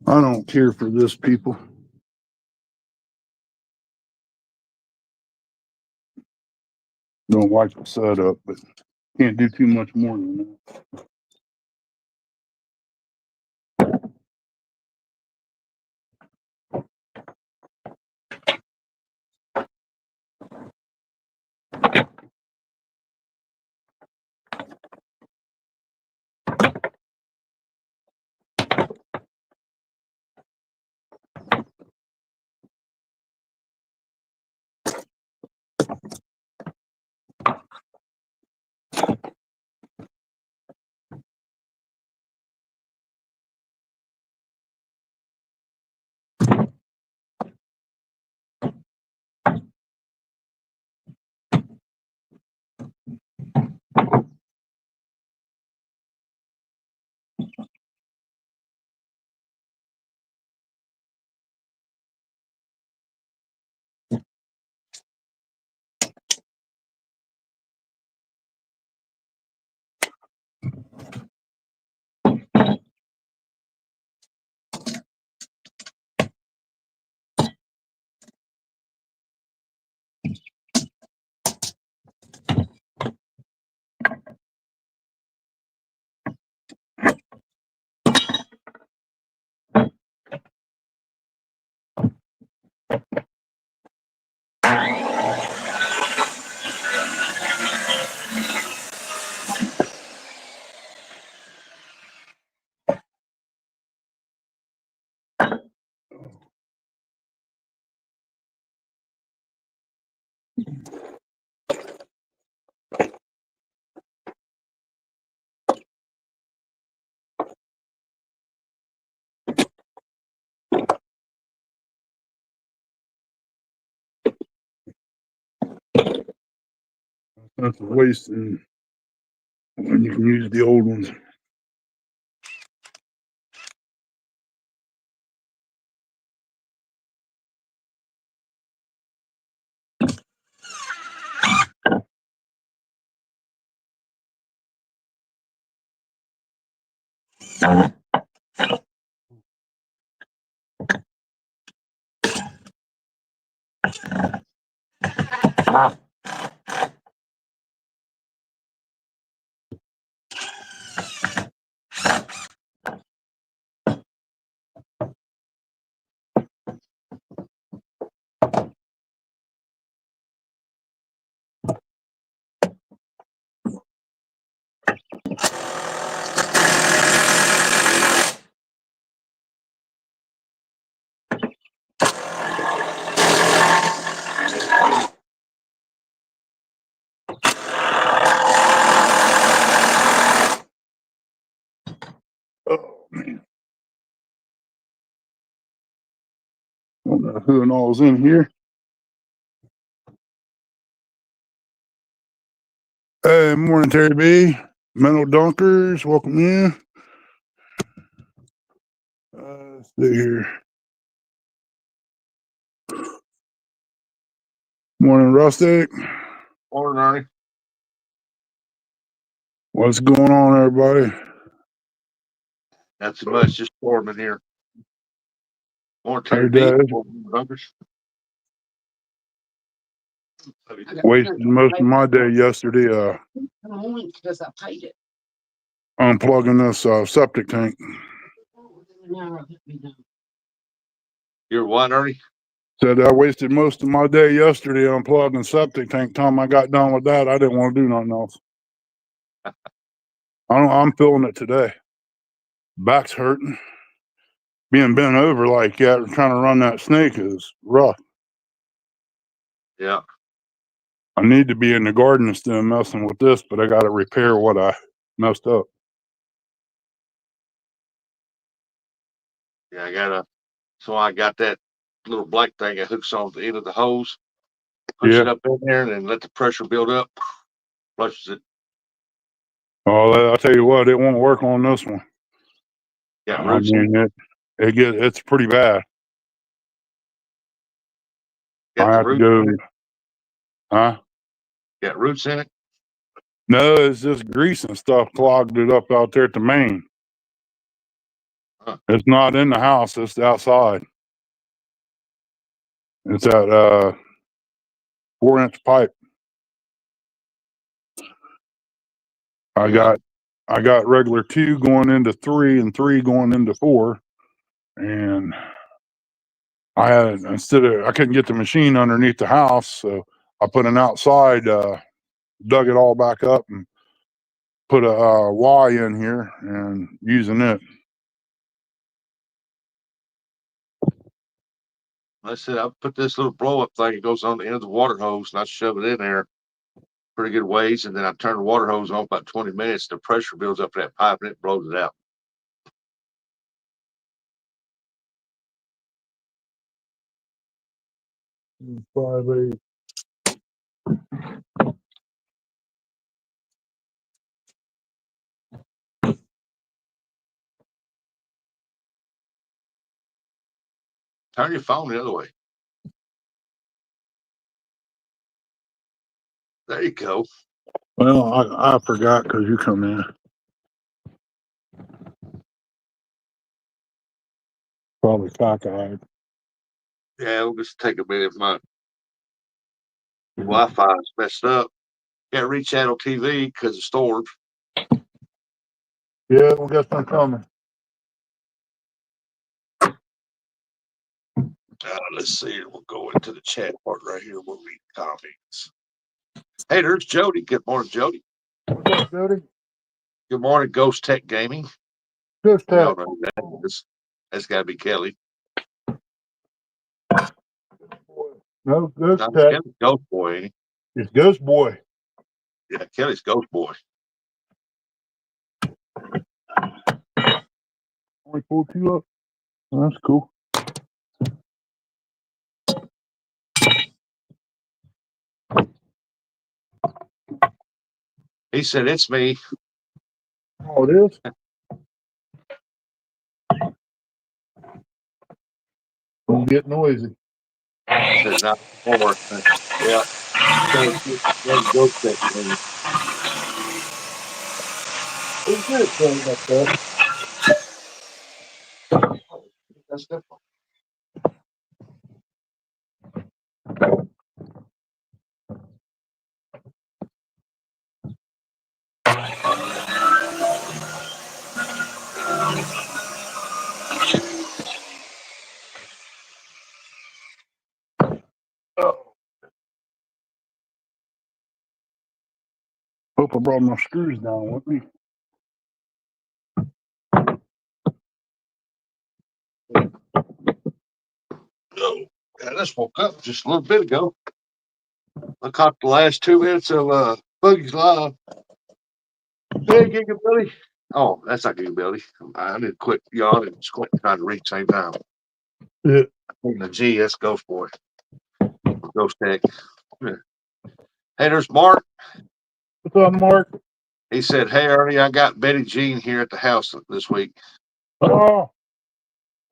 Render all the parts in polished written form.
I don't care for this, people. Don't like the setup, but can't do too much more than that. That's a waste, and you can use the old ones. Oh man, I don't know who and all's in here. Hey, morning, Terry B. Mental Dunkers, welcome in. Let's see here. Morning, Rustic. Morning, Ernie. What's going on, everybody? Not so much, just storming here. Morning, Hey, Terry B. Dad. Bunkers. Wasted most of my day yesterday unplugging this septic tank. You're what, Ernie? Said I wasted most of my day yesterday unplugging the septic tank. Time I got done with that, I didn't want to do nothing else. I'm feeling it today. Back's hurting. Being bent over like that, trying to run that snake is rough. Yeah. I need to be in the garden instead of messing with this, but I got to repair what I messed up. Yeah, so I got that little black thing that hooks on the end of the hose. Push it up in there and then let the pressure build up. Flushes it. Oh, I'll tell you what, it won't work on this one. Got roots in it. It's pretty bad. Got I the have to roots go. in it. Huh? Got roots in it. No, it's just grease and stuff clogged it up out there at the main. Huh. It's not in the house, it's outside. It's at 4-inch pipe. I Yeah. got regular 2 going into 3 and 3 going into 4. And I couldn't get the machine underneath the house, so I put an outside, dug it all back up and put a Y in here and using it. I said I put this little blow up thing. It goes on the end of the water hose, and I shove it in there pretty good ways, and then I turn the water hose on about 20 minutes. The pressure builds up in that pipe, and it blows it out. 5/8. Turn your phone the other way. There you go. Well, I forgot because you come in. Probably cockeyed. Yeah, it'll just take a minute. My Wi-Fi is messed up. Can't reach Channel TV because of storage. Yeah, we got some coming. Let's see. We'll go into the chat part right here. We'll read comments. Hey, there's Jody. Good morning, Jody. What's up, Jody? Good morning, Ghost Tech Gaming. Ghost We all Tech. know who that is. That's got to be Kelly. No, Ghost Not Tech. Kelly's Ghost Boy, ain't he? It's Ghost Boy. Yeah, Kelly's Ghost Boy. Only pulled 2 up. Oh, that's cool. He said, "It's me." Oh, it is? Don't get noisy. Said not more. Yeah. Kelly's Ghost Tech Gaming. Who's this thing up there? That's different. Oh. Hope I brought my screws down with me. Oh, I just woke up just a little bit ago. I caught the last 2 minutes of Boogie's Live. Hey, Giga Billy. Oh, that's not Giga Billy. I need to quit yawning and squint trying to read at the same time. Yeah. The G, that's Ghost Boy. Ghost Tech. Yeah. Hey, there's Mark. What's up, Mark? He said, "Hey, Ernie, I got Betty Jean here at the house this week." Oh,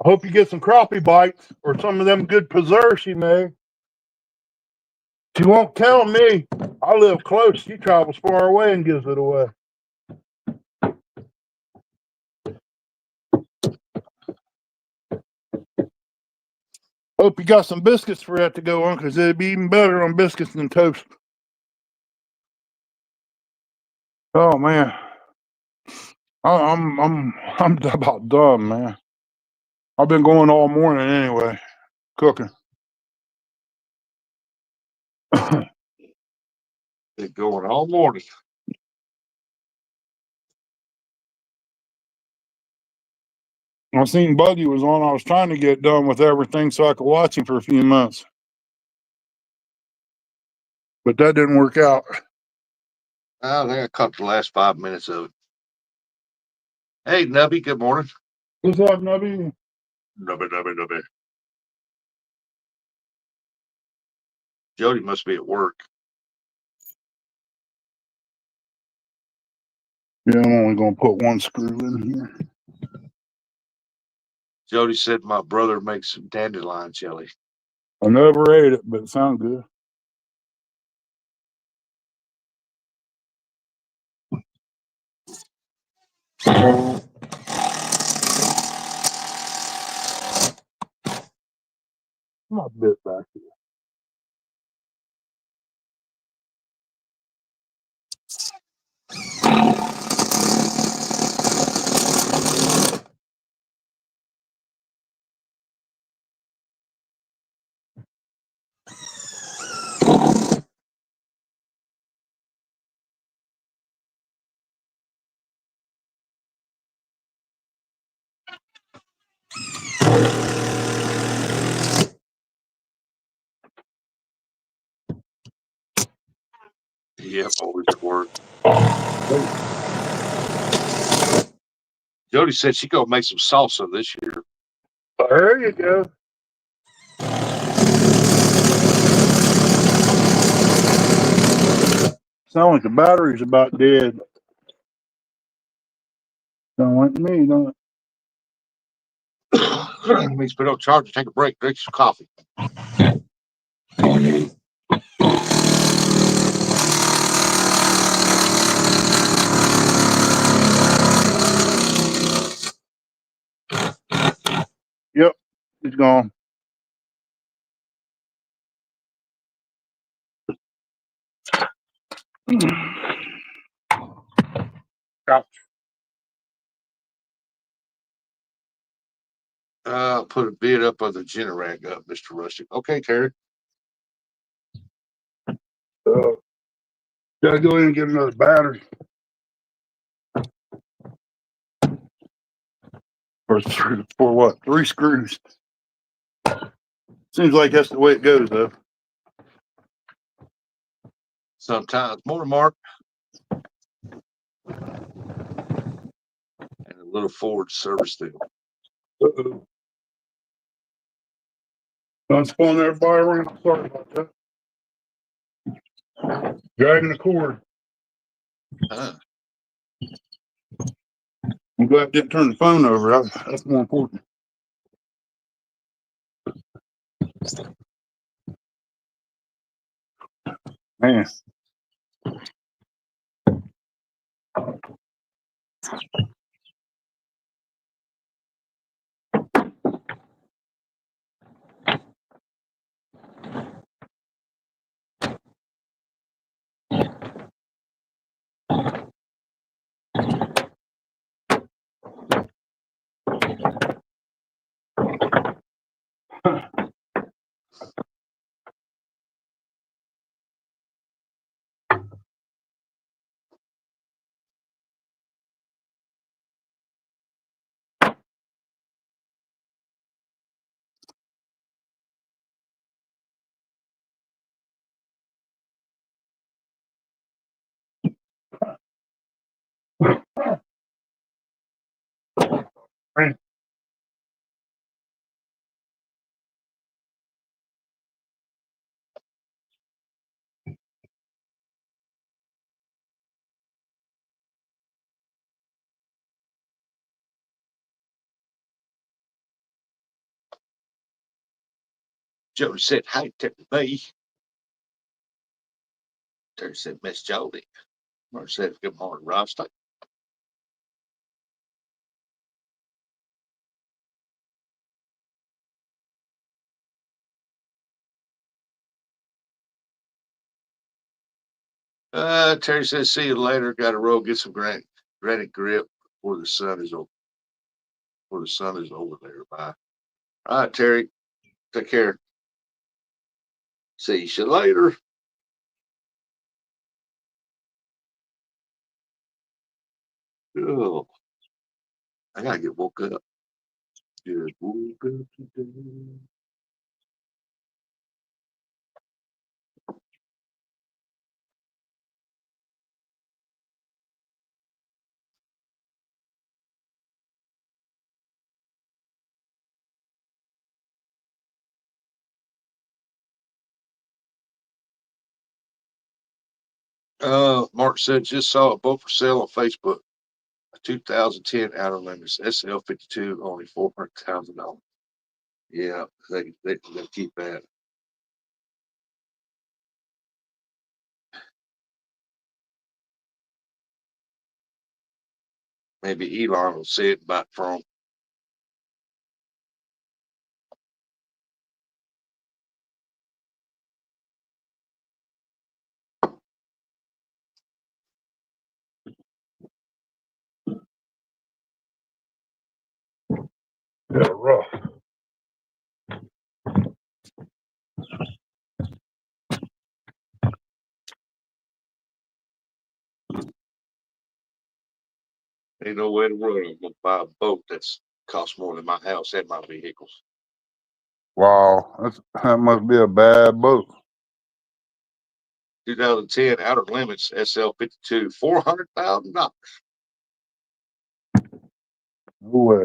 I hope you get some crappie bites or some of them good preserves she made. She won't tell me. I live close. She travels far away and gives it away. Hope you got some biscuits for that to go on, because it'd be even better on biscuits than toast. Oh man, I'm about done, man. I've been going all morning anyway, cooking. Been going all morning. I seen Buddy was on. I was trying to get done with everything so I could watch him for a few months, but that didn't work out. I think I caught the last 5 minutes of it. Hey, Nubby, good morning. What's up, Nubby? Nubby. Jody must be at work. Yeah, I'm only gonna put 1 screw in here. Jody said my brother makes some dandelion jelly. I never ate it, but it sounds good. My bit back here. Yep, always at work. Jody said she gonna make some salsa this year. There you go. Sound like the battery's about dead. Sound like me, don't it? Means put on charger, take a break, drink some coffee. Yep, it's gone. Ouch. Put a bid up of the Generac up, Mr. Rustic. Okay, Terry. Gotta go in and get another battery. For what? 3 screws. Seems like that's the way it goes, though. Sometimes more, Mark. And a little Ford service deal. Uh-oh. Don't spawn everybody around. Sorry about that. Dragging the cord. Huh. I'm glad I didn't turn the phone over. That's more important. Man. Man. Jody said, "Hey, Terry." Terry said, "Miss Jody." Mark said, "Good morning, Rustic." Terry says, "See you later. Got to roll. Get some granite grip before the sun is over. Before the sun is over there. Bye." All right, Terry. Take care. See you later. Oh, I gotta get woke up. Just woke up today. Mark said just saw a boat for sale on Facebook. A 2010 Outer Limits SL52, only $400,000. Yeah, they keep that. Maybe Elon will see it back from. Yeah, rough. Ain't no way in the world I'm gonna buy a boat that's cost more than my house and my vehicles. Wow, that must be a bad boat. 2010 Outer Limits SL52, $400,000. No way.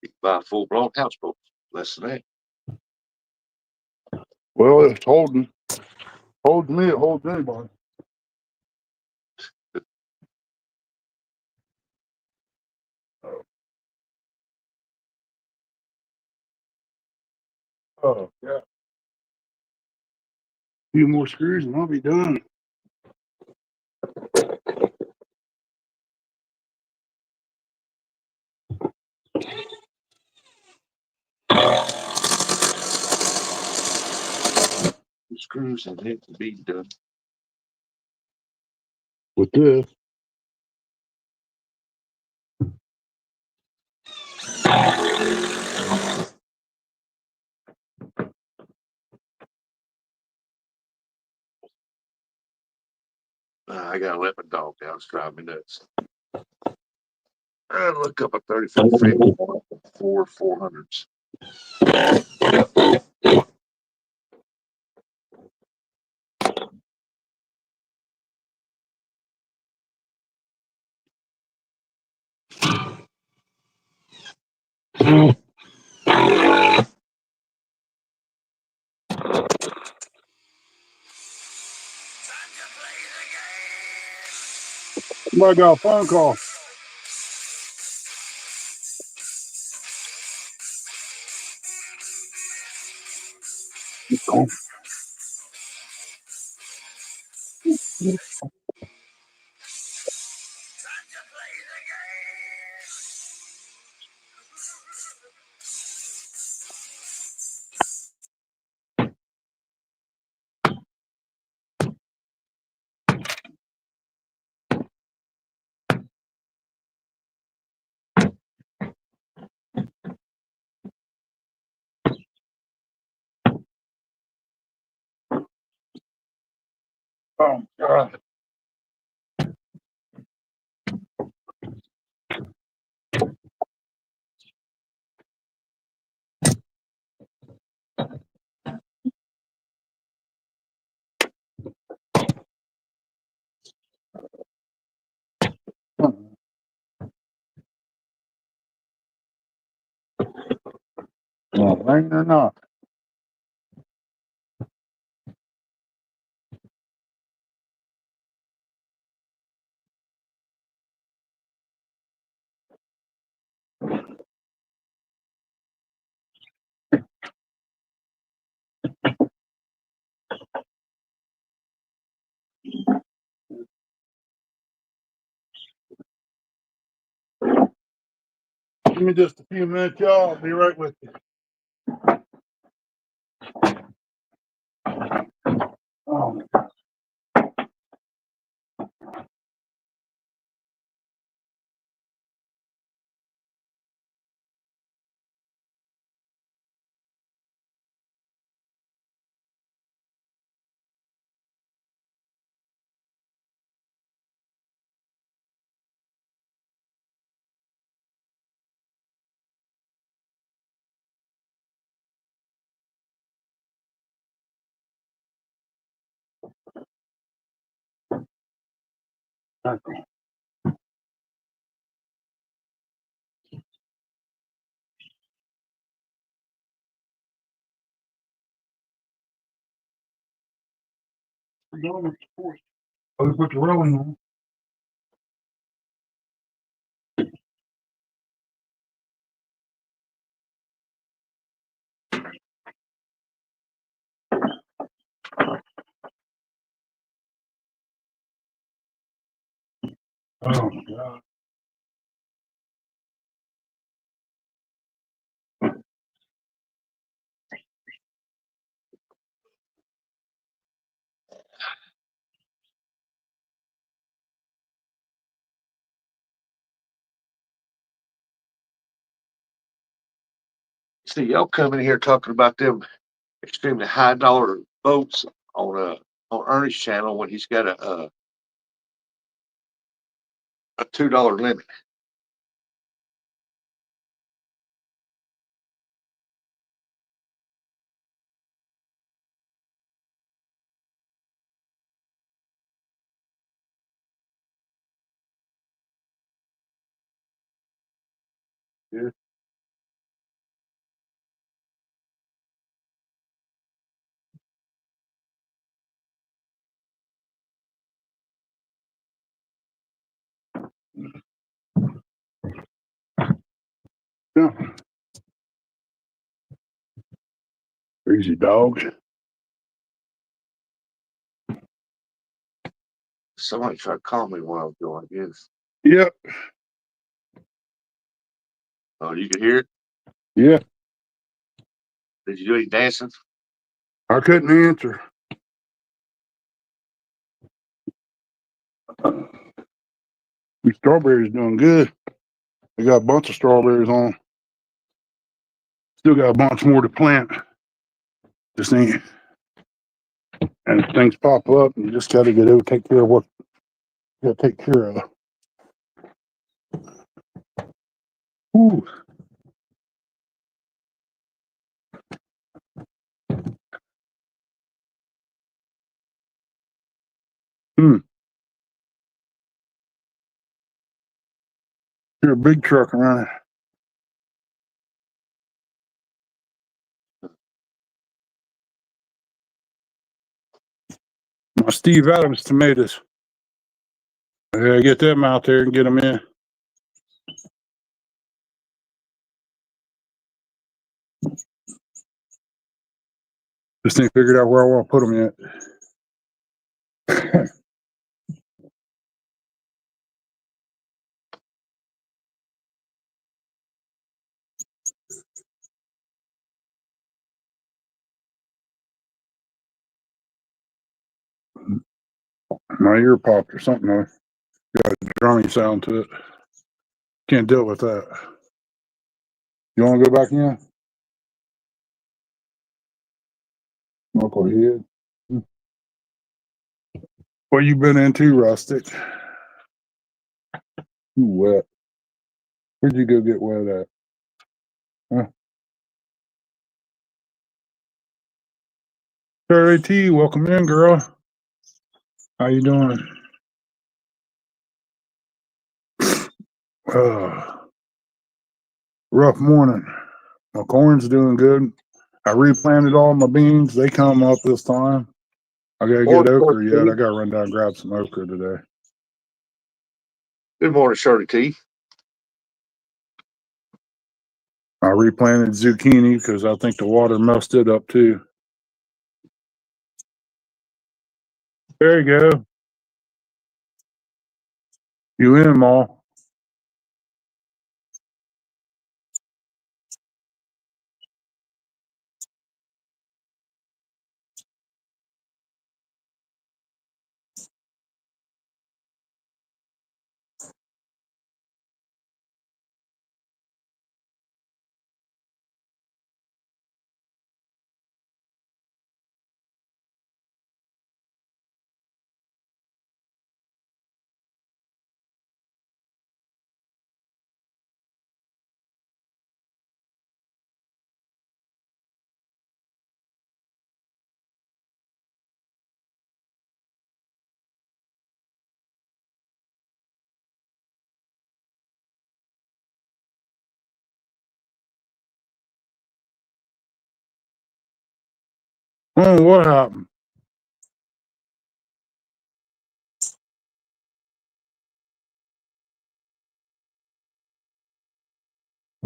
You can buy a full blown houseboat, less than that. Well, it's holding. Holds me, it holds anybody. Oh, yeah. A few more screws and I'll be done. The screws and it to be done. With this. I gotta let my dog down. It's driving me nuts. I look up a 30-foot fence, 400s. Somebody got a phone call. Oh, God. Rain or not. Give me just a few minutes, y'all. I'll be right with you. Oh, okay. We're done with the force. Oh, we put the rolling on. Oh, God. See, y'all coming here talking about them extremely high dollar boats on Ernest's channel when he's got a $2 limit. Yeah. Yeah. Crazy dogs. Somebody tried to call me while I was going, I guess. Yep. Oh, you could hear it? Yeah. Did you do any dancing? I couldn't answer. These strawberries doing good. They got a bunch of strawberries on. Still got a bunch more to plant. Just ain't. And if things pop up, you just got to get over, take care of what you got to take care of. Ooh. Hmm. Here's a big truck around it. My Steve Adams tomatoes. I gotta get them out there and get them in. Just ain't figured out where I want to put them yet. My ear popped or something. Got a drumming sound to it. Can't deal with that. You want to go back in? Knucklehead. What you been into, Rustic? You wet. Where'd you go get wet at? Huh? Charlie T, welcome in, girl. How you doing? Rough morning. My corn's doing good. I replanted all my beans. They come up this time. I gotta get okra yet. I gotta run down and grab some okra today. Good morning, Shirley T. I replanted zucchini because I think the water messed it up too. There you go. You in, Ma? Oh, what happened?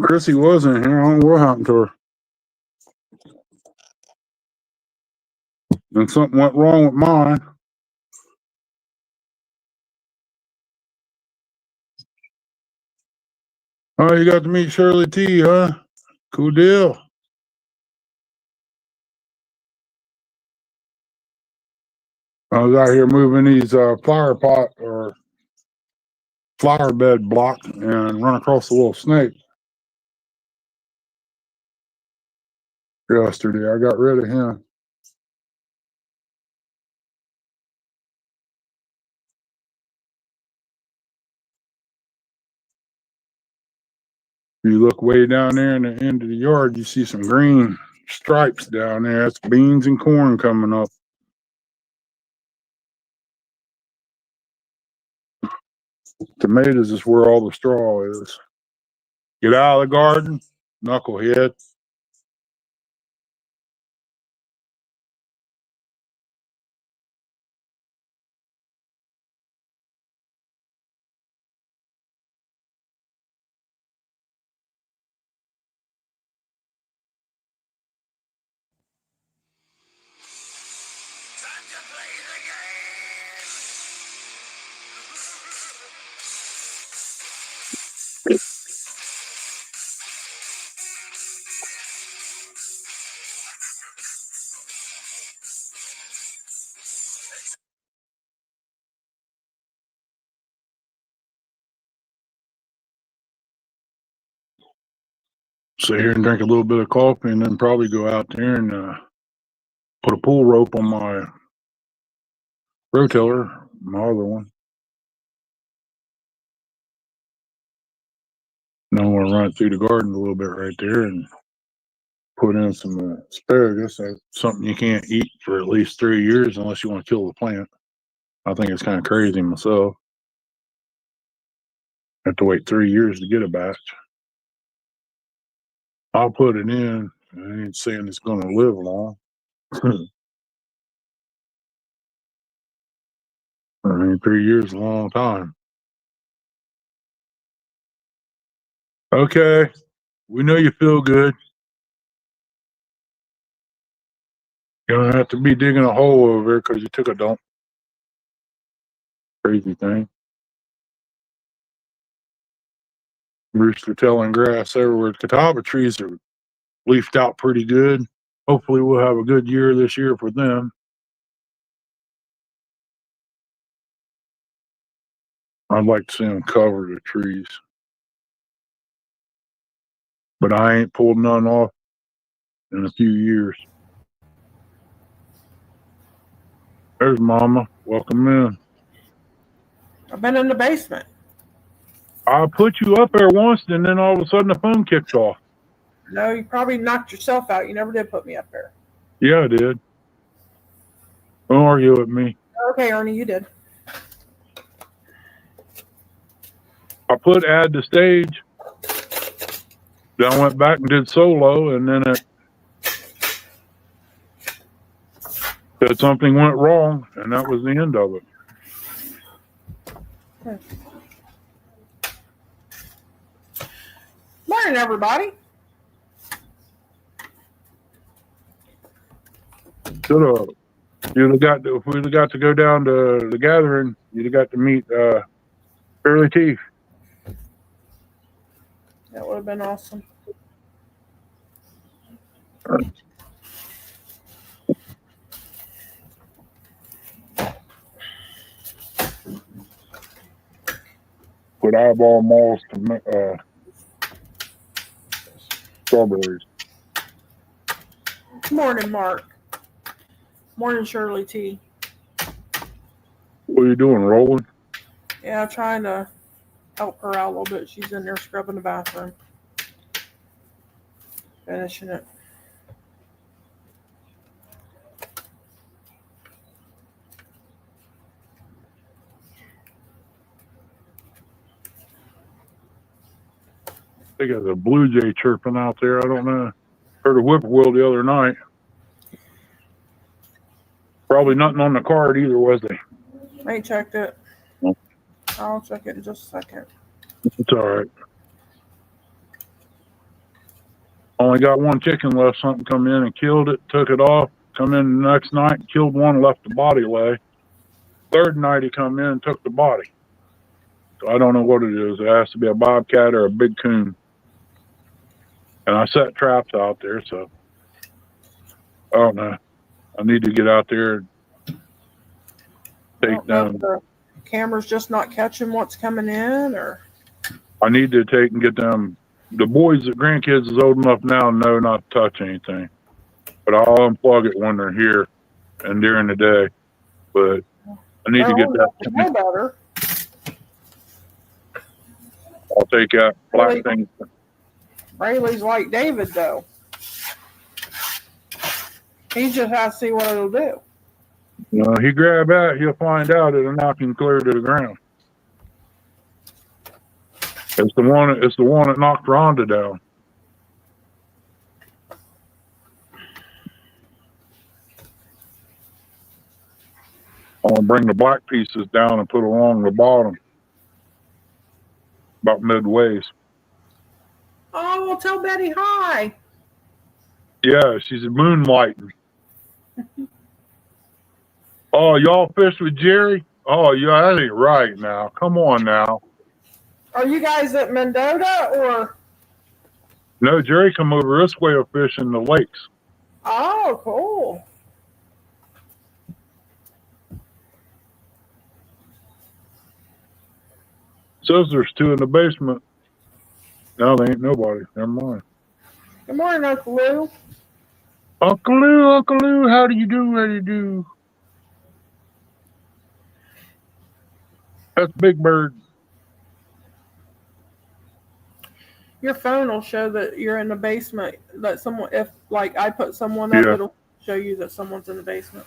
Chrissy wasn't here. I don't know what happened to her. And something went wrong with mine. Oh, you got to meet Shirley T, huh? Cool deal. I was out here moving these flower pot or flower bed block and run across the little snake. yesterday. I got rid of him. If you look way down there in the end of the yard, you see some green stripes down there. That's beans and corn coming up. Tomatoes is where all the straw is. Get out of the garden, knucklehead. Sit here and drink a little bit of coffee and then probably go out there and put a pull rope on my rotiller, my other one. Now I'm gonna run it through the garden a little bit right there and put in some asparagus. That's something you can't eat for at least 3 years unless you want to kill the plant. I think it's kind of crazy myself. Have to wait 3 years to get a batch. I'll put it in. I ain't saying it's gonna live long. I mean, 3 years is a long time. Okay, we know you feel good. You're gonna have to be digging a hole over there because you took a dump. Crazy thing. Rooster telling grass everywhere. Catawba trees are leafed out pretty good. Hopefully we'll have a good year this year for them. I'd like to see them cover the trees. But I ain't pulled none off in a few years. There's Mama. Welcome in. I've been in the basement. I put you up there once and then all of a sudden the phone kicked off. No, you probably knocked yourself out. You never did put me up there. Yeah, I did. Don't argue with me. Okay, Ernie, you did. I put add to stage. Then I went back and did solo, and then it said something went wrong, and that was the end of it. Morning, everybody. You'd have got to, if we'd have got to go down to the gathering, you'd have got to meet Early Teeth. That would have been awesome. Put eyeball malls to strawberries. Morning, Mark. Morning, Shirley T. What are you doing, rolling? Yeah, trying to help her out a little bit. She's in there scrubbing the bathroom. Finishing it. I think there's a blue jay chirping out there. I don't know. Heard a whippoorwill the other night. Probably nothing on the card either, was they? I ain't checked it. Nope. I'll check it in just a second. It's all right. Only got one chicken left. Something come in and killed it, took it off, come in the next night, killed one, left the body lay. Third night he come in and took the body. So I don't know what it is. It has to be a bobcat or a big coon. And I set traps out there, so I don't know. I need to get out there and take down. The camera's just not catching what's coming in, or I need to take and get them. The boys, the grandkids is old enough now to know not to touch anything. but I'll unplug it when they're here and during the day. But I need to get that. No better. I'll take out black Really? things. Rayleigh's like David, though. He just has to see what it'll do. He grab that, he'll find out it'll knock him clear to the ground. It's the one that knocked Rhonda down. I want to bring the black pieces down and put along the bottom, about midways. Oh, well, tell Betty hi. Yeah, she's moonlighting. Oh, y'all fish with Jerry? Oh, yeah, that ain't right now. Come on now. Are you guys at Mendota or? No, Jerry come over this way to fish in the lakes. Oh, cool. Says there's 2 in the basement. No, there ain't nobody. Never mind. Good morning, Uncle Lou. Uncle Lou, how do you do? How do you do? That's Big Bird. Your phone will show that you're in the basement. That someone, if like I put someone up, Yeah. it'll show you that someone's in the basement.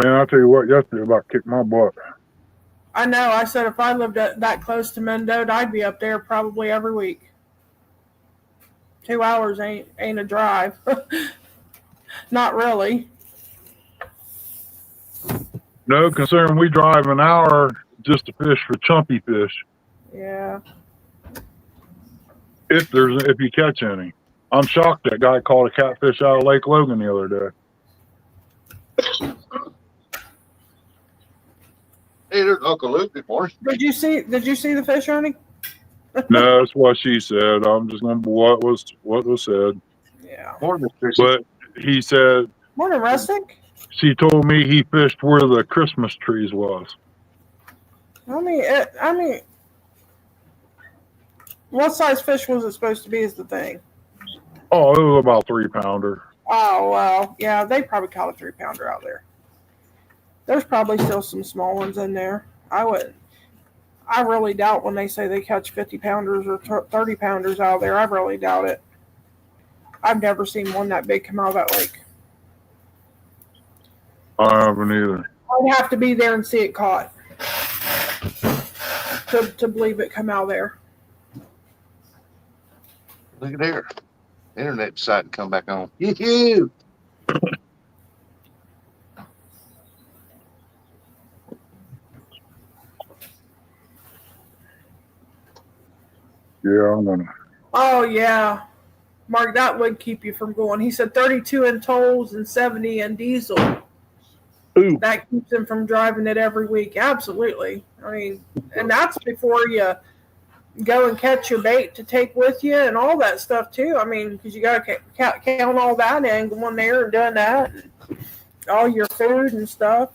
Man, I'll tell you what, yesterday about kicked my butt. I know. I said if I lived that close to Mendota, I'd be up there probably every week. 2 hours ain't a drive. Not really. No concern, we drive an hour just to fish for chumpy fish. Yeah. If you catch any. I'm shocked that guy caught a catfish out of Lake Logan the other day. Hey, there's Uncle Luke. Good morning. Did you see the fish, Ernie? No, that's what she said. I'm just going to what was said. Yeah. Morning, Miss Chrissy. But he said Morning, Rustic. she told me he fished where the Christmas trees was. I mean, what size fish was it supposed to be? Is the thing. Oh, it was about 3-pounder. Oh well, yeah, they probably caught a 3-pounder out there. There's probably still some small ones in there. I really doubt when they say they catch 50-pounders or 30-pounders out there. I really doubt it. I've never seen one that big come out of that lake. I haven't either. I'd have to be there and see it caught to believe it come out there. Look at there. Internet decided to come back on. Yoo-hoo! Yeah, I'm gonna. Oh yeah, Mark, that would keep you from going. He said 32 in tolls and 70 in diesel. Ooh. That keeps him from driving it every week. Absolutely. I mean, and that's before you go and catch your bait to take with you and all that stuff too. I mean, because you got to count all that in, going there and doing that, and all your food and stuff.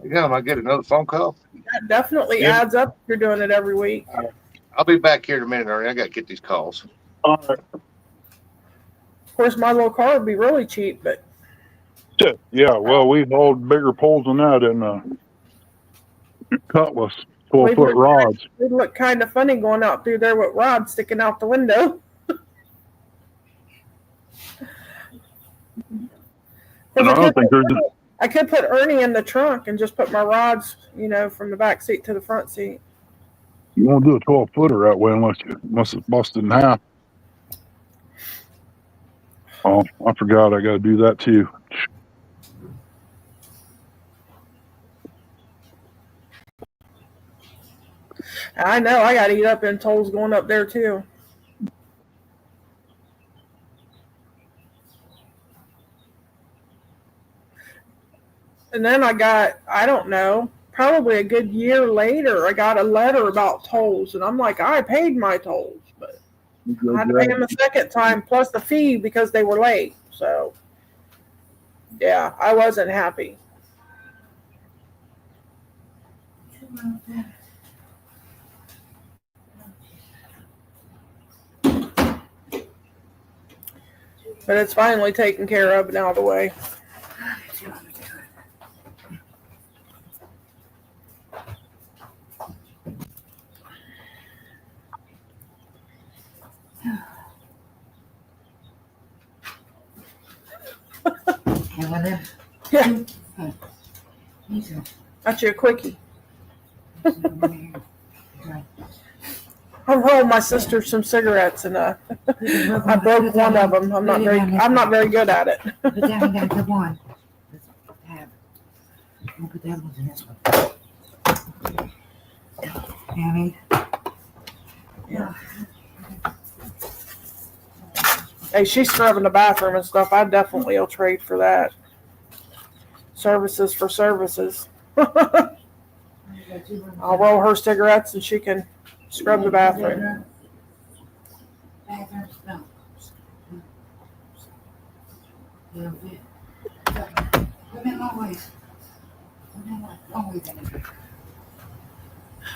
Yeah, I get another phone call. That definitely adds up if you're doing it every week. I'll be back here in a minute, Ernie. I got to get these calls. All right. Of course, my little car would be really cheap, but Yeah, well, we hauled bigger poles than that in Cutlass, 12-foot rods. It'd look kind of funny going out through there with rods sticking out the window. And I don't think I could put Ernie in the trunk and just put my rods, from the back seat to the front seat. you won't do a 12-footer that way unless it's busted in half. Oh, I forgot I got to do that too. I know I got to eat up in tolls going up there too. And then I don't know, probably a good year later, I got a letter about tolls. And I'm like, I paid my tolls, but I had to pay them a second time plus the fee because they were late. So, yeah, I wasn't happy. But it's finally taken care of and out of the way. And with him? Yeah. Me too. Got you a quickie. Okay. I rolled my sister some cigarettes and I broke one of them. I'm not very good at it. Put that one down to one. We'll put the other ones in this one. You know what I mean? Yeah. Hey, she's scrubbing the bathroom and stuff. I definitely will trade for that. Services for services. I'll roll her cigarettes and she can scrub the bathroom. Bathroom smells. You know what I'm saying? Always.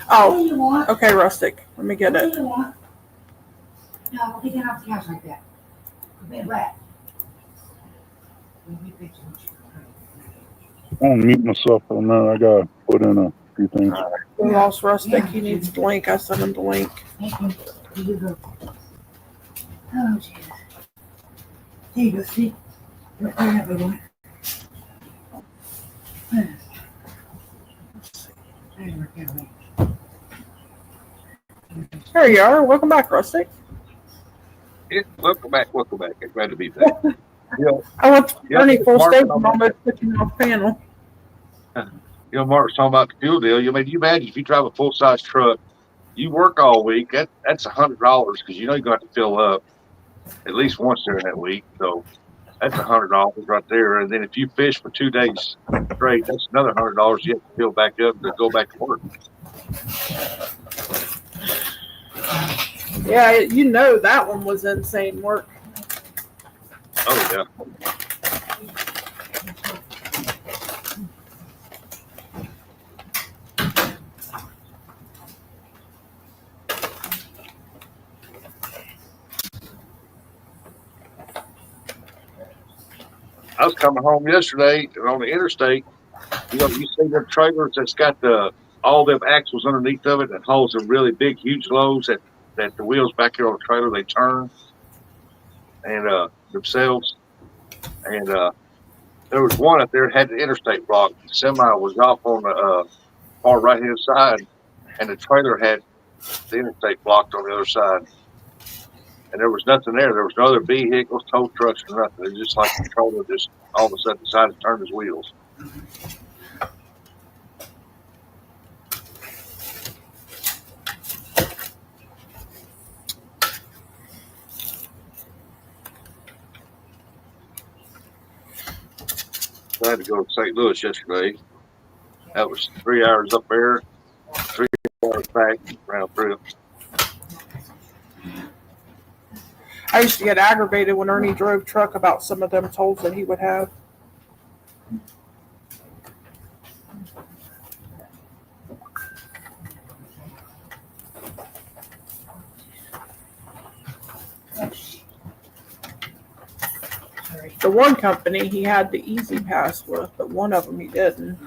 Oh, What do you want? okay, Rustic. Let me get What it. do you want? No, get down off the couch like that. Go bed rat. I'll mute myself for a minute. I gotta put in a few things. We lost Rustic. He needs the link. I sent him the link. Thank you. Here you go. Oh, Jesus. Here you go, see? Right there, everyone. There you are. Welcome back, Rustic. Yeah, welcome back. I'm glad to be back. I went to Ernie full Mark, stage and almost picking off panel. Mark's talking about the fuel deal. You imagine if you drive a full size truck, you work all week. That's $100 because you know you're going to have to fill up at least once during that week. So that's $100 right there. And then if you fish for 2 days straight, that's another $100 you have to fill back up to go back to work. Yeah, you know that one was insane work. Oh yeah. I was coming home yesterday and on the interstate, you see them trailers that's got all them axles underneath of it that holds them really big, huge loads that the wheels back here on the trailer, they turn and themselves. And there was one up there that had the interstate blocked. The semi was off on the far right hand side, and the trailer had the interstate blocked on the other side. And there was nothing there. There was no other vehicles, tow trucks, or nothing. It was just like the trailer just all of a sudden decided to turn his wheels. I had to go to St. Louis yesterday. That was 3 hours up there, 3 hours back, round trip. I used to get aggravated when Ernie drove truck about some of them tolls that he would have. The one company he had the easy pass with, but one of them he didn't.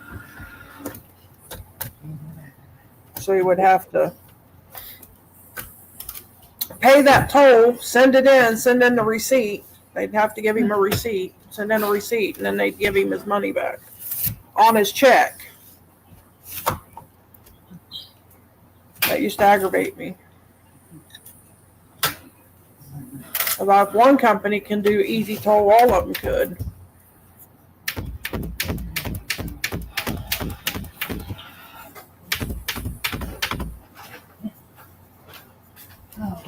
So he would have to pay that toll, send in the receipt. They'd have to give him a receipt, send in a receipt, and then they'd give him his money back on his check. That used to aggravate me. About one company can do easy toll, all of them could. Oh.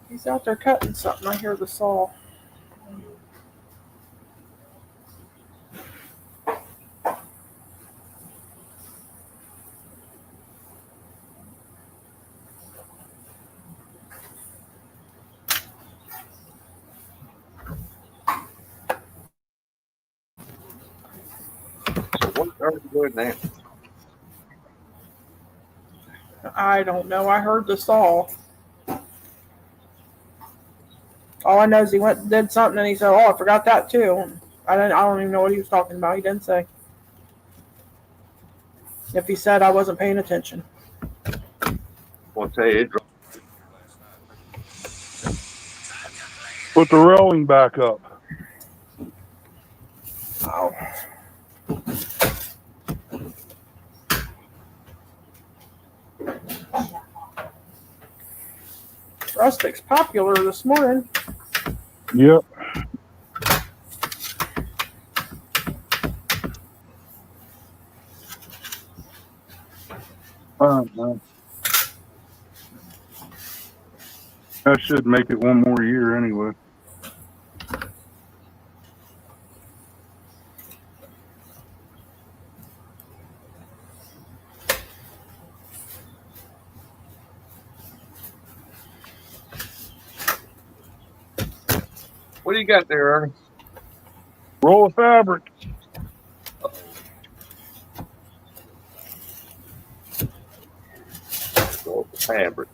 He's out there cutting something. I hear the saw. Very good now. I don't know. I heard the saw. All I know is he went and did something and he said, "Oh, I forgot that too." I don't even know what he was talking about. He didn't say. If he said, I wasn't paying attention. I'll tell you, it dropped. Put the railing back up. Oh. Rustic's popular this morning. Yep. Man. That should make it one more year anyway. What do you got there, Ernie? Roll of fabric. Oh, the fabric.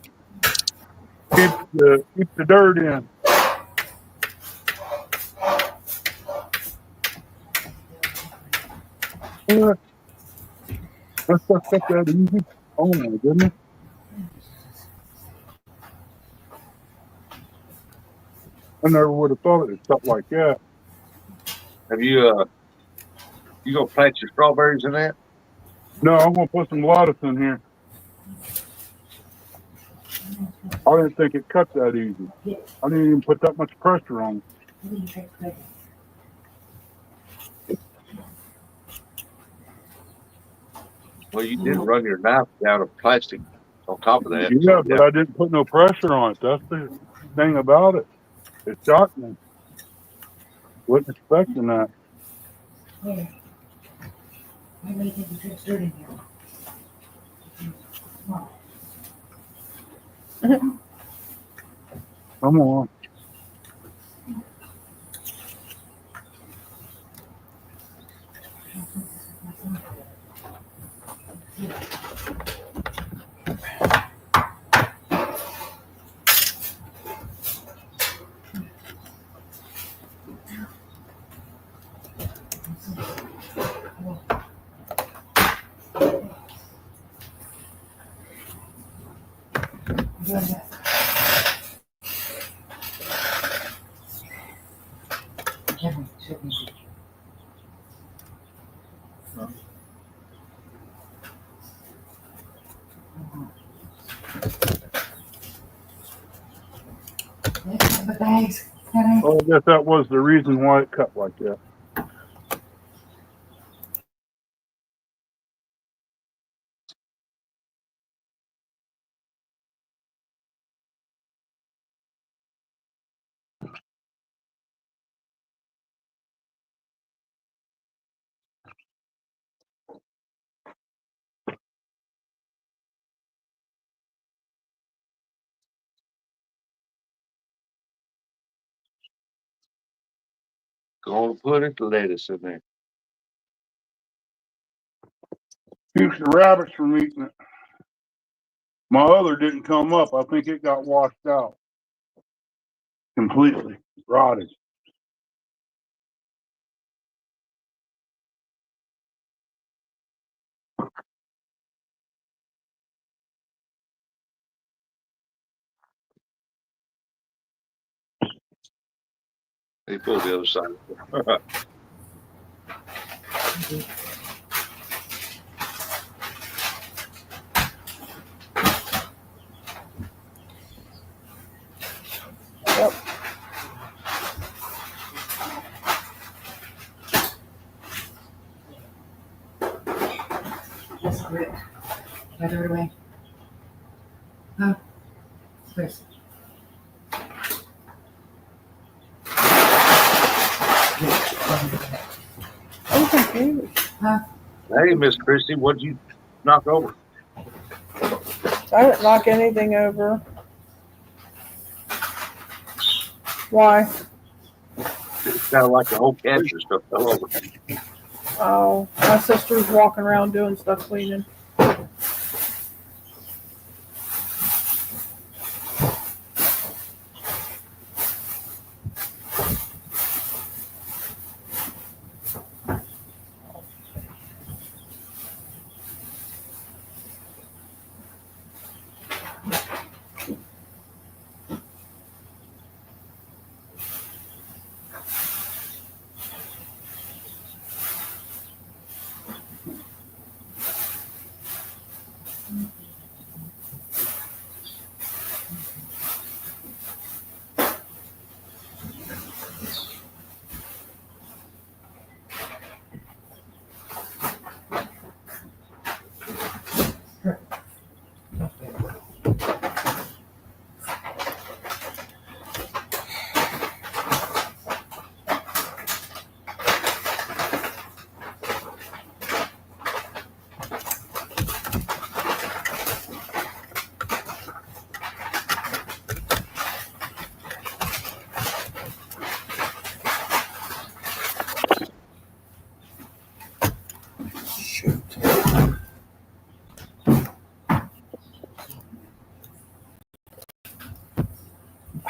Keep the dirt in. That's that easy. Oh my goodness. I never would have thought it'd stuff like that. Have you you gonna plant your strawberries in that? No, I'm gonna put some lettuce in here. I didn't think it cut that easy. I didn't even put that much pressure on it. Well, you did run your knife down a plastic on top of that. Yeah, So, but I didn't put no pressure on it. That's the thing about it. It shocked me. Wasn't expecting that. Where? Why do you think you put dirt in here? Come on. The bags. Well, I guess that was the reason why it cut like that. gonna put it lettuce in there. Keeps the rabbits from eating it. My other didn't come up. I think it got washed out completely, rotted. They pull the other side. Yep. That's great. Can I throw it away? Huh? Chris. I'm confused. Hey, Miss Christie, what'd you knock over? I didn't knock anything over. Why? It sounded like the whole cancer stuff fell over. Oh, my sister's walking around doing stuff cleaning.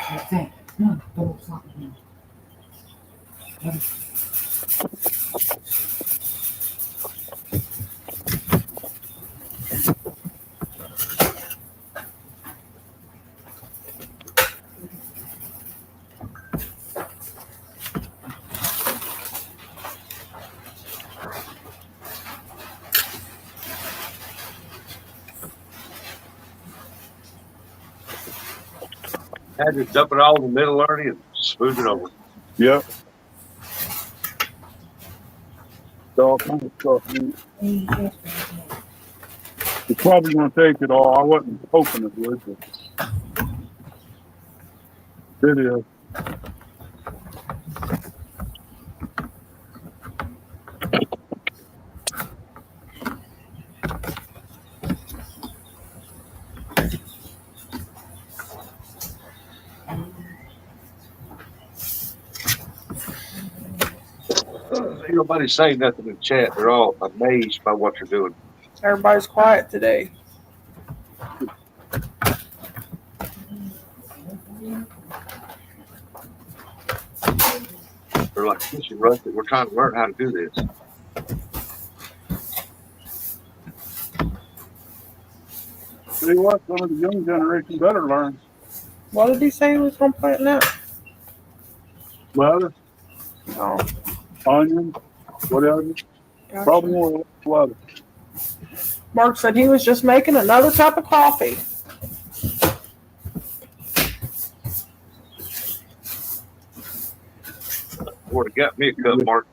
That's it. No, don't stop now. Had to dump it all in the middle, Ernie, and smooth it over. Yep. All kind of stuff. Man. Hey, yes, It's probably going to take it all. I wasn't hoping it would, but it is. Ain't nobody saying nothing in chat. They're all amazed by what you're doing. Everybody's quiet today. They're like, "Listen, Rusty, we're trying to learn how to do this." See what? Some of the young generation better learn. What did he say he was going to plant now? Leather, Oh, onions, whatever. gotcha. Probably more leather. Mark said he was just making another cup of coffee. Would have got me a cup, Mark.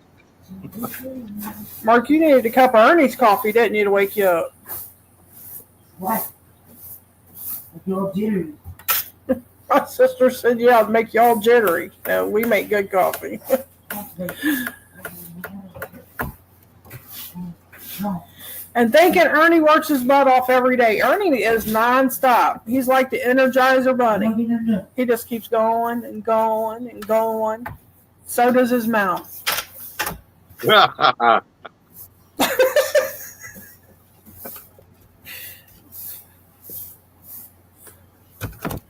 Mark, you needed a cup of Ernie's coffee, didn't you, to wake you up? what? I feel jittery. My sister said, yeah, it'd make you all jittery. No, we make good coffee. No, And thinking Ernie works his butt off every day. Ernie is nonstop. He's like the Energizer Bunny. no. He just keeps going and going and going. So does his mouth.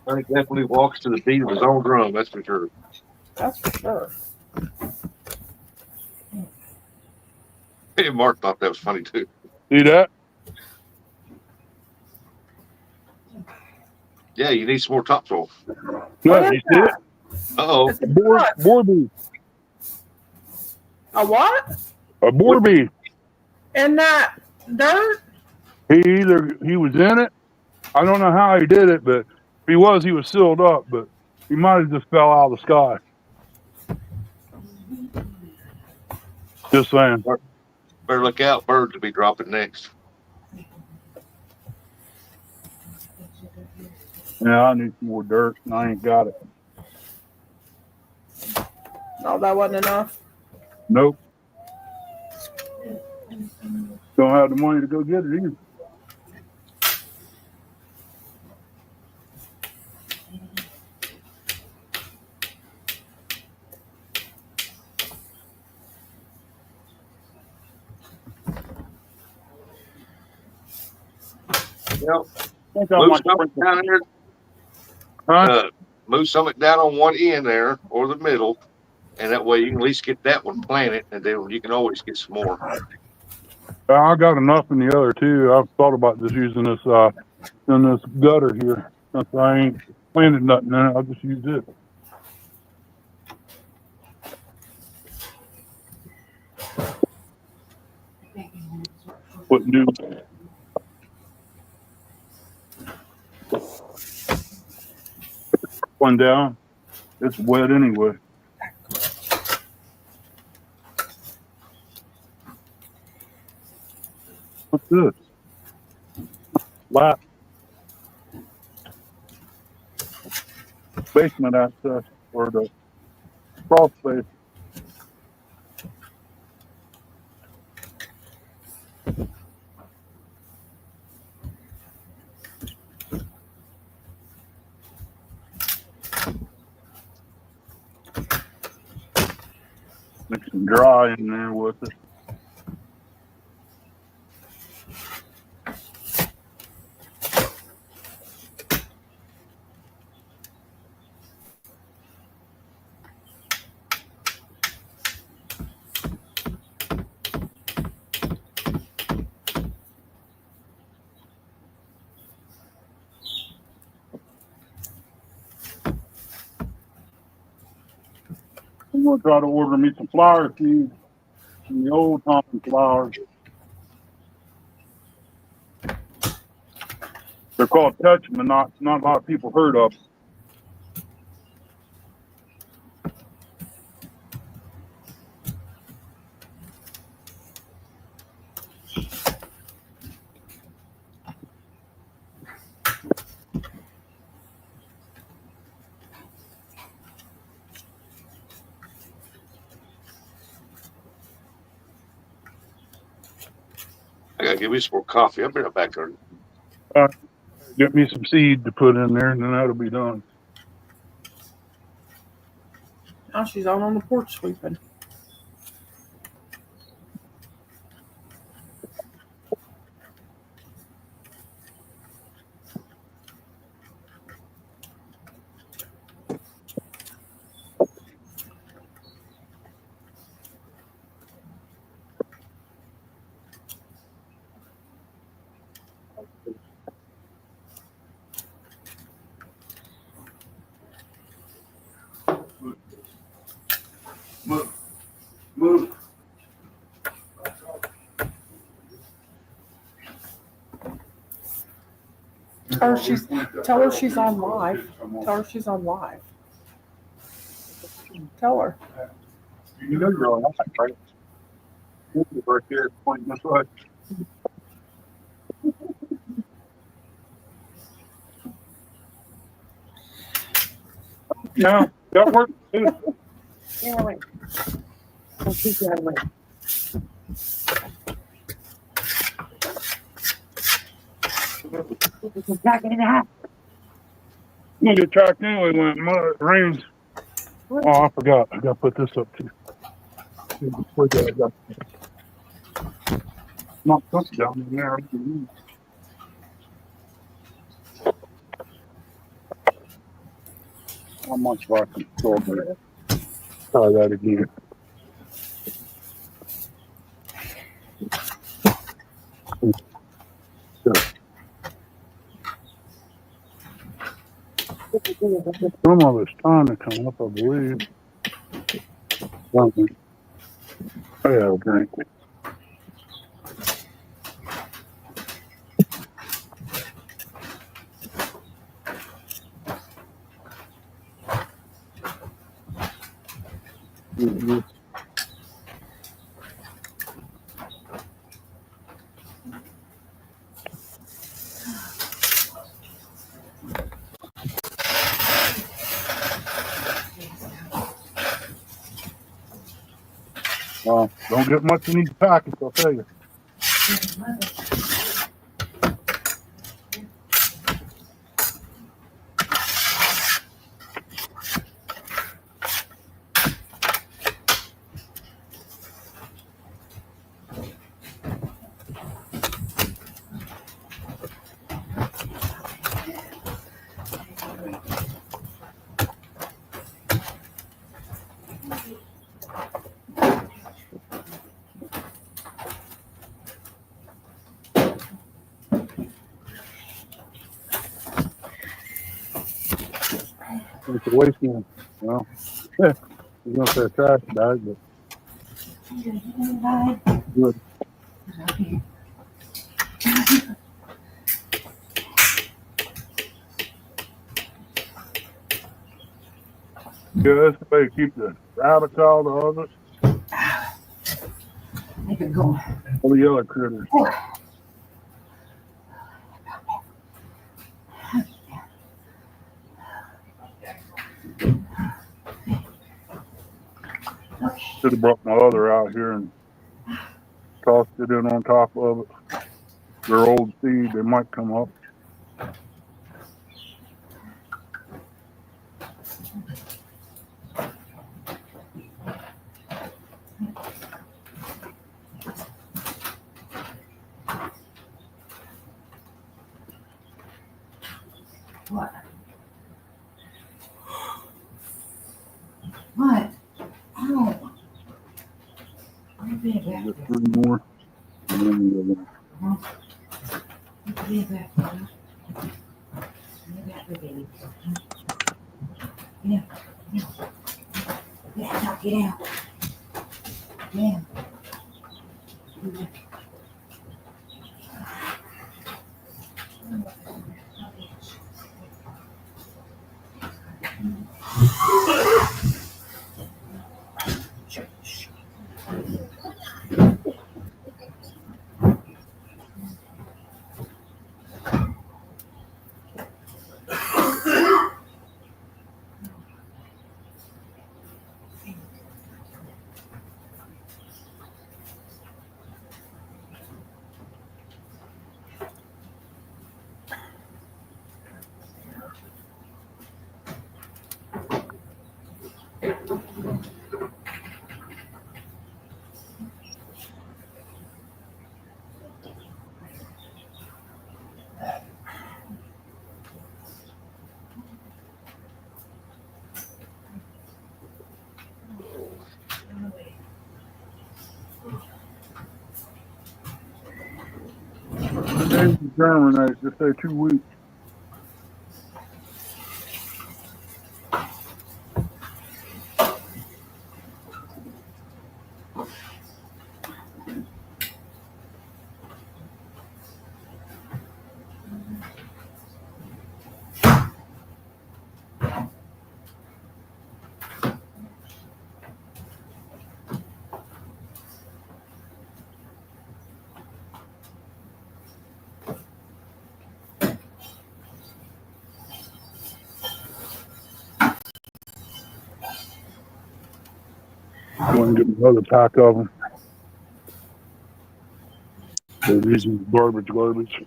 Ernie definitely walks to the beat of his own drum, that's for sure. That's for sure. Hey, Mark thought that was funny too. See that? Yeah, you need some more topsoil. What No, is you see it? Uh-oh. It's a Boar what? beef. A what? A boar beef. In that dirt? He was in it. I don't know how he did it, but if he was sealed up, but he might have just fell out of the sky. Just saying. Better look out, birds will be dropping next. Yeah, I need some more dirt, and I ain't got it. No, that wasn't enough. Nope. Don't have the money to go get it either. know, I think I move might something sprinkle. down there. Huh? Move something down on one end there or the middle, and that way you can at least get that one planted, and then you can always get some more. I got enough in the other two. I've thought about just using this in this gutter here. Since I ain't planted nothing in it, I'll just use it. Wouldn't do one down. It's wet anyway. What's this? Lap basement access or the crawl space. Mix some dry in there with it. I'm gonna try to order me some flower seeds from the old Thompson flowers. They're called touch, but not a lot of people heard of. I gotta give me some more coffee. I'll be right back there. Get me some seed to put in there, and then that'll be done. Now she's out on the porch sweeping. Move. Tell her she's on live. Tell her she's on live. Tell her. You know you're on that, right? Right there, pointing this way. Yeah, that works too. Yeah, wait. I'll keep that away. Back in the house. I'm gonna get tracked anyway when it rains. Oh, I forgot. I gotta put this up too. Not something down in there. How much I can store there? Try that again. Some of it's trying to come up, I believe. Something. Oh, yeah, I'll drink it. Mhm. Don't get much in these packets, I'll tell you. It's a waste can. Well, I was gonna say a trash bag, but good. Yeah, that's the way to keep the rabbits out, the others, Keep it going. all the other critters. Should have brought my other out here and tossed it in on top of it. They're old seed, they might come up. What? What? Oh. Maybe Just back 3 more. And then we're gonna Maybe back there. Maybe back there, baby. Yeah. Yeah. Yeah, now get out. Yeah. days to germinate, just say 2 weeks. Go and get another pack of them. So these are garbage. Garbage.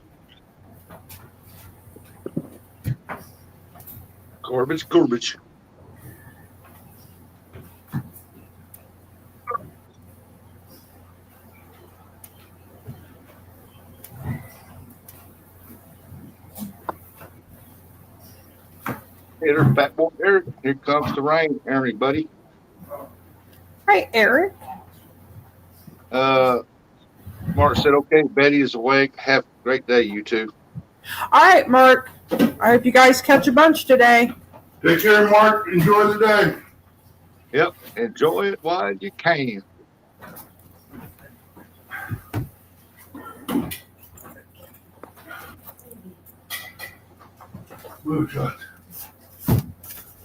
Hey there, fat boy Eric. Here comes the rain, everybody. Hi, Eric. Mark said, okay, Betty is awake. Have a great day, you two. All right, Mark. I hope you guys catch a bunch today. Take care, Mark. Enjoy the day. Yep. Enjoy it while you can. Blue shot.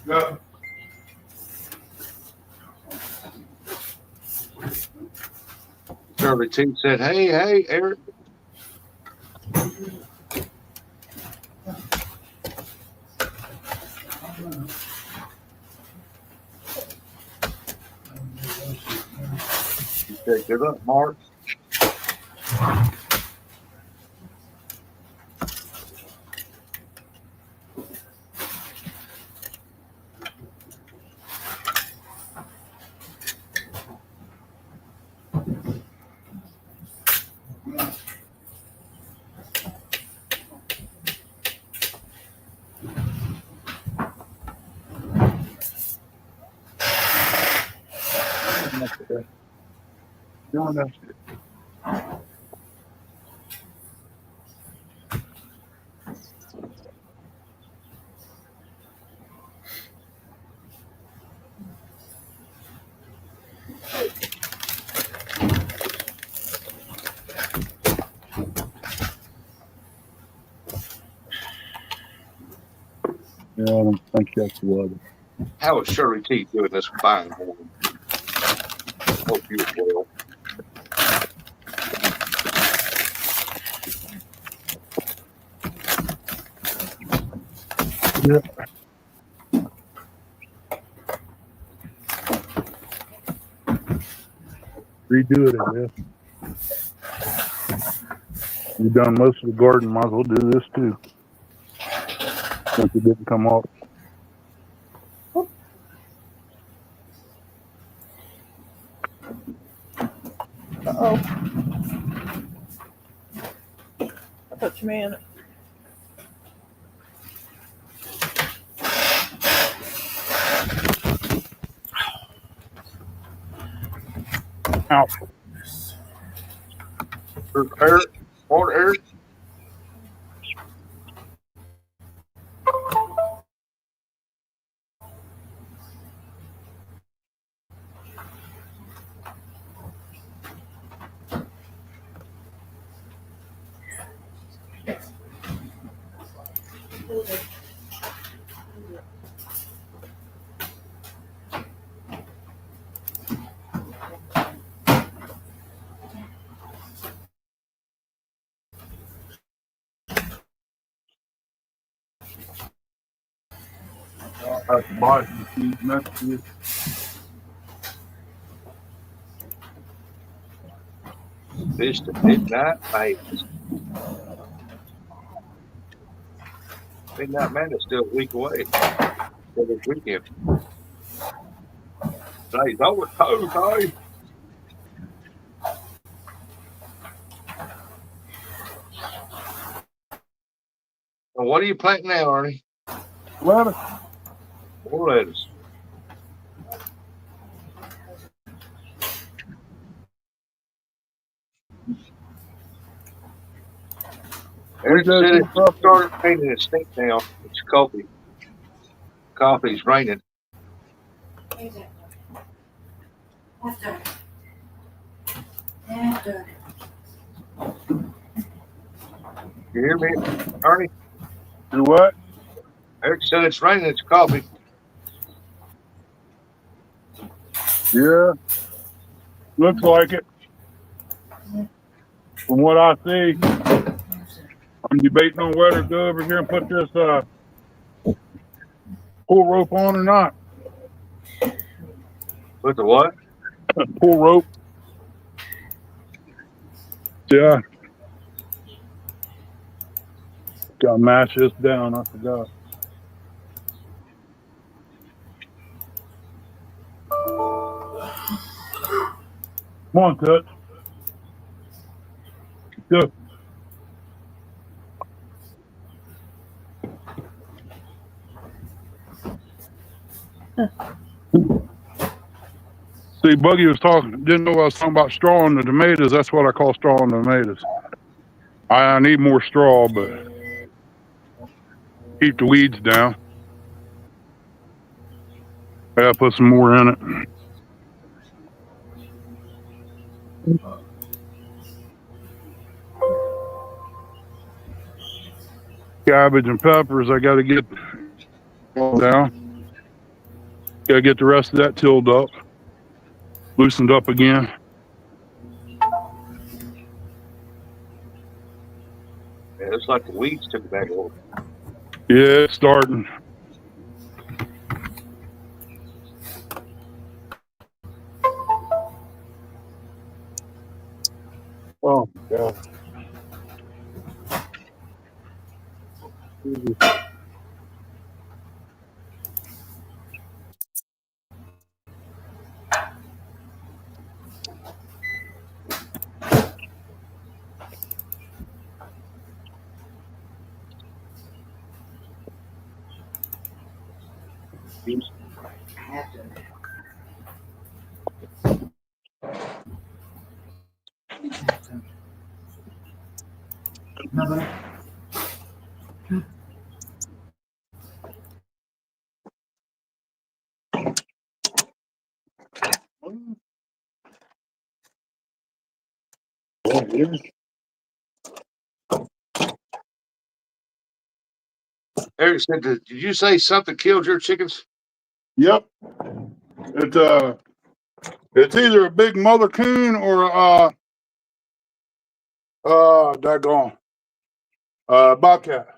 Go. Shirley T said, hey, Eric. She said, good luck, Mark. Doing that. Yeah, I don't think that's the weather. How is Shirley T doing this fine morning? Hope you as well. Yeah. Redo it, I guess. You've done most of the garden, might as well do this too. Since it didn't come off. Uh-oh. I put you in it. Out. Eric, morning, Eric. At the bottom, you see, next to it. This the Midnight Madness. Midnight Madness still a week away. For this weekend. Today's over. Tuesday. And what are you planting now, Ernie? Lettuce. More lettuce. Eric got said some it stuff. started raining. It stinks now. It's coffee. Coffee's raining. After. After. You hear me, Ernie? Do what? Eric said it's raining. It's coffee. Yeah. Looks like it. From what I see, I'm debating on whether to go over here and put this pull rope on or not. Put the what? Pull rope. Yeah. Gotta mash this down. I forgot. Come on, Tut. Go. See, Buggy was talking, didn't know I was talking about straw in the tomatoes. That's what I call straw in the tomatoes. I need more straw, but keep the weeds down. I gotta put some more in it. Cabbage and peppers, I gotta get down. Gotta get the rest of that tilled up, loosened up again. Yeah, it's like the weeds took it back a little. Yeah, it's starting. Oh my God. After. Eric said, did you say something killed your chickens? Yep. It's either a big mother coon or daggone, bobcat.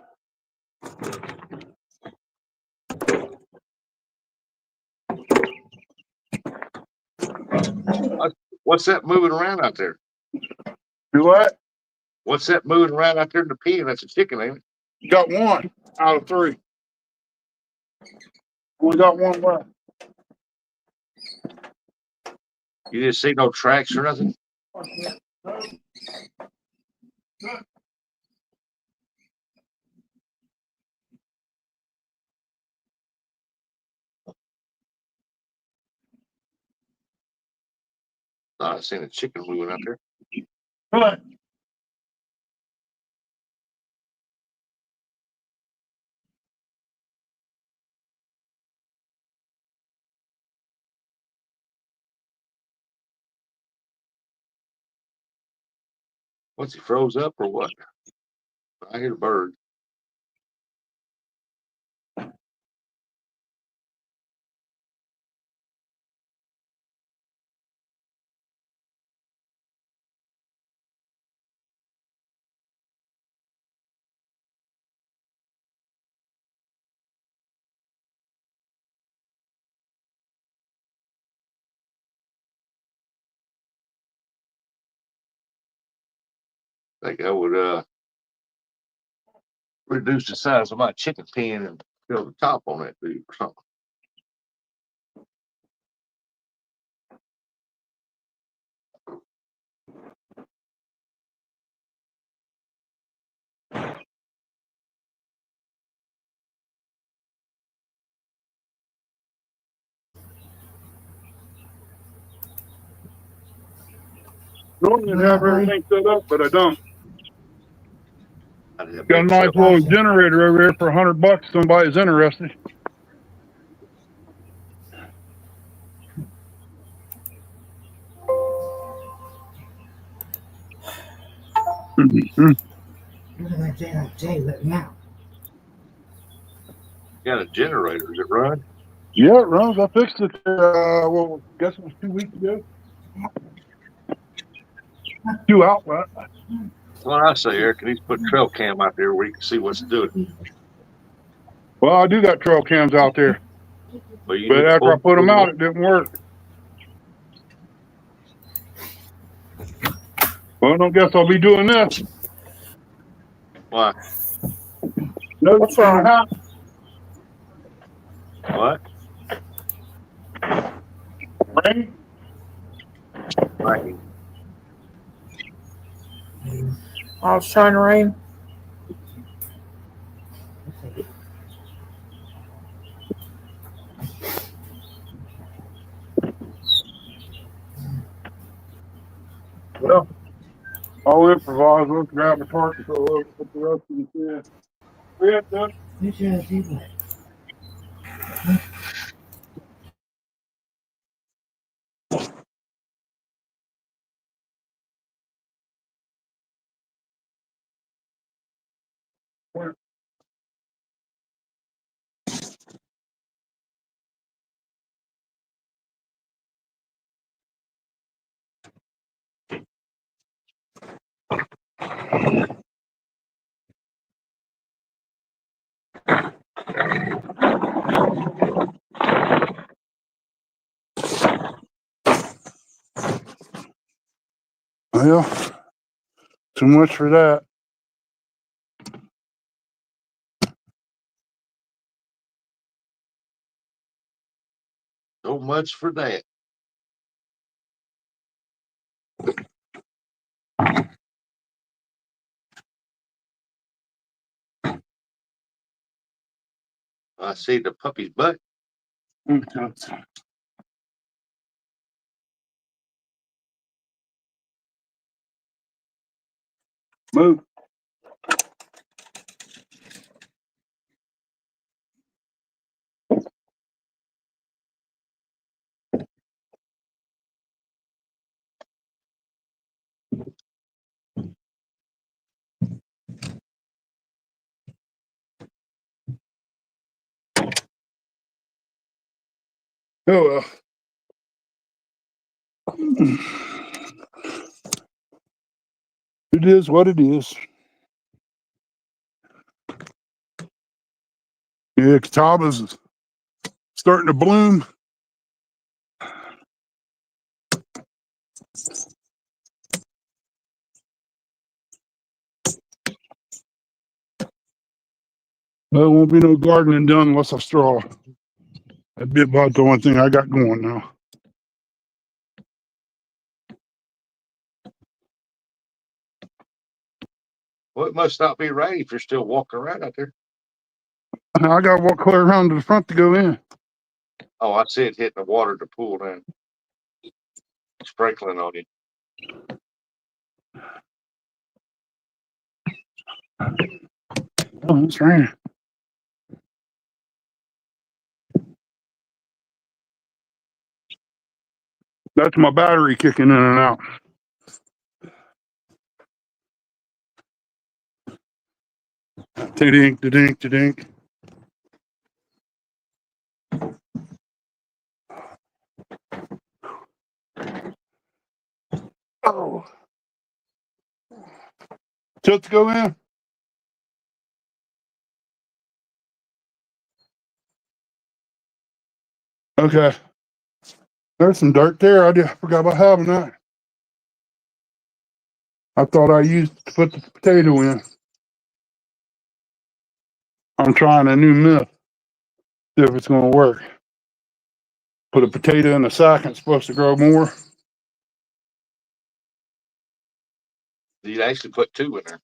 What's that moving around out there? Do what? What's that moving around out there in the pen? That's a chicken, ain't it? Got one out of three. We got one left. You didn't see no tracks or nothing? Thought I seen a chicken moving out there. What? What's he froze up or what? I hear the bird. I think I would reduce the size of my chicken pen and fill the top on that dude or something. Normally have everything set up, but I don't. I'd have Got a big nice trouble. little generator over here for $100. Somebody's interested. Look at that J right now. Got a generator. Does it run? Yeah, it runs. I fixed it. Well, I guess it was 2 weeks ago. 2 outlet. What I say, Eric, needs to put trail cam out there where you can see what's doing. Well, I do got trail cams out there, But you but need to after I put them out, up. it didn't work. Well, I don't guess I'll be doing this. Why? No, What's wrong? What? Rain? Right. Oh, it's trying to rain. Well, I'll improvise. Let's grab a target so we'll put the rest of the in. Yeah, Doug. You should see what. Well, too much for that. So much for that. I see the puppy's butt. Move. Oh well. It is what it is. Yeah, Catawba's starting to bloom. There won't be no gardening done unless I straw. That'd be about the only thing I got going now. Well, it must not be rain if you're still walking around out there. I gotta walk clear around to the front to go in. Oh, I see it hitting the water to pool down. Sprinkling on you. Oh, it's raining. That's my battery kicking in and out. Ta-dink, ta-dink, ta-dink. Oh. Just go in. Okay. There's some dirt there. I forgot about having that. I thought I used to put the potato in. I'm trying a new myth. See if it's going to work. Put a potato in a sack and it's supposed to grow more. You'd actually put 2 in there.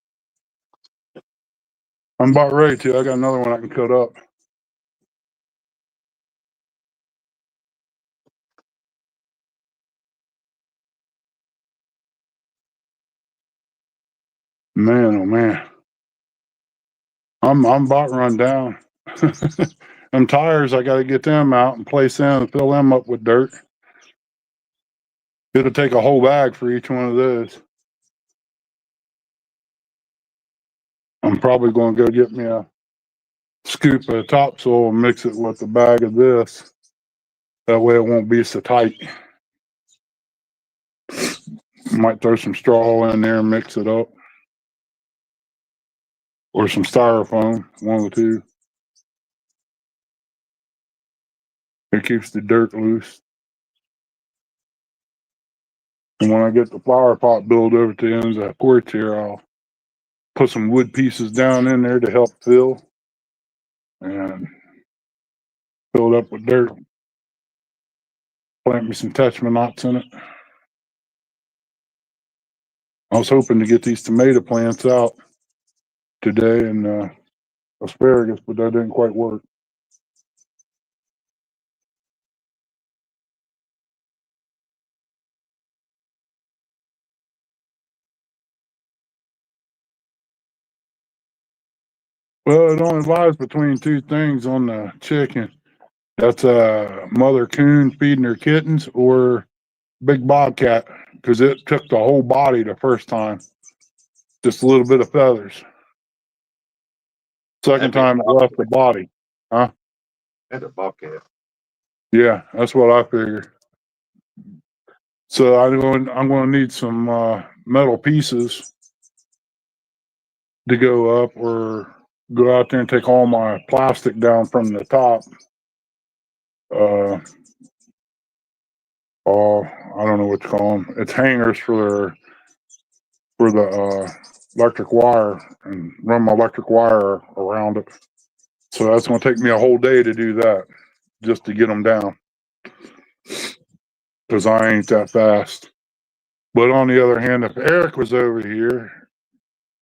I'm about ready to. I got another one I can cut up. Man, oh man. I'm about run down. Them tires, I got to get them out and place them and fill them up with dirt. It'll take a whole bag for each one of those. I'm probably going to go get me a scoop of topsoil and mix it with a bag of this. That way it won't be so tight. Might throw some straw in there and mix it up. Or some styrofoam, one of the two. It keeps the dirt loose. And when I get the flower pot built over to the end of that porch here, I'll put some wood pieces down in there to help fill. And fill it up with dirt. Plant me some touch-me-nots in it. I was hoping to get these tomato plants out today and asparagus, but that didn't quite work. Well, it only lies between two things on the chicken. That's a mother coon feeding her kittens or big bobcat, because it took the whole body the first time. Just a little bit of feathers. Second That'd be a time it left the body. Huh? That's a bobcat. Yeah, that's what I figured. So I'm going to need some metal pieces to go up, or go out there and take all my plastic down from the top. Oh, I don't know what to call them. It's hangers for the electric wire, and run my electric wire around it. So that's going to take me a whole day to do that, just to get them down, because I ain't that fast. But on the other hand, if Eric was over here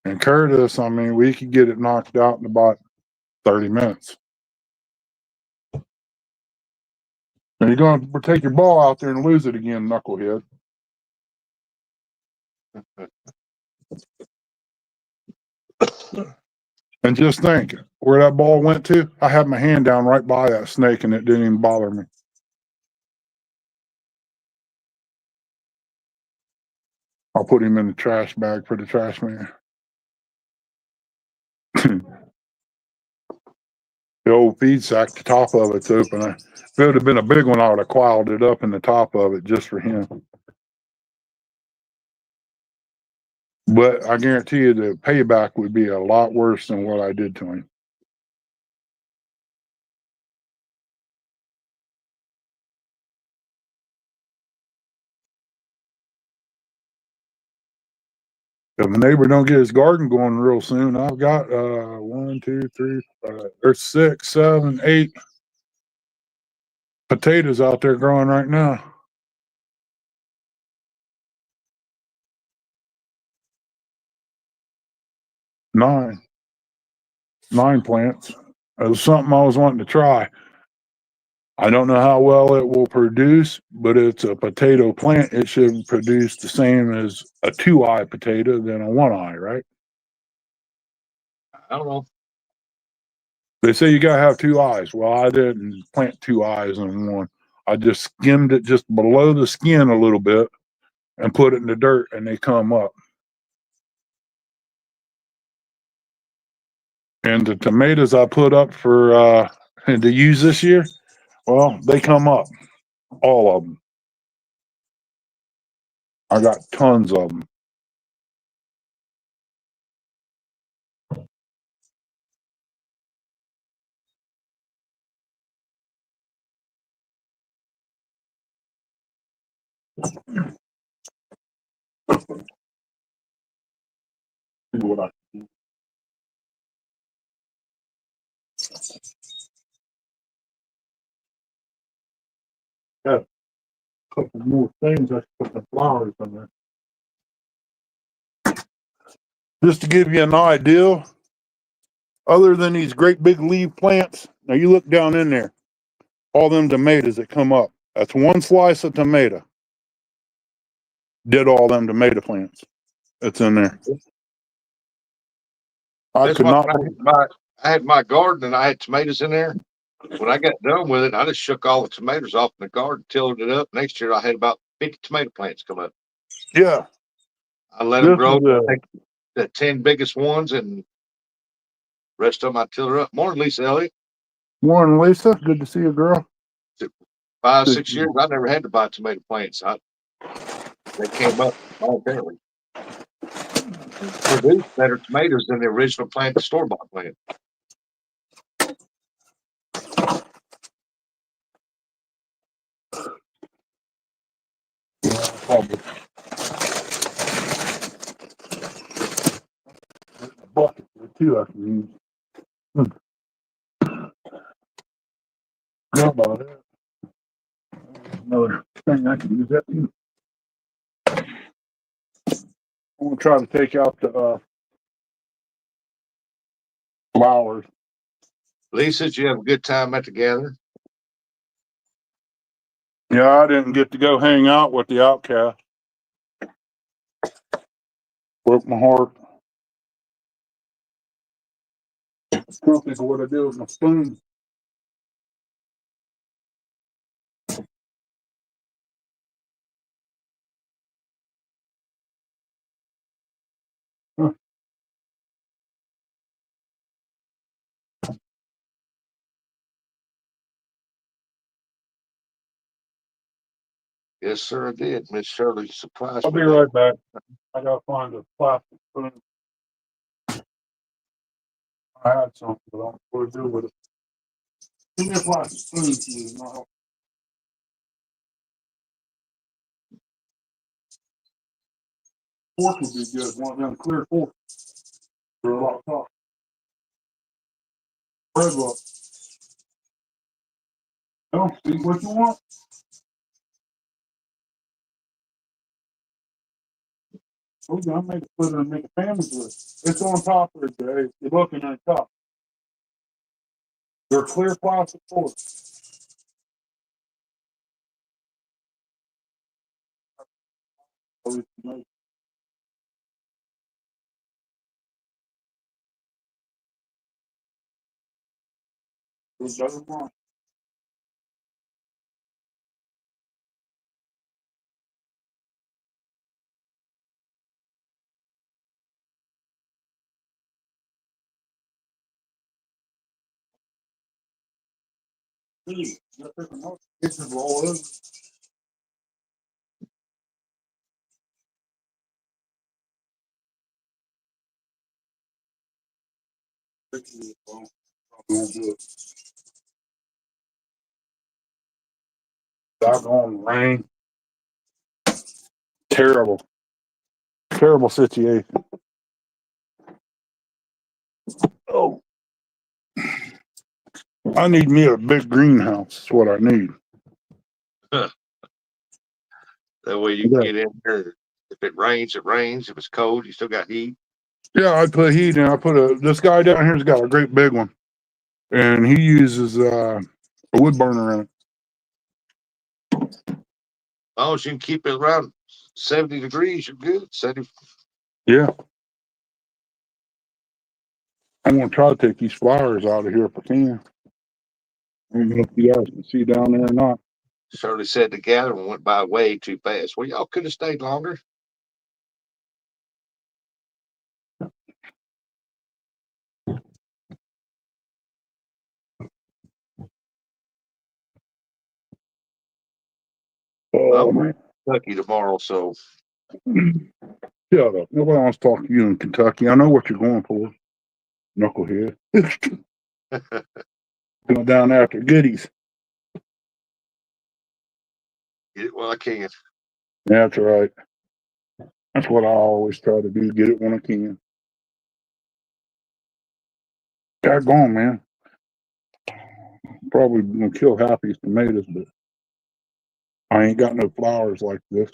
and Curtis, I mean, we could get it knocked out in about 30 minutes. And you're going to take your ball out there and lose it again, knucklehead. And just think, where that ball went to, I had my hand down right by that snake and it didn't even bother me. I'll put him in the trash bag for the trash man. The old feed sack, the top of it's open. If it would have been a big one, I would have coiled it up in the top of it just for him. But I guarantee you the payback would be a lot worse than what I did to him. If the neighbor don't get his garden going real soon, I've got 1, 2, 3, there's 6, 7, 8 potatoes out there growing right now. 9 plants. It was something I was wanting to try. I don't know how well it will produce, but it's a potato plant. It should produce the same as a 2-eye potato than a 1-eye, right? I don't know. They say you gotta have 2 eyes. Well, I didn't plant 2 eyes in one. I just skimmed it just below the skin a little bit and put it in the dirt, and they come up. And the tomatoes I put up for to use this year, well, they come up, all of them. I got tons of them. See what I can do. Got a couple more things. I should put the flowers in there. Just to give you an idea, other than these great big leaf plants, now you look down in there, all them tomatoes that come up. That's one slice of tomato. Did all them tomato plants. That's in there. I That's could why not. I had my garden and I had tomatoes in there. When I got done with it, I just shook all the tomatoes off in the garden, tilled it up. Next year, I had about 50 tomato plants come up. Yeah. I let them This grow. is Take the 10 biggest ones, and rest of them I tilled her up. Morning, Lisa Elliott. Warren, Lisa. Good to see you, girl. 5, 6 years, I never had to buy tomato plants. They came up voluntarily. Produced better tomatoes than the original plant, the store-bought plant. Probably. Bucket there too. I can use. How about it? Another thing I can use that too. I'm gonna try to take out the flowers. Lisa, did you have a good time at the gathering? Yeah, I didn't get to go hang out with the outcast. Broke my heart. Tell people what I did with my spoon. Huh. Yes, sir, I did. Miss Shirley surprised I'll me. be right back. I gotta find a plastic spoon. I had something, but I don't know what to do with it. Give me a plastic spoon, please. No. Fork would be good. One of them clear forks. For a lot of top. Bread roll. No, see what you want. Okay, I made a put it and make a sandwich with it. It's on top there, Jay. You're looking at the top. They're clear plastic forks. It doesn't want. Doggone rain. Terrible. Terrible situation. Oh, I need me a big greenhouse. That's what I need. That way you can get in there. If it rains, it rains. If it's cold, you still got heat. Yeah, I put heat in. I put this guy down here's got a great big one, and he uses a wood burner in it. As long as you can keep it around 70 degrees, you're good. 70. Yeah. I'm gonna try to take these flowers out of here if I can. I don't know if you guys can see down there or not. Shirley said the gathering went by way too fast. Well, y'all could have stayed longer. Oh I'm man. Kentucky tomorrow, so Shut up. Nobody wants to talk to you in Kentucky. I know what you're going for. Knucklehead. Going down after goodies. get it while I can. That's right. That's what I always try to do, get it when I can. Daggone, man. Probably gonna kill half these tomatoes, but I ain't got no flowers like this.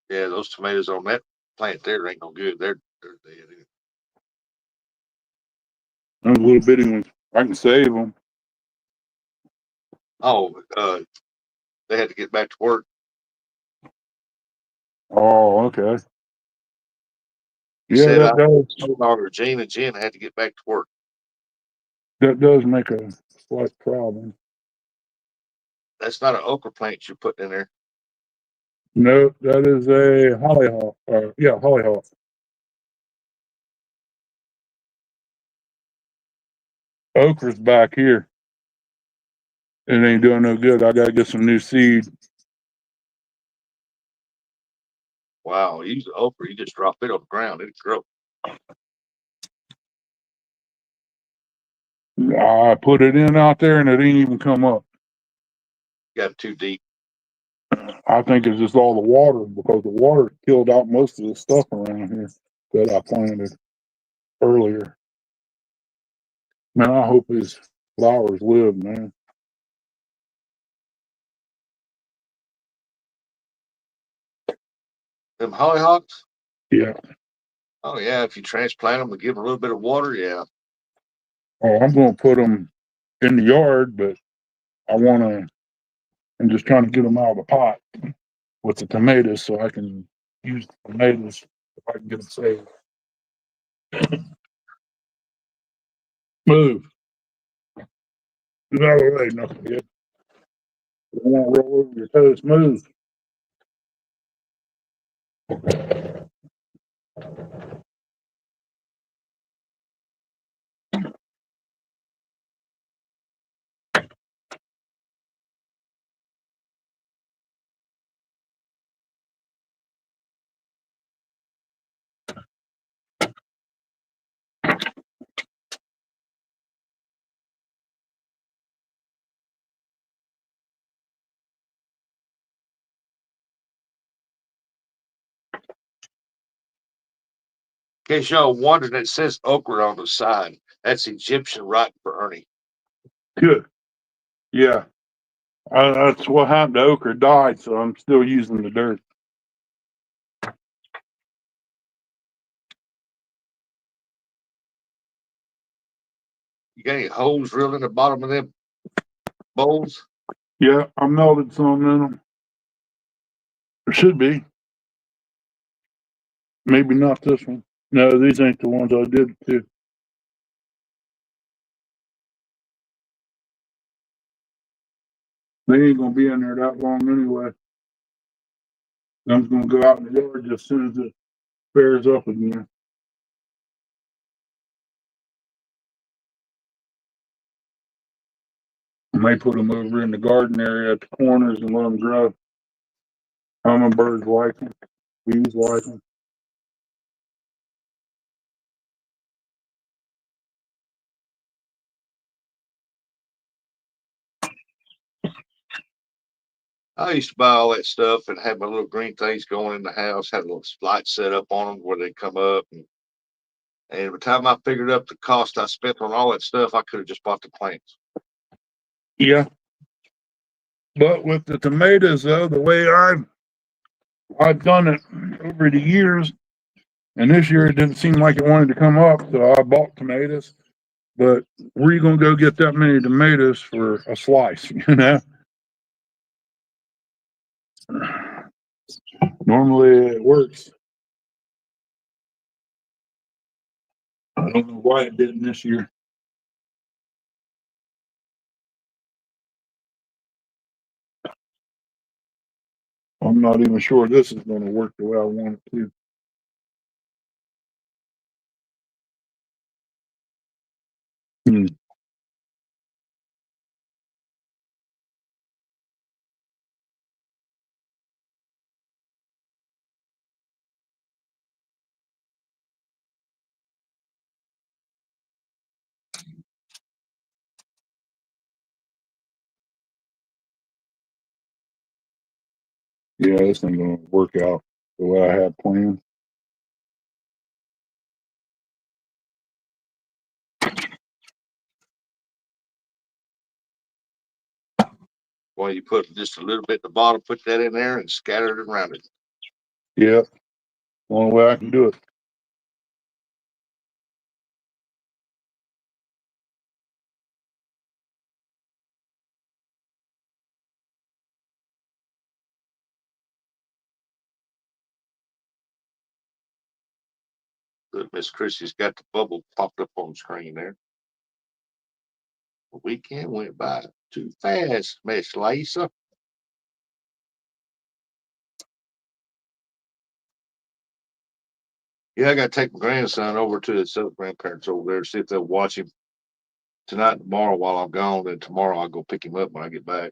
Yeah, those tomatoes on that plant there ain't no good. They're dead. Those little bitty ones, I can save them. Oh, they had to get back to work. Oh, okay. He Yeah, said I that no longer Gene and Jen had to get back to work. does make a slight problem. That's not an okra plant you're putting in there. No, that is a hollyhock. Yeah, hollyhock. Okra's back here. It ain't doing no good. I gotta get some new seed. Wow, use the okra, you just drop it on the ground, it'll grow. I put it in out there and it ain't even come up. Got it too deep. I think it's just all the water because the water killed out most of the stuff around here that I planted earlier. Man, I hope these flowers live, man. Them hollyhocks? Yeah. Oh yeah, if you transplant them and give them a little bit of water, yeah. Oh, I'm gonna put them in the yard, but I wanna. I'm just trying to get them out of the pot with the tomatoes so I can use the tomatoes if I can get them saved. Move. Get out of the way, knucklehead. I want to roll over your toes. Move. In case y'all wondered, it says okra on the side. That's Egyptian rock for Ernie. Good. Yeah. That's what happened. The okra died, so I'm still using the dirt. You got any holes drilled in the bottom of them bowls? Yeah, I melted some in them. There should be. Maybe not this one. No, these ain't the ones I did too. They ain't gonna be in there that long anyway. I'm gonna go out in the yard just as soon as it bears up again. I may put them over in the garden area at the corners and let them grow. Hummingbirds like them. Bees like them. I used to buy all that stuff and have my little green things going in the house, had a little light set up on them where they come up. And by the time I figured up the cost I spent on all that stuff, I could have just bought the plants. Yeah. But with the tomatoes, though, the way I've done it over the years, and this year it didn't seem like it wanted to come up, so I bought tomatoes. But where are you gonna go get that many tomatoes for a slice? You know. Normally it works. I don't know why it didn't this year. I'm not even sure this is going to work the way I want it to. Hmm. Yeah, this ain't going to work out the way I had planned. Well, you put just a little bit at the bottom, put that in there, and scatter it around it. Yeah, only way I can do it. Look, Miss Chrissy's got the bubble popped up on the screen there. The weekend went by too fast, Miss Lisa. Yeah, I got to take my grandson over to his other grandparents over there to see if they'll watch him tonight and tomorrow while I'm gone. And tomorrow I'll go pick him up when I get back.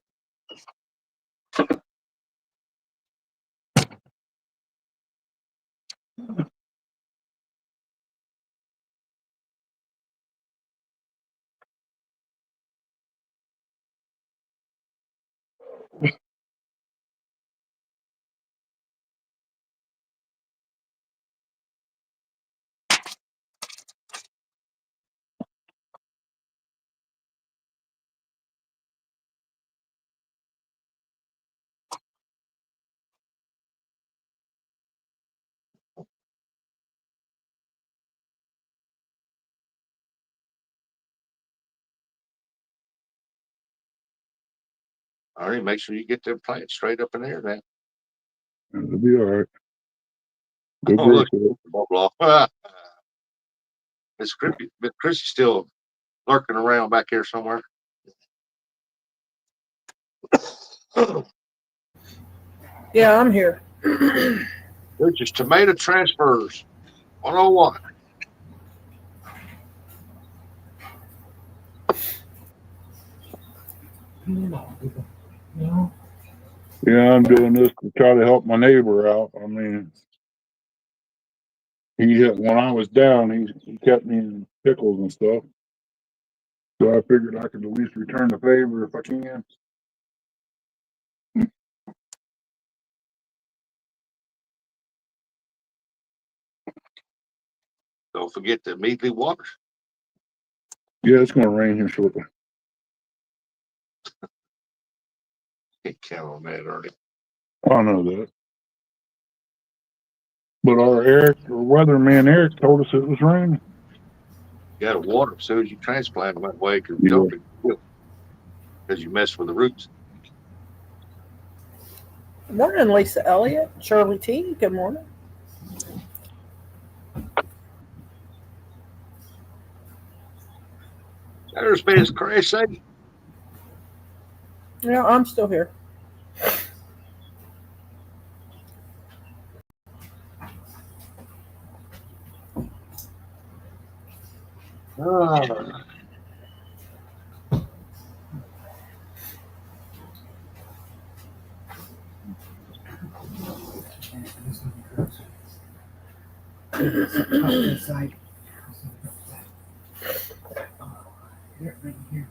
All right, make sure you get them plants straight up in there now. It'll be all right. Go Oh, grow look, for it. blah, blah. Miss Chrissy's still lurking around back here somewhere. Yeah, I'm here. Which is tomato transfers 101. No. Yeah, I'm doing this to try to help my neighbor out. I mean, when I was down, he kept me in pickles and stuff. So I figured I could at least return the favor if I can. Don't forget to immediately water. Yeah, it's going to rain here shortly. Can't count on that, Ernie. I know that. But our weatherman Eric told us it was raining. You got to water as soon as you transplant them that way because Yeah. don't because you mess with the roots. Good morning, Lisa Elliott, Shirley T. Good morning. Airspace crazy. Yeah, I'm still here. Inside. Here, right here.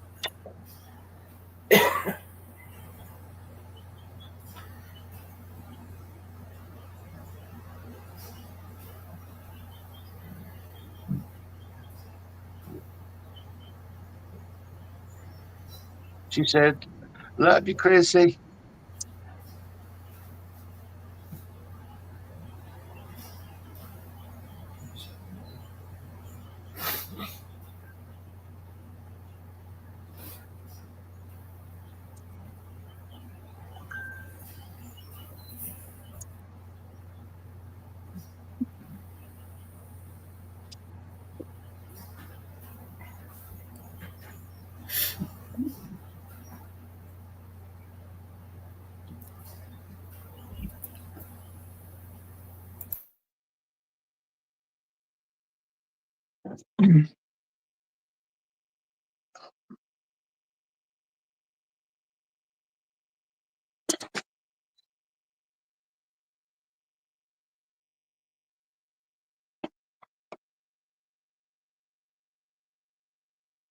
She said, "Love you, Chrissy."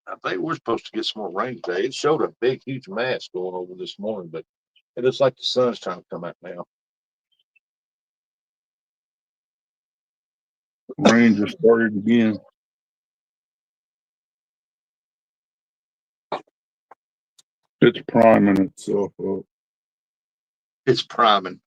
I think we're supposed to get some more rain today. It showed a big, huge mass going over this morning, but it looks like the sun's trying to come out now. Rain just started again. It's priming itself up. It's priming.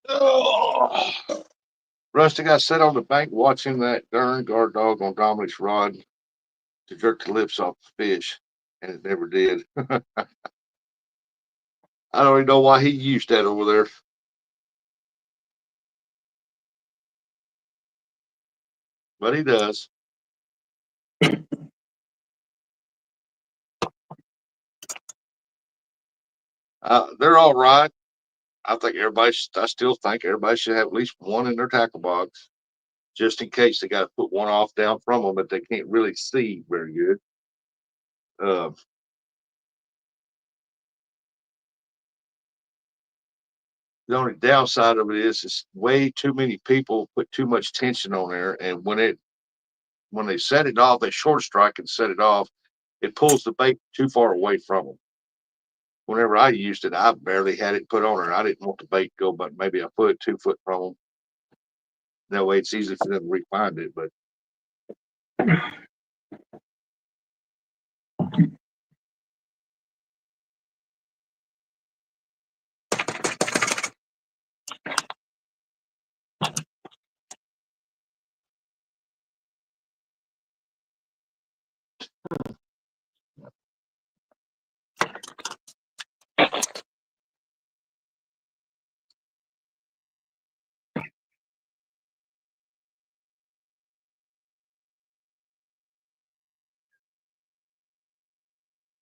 Oh. Rusty got set on the bank watching that darn guard dog on Dominic's rod to jerk the lips off the fish, and it never did. I don't even know why he used that over there. But he does. They're all right. I still think everybody should have at least one in their tackle box, just in case they got to put one off down from them, but they can't really see very good. The only downside of it is way too many people put too much tension on there, and when they set it off, they short strike and set it off, it pulls the bait too far away from them. Whenever I used it, I barely had it put on there. I didn't want the bait to go, but maybe a foot, 2 foot from them. That way, it's easy for them to re-find it. But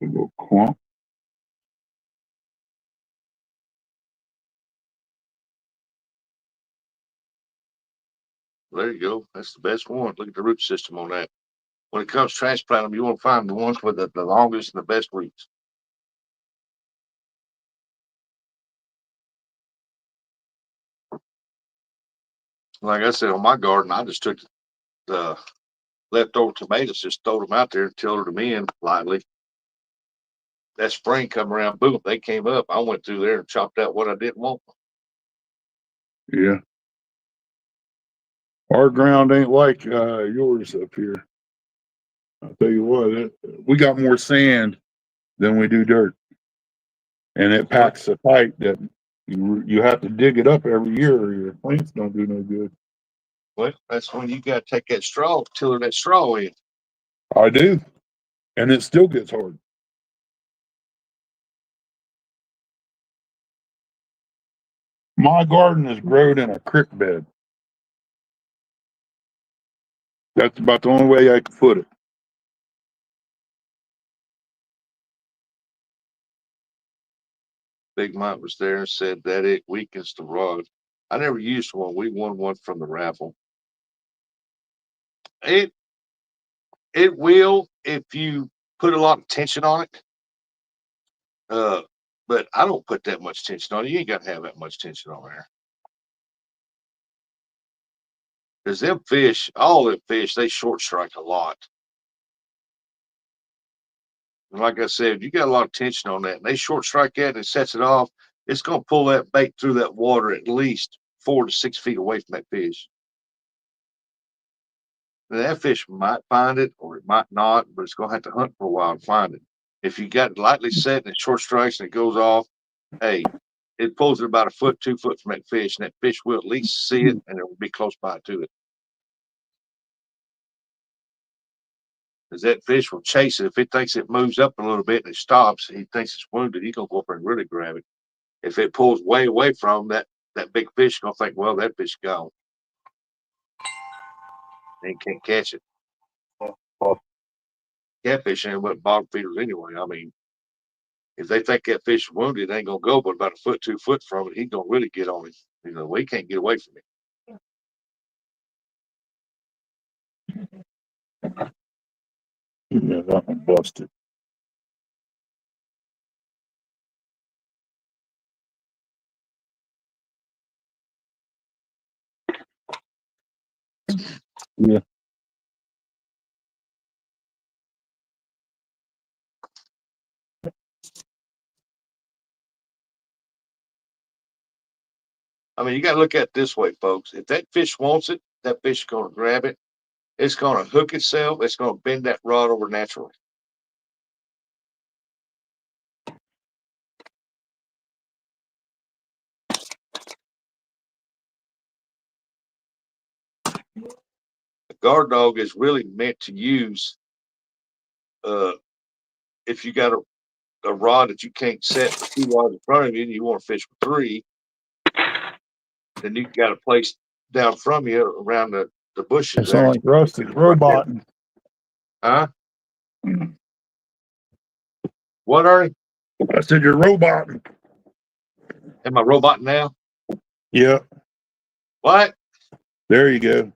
We go clump. there you go. That's the best one. Look at the root system on that. When it comes to transplant them, you want to find the ones with the longest and the best roots. Like I said, on my garden, I just took the leftover tomatoes, just throwed them out there and tilled them in lightly. That spring come around, boom, they came up. I went through there and chopped out what I didn't want. Yeah. Our ground ain't like yours up here. I'll tell you what, we got more sand than we do dirt, and it packs so tight that you have to dig it up every year, or your plants don't do no good. Well, that's when you got to take that straw, tiller that straw in. I do. And it still gets hard. My garden is grown in a creek bed. That's about the only way I can put it. Big Mike was there and said that it weakens the rod. I never used one. We won one from the raffle. It will if you put a lot of tension on it. But I don't put that much tension on it. You ain't got to have that much tension on there. Because them fish, all them fish, they short strike a lot. And like I said, you got a lot of tension on that, and they short strike that and it sets it off, it's going to pull that bait through that water at least 4 to 6 feet away from that fish. And that fish might find it or it might not, but it's going to have to hunt for a while to find it. If you got it lightly set and it short strikes and it goes off, hey, it pulls it about a foot, 2 foot from that fish, and that fish will at least see it and it will be close by to it. Because that fish will chase it. If it thinks it moves up a little bit and it stops, he thinks it's wounded, he's going to go up there and really grab it. If it pulls way away from that big fish is going to think, well, that fish is gone. And he can't catch it. Catfish ain't but bottom feeders anyway. I mean, if they think that fish is wounded, it ain't going to go but about a foot, 2 foot from it. He's going to really get on it. You know, we can't get away from it. Yeah, that one busted. Yeah. I mean, you got to look at it this way, folks. If that fish wants it, that fish is going to grab it. It's going to hook itself. It's going to bend that rod over naturally. A guard dog is really meant to use if you got a rod that you can't set with 2 rods in front of you and you want to fish with 3, then you got a place down from you around the bushes. It sounds like Rusty's robot. Huh? What are you? I said you're robot. Am I robot now? Yep. What? There you go.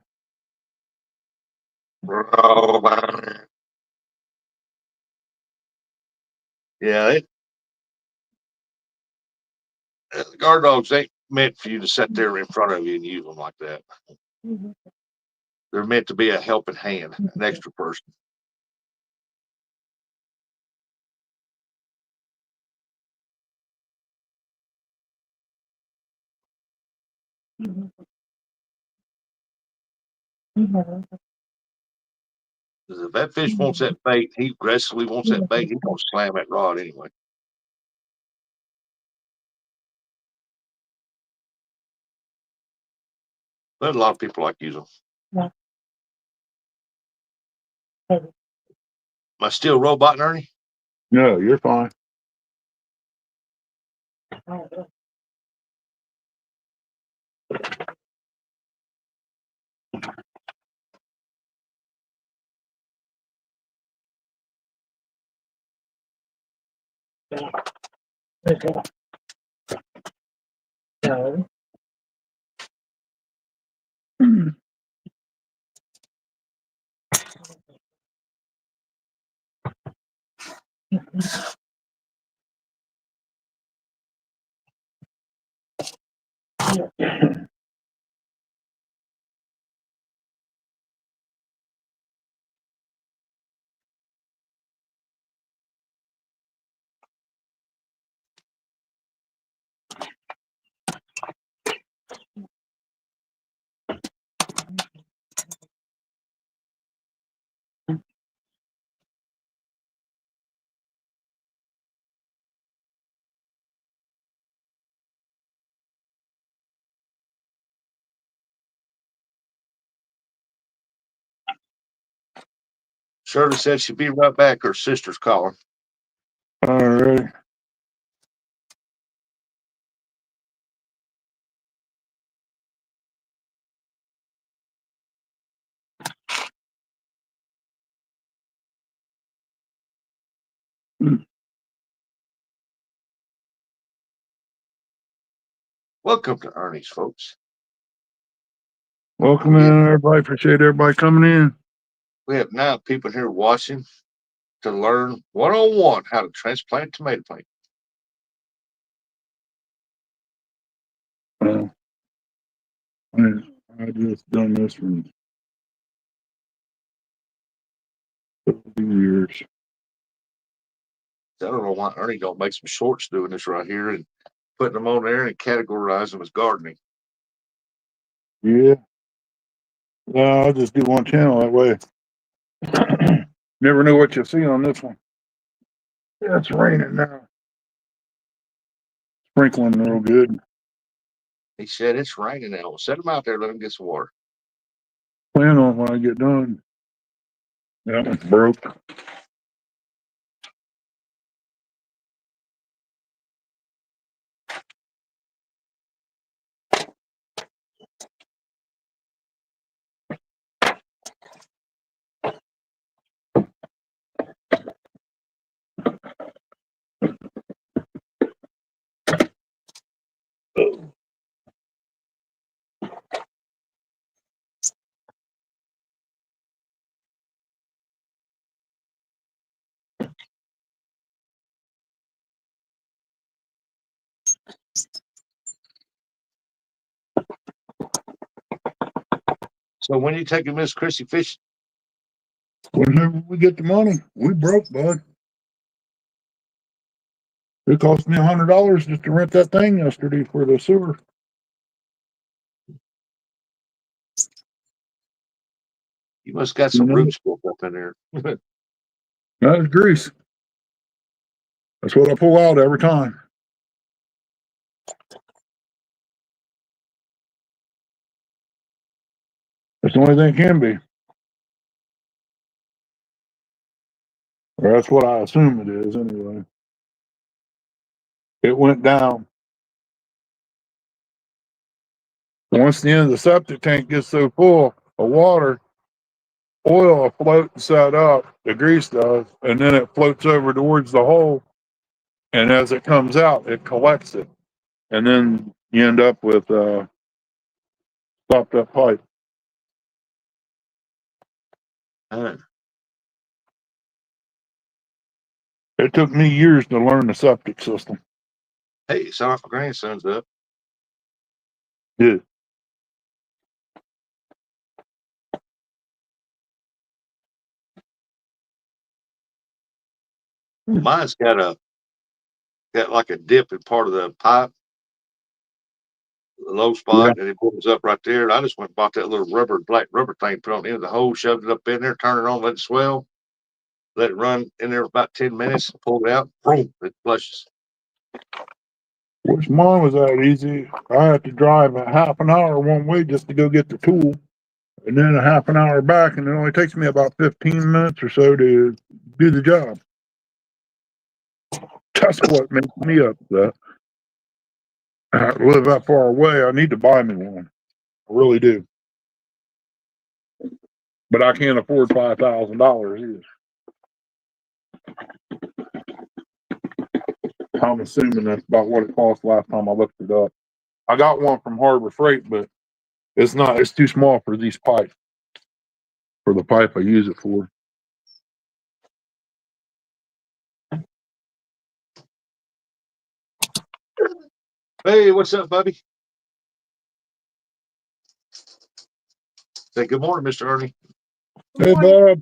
Robot. Yeah, guard dogs ain't meant for you to sit there in front of you and use them like that. They're meant to be a helping hand, an extra person. Because if that fish wants that bait, he aggressively wants that bait, he's going to slam that rod anyway. But a lot of people like to use them. Yeah. Am I still roboting, Ernie? No, you're fine. No. Shirley said she'd be right back. Her sister's calling. All right. Welcome to Ernie's, folks. Welcome in, everybody. Appreciate everybody coming in. We have 9 people here watching to learn 101 how to transplant tomato plant. I just done this for 30 years. I don't know why Ernie don't make some shorts doing this right here and putting them on there and categorize them as gardening. Yeah. No, I'll just do one channel that way. Never know what you'll see on this one. Yeah, it's raining now. Sprinkling real good. He said it's raining now. Set them out there, let them get some water. Plan on when I get done. That one's broke. So when you taking Miss Chrissy fishing? Whenever we get the money, we broke, bud. It cost me $100 just to rent that thing yesterday for the sewer. You must got some roots built up in there. That is grease. That's what I pull out every time. That's the only thing it can be. Or that's what I assume it is anyway. It went down. Once the end of the septic tank gets so full of water, oil will float and set up, the grease does, and then it floats over towards the hole. And as it comes out, it collects it. And then you end up with stopped up pipe. It took me years to learn the septic system. Hey, sound like my grandson's up. Yeah. Mine's got like a dip in part of the pipe, the low spot, and it opens up right there. And I just went and bought that little black rubber thing, put on the end of the hole, shoved it up in there, turn it on, let it swell, let it run in there for about 10 minutes, pull it out, boom, it flushes. Which mine was that easy. I had to drive a half an hour one way just to go get the tool, and then a half an hour back, and it only takes me about 15 minutes or so to do the job. That's what makes me upset. I live that far away. I need to buy me one. I really do. But I can't afford $5,000 either. I'm assuming that's about what it cost last time I looked it up. I got one from Harbor Freight, but it's not. It's too small for these pipes. For the pipe I use it for. Hey, what's up, Bubby? Say good morning, Mr. Ernie. Hey, Bob.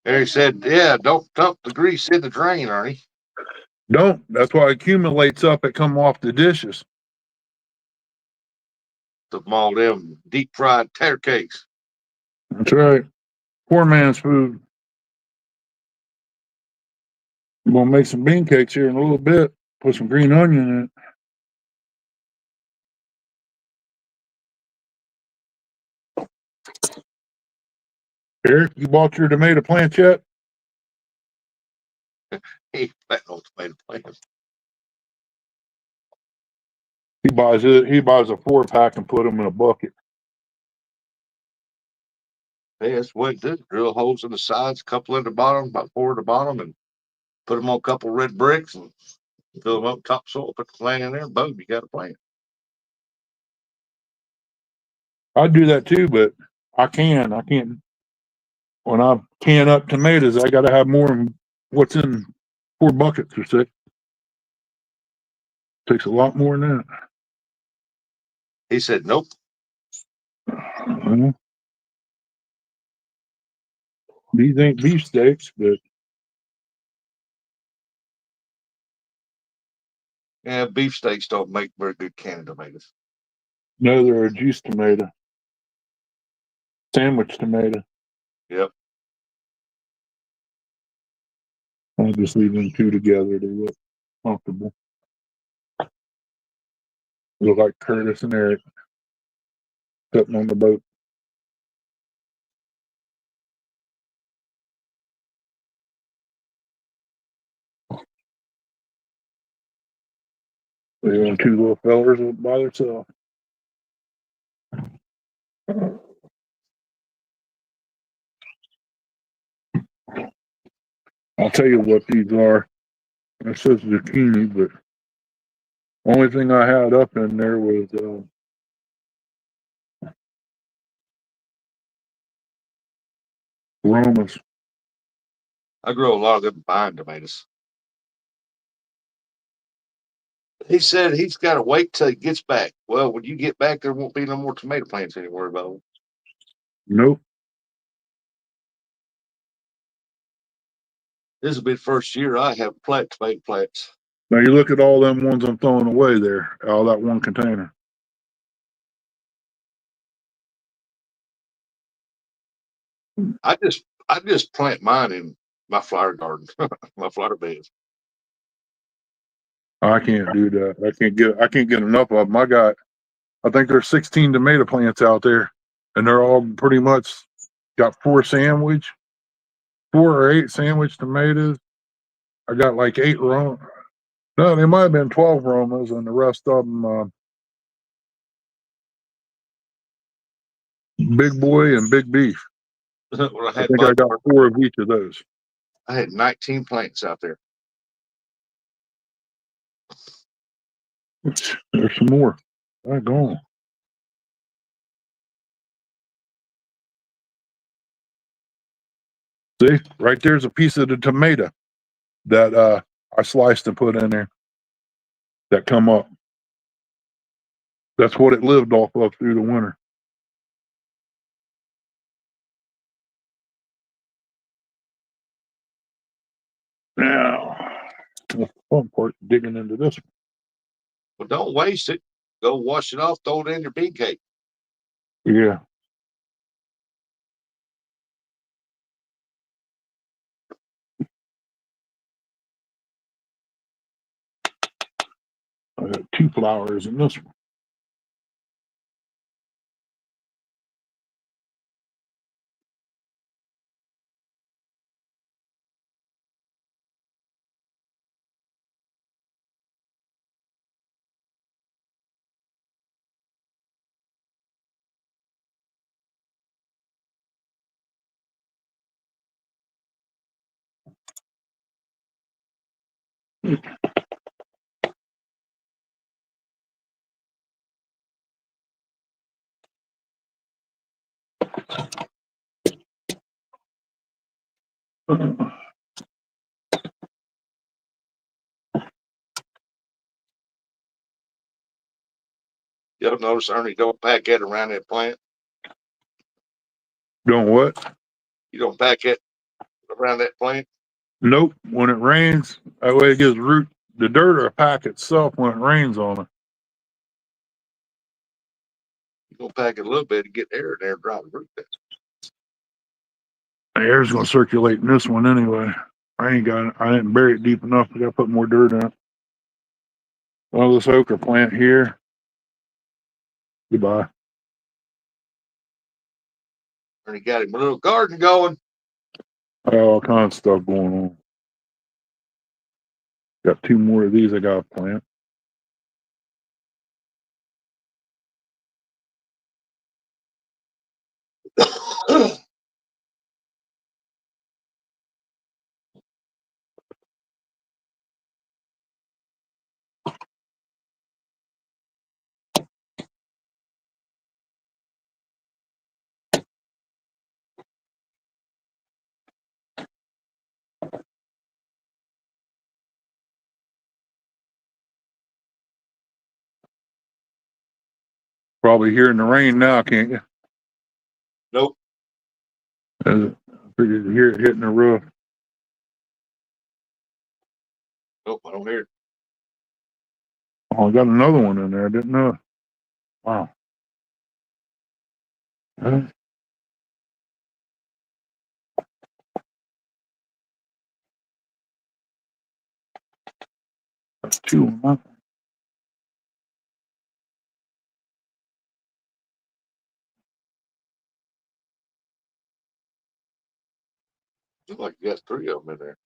Harry said, yeah, don't dump the grease in the drain, Ernie. Don't. That's why it accumulates up. It come off the dishes. Some all them deep fried tater cakes. That's right. Poor man's food. I'm gonna make some bean cakes here in a little bit. Put some green onion in it. Eric, you bought your tomato plant yet? He that no tomato plants. He buys it. He buys a 4-pack and put them in a bucket. Yeah, that's what it did. Drill holes in the sides, a couple in the bottom, about 4 at the bottom, and put them on a couple red bricks and fill them up with topsoil, put the plant in there, boom, you got a plant. I do that too, but I can't. When I can up tomatoes, I got to have more than what's in 4 buckets or 6. Takes a lot more than that. He said, nope. Mhm. These ain't beef steaks, but Yeah, beefsteaks don't make very good canned tomatoes. no, they're a juice tomato, sandwich tomato. Yep. I'll just leave them 2 together. They look comfortable. Look like Curtis and Eric sitting on the boat. They and 2 little fellers by themselves. I'll tell you what these are. It says zucchini, but only thing I had up in there was Romas. I grow a lot of them vine tomatoes. He said he's got to wait till he gets back. Well, when you get back, there won't be no more tomato plants anywhere, about. Nope. This will be the first year I have plant tomato plants. Now you look at all them ones I'm throwing away there, out of that 1 container. I just plant mine in my flower garden, my flower beds. I can't do that. I can't get enough of them. I think there's 16 tomato plants out there, and they're all pretty much got 4 or 8 sandwich tomatoes. I got like 8 Roma. No, there might have been 12 Romas, and the rest of them Big Boy and Big Beef. When I think I got 4 of each of those. I had 19 plants out there. There's some more. I gone. See, right there's a piece of the tomato that I sliced and put in there that come up. That's what it lived off of through the winter. Now, the fun part, digging into this Well, don't waste it. Go wash it off, throw it in your bean cake. one. Yeah. I got 2 flowers in this one. You'll notice Ernie don't pack it around that plant. Doing what? You don't pack it around that plant. Nope. When it rains, that way it gets root. The dirt will pack itself when it rains on it. You gonna pack it a little bit to get air in there, dry the root there. The air's gonna circulate in this one anyway. I didn't bury it deep enough. I gotta put more dirt in it. Oh, this okra plant here. Goodbye. And he got him a little garden going. All kinds of stuff going on. Got 2 more of these I got to plant. Probably hearing the rain now, can't you? Nope. I figured you hear it hitting the roof. Nope, I don't hear it. Oh, I got another one in there. I didn't know. Wow. That's 2 of my. Looks like you got 3 of them in there.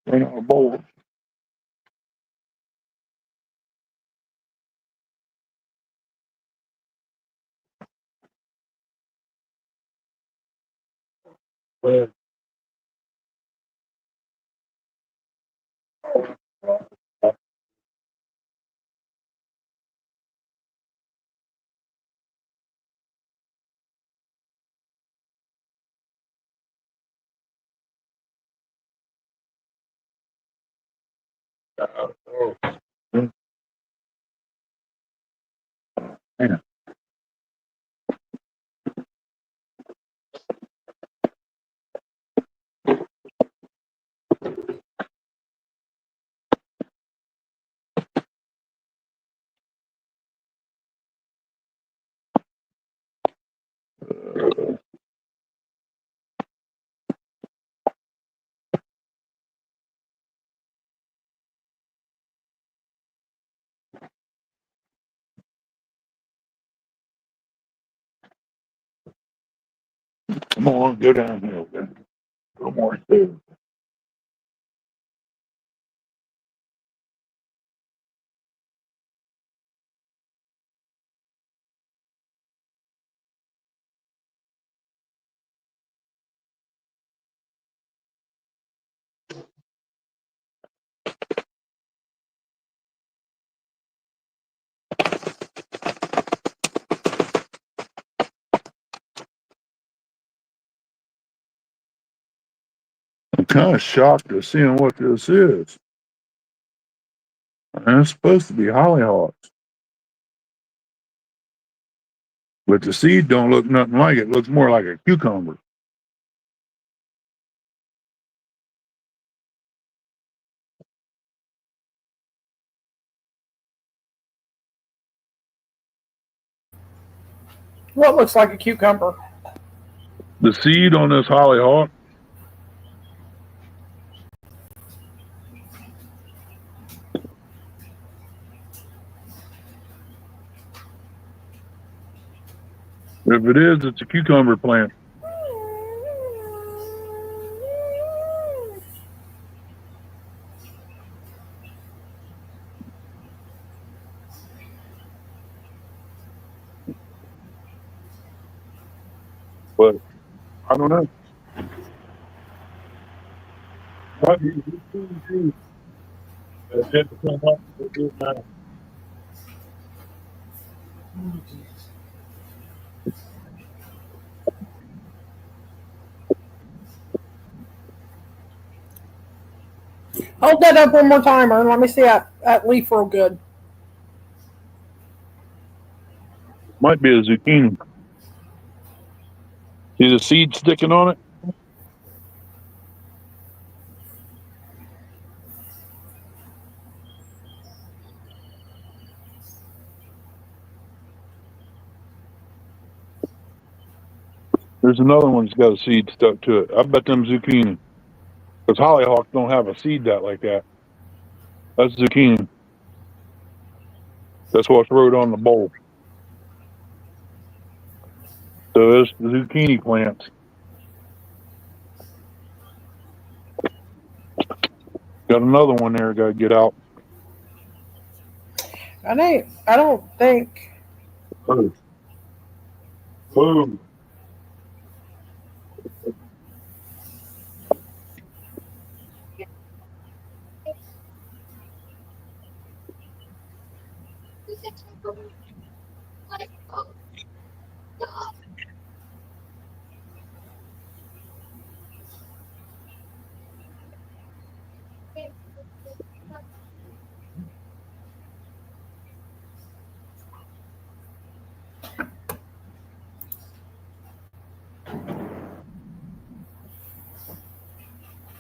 Right on a bowl. Well, man. Come on, go down here. Okay? A little more too. I'm kind of shocked at seeing what this is. And it's supposed to be hollyhocks. But the seed don't look nothing like it. It looks more like a cucumber. What looks like a cucumber? The seed on this hollyhock. If it is, it's a cucumber plant. But I don't know. Might be too. It had to come up with this now. Oh, Jesus. Hold that up one more time, and let me see that leaf real good. Might be a zucchini. See the seed sticking on it? There's another one that's got a seed stuck to it. I bet them zucchini. Because hollyhocks don't have a seed that like that. That's zucchini. That's what's wrote on the bowl. So it's the zucchini plants. Got another one there. Got to get out. I don't think. Oh. Boom.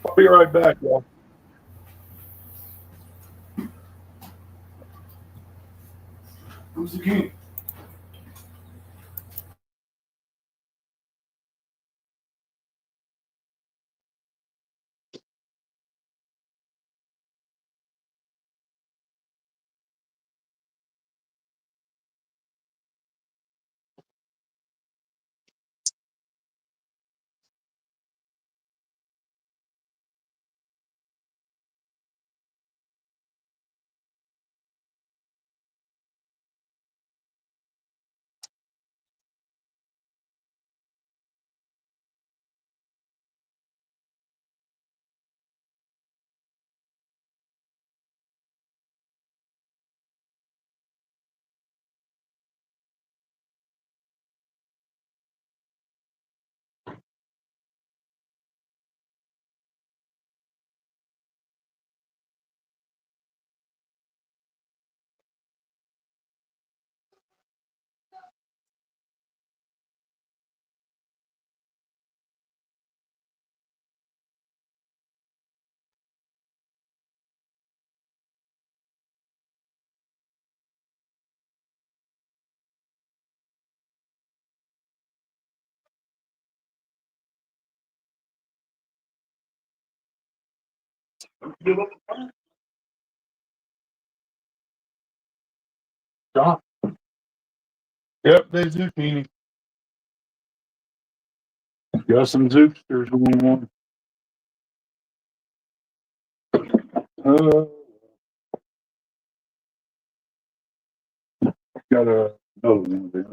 I'll be right back, y'all. Who's the king? Stop. Yep, they zucchini. Got some zooksters going on. Got another one there.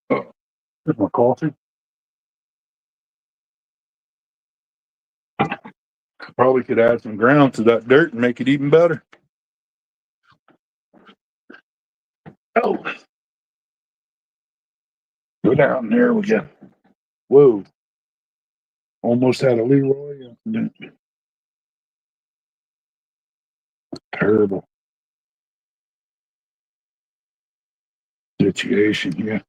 Oh, here's my coffee. Probably could add some ground to that dirt and make it even better. Oh, go down there we go. Whoa, almost had a Leroy incident. Terrible situation here.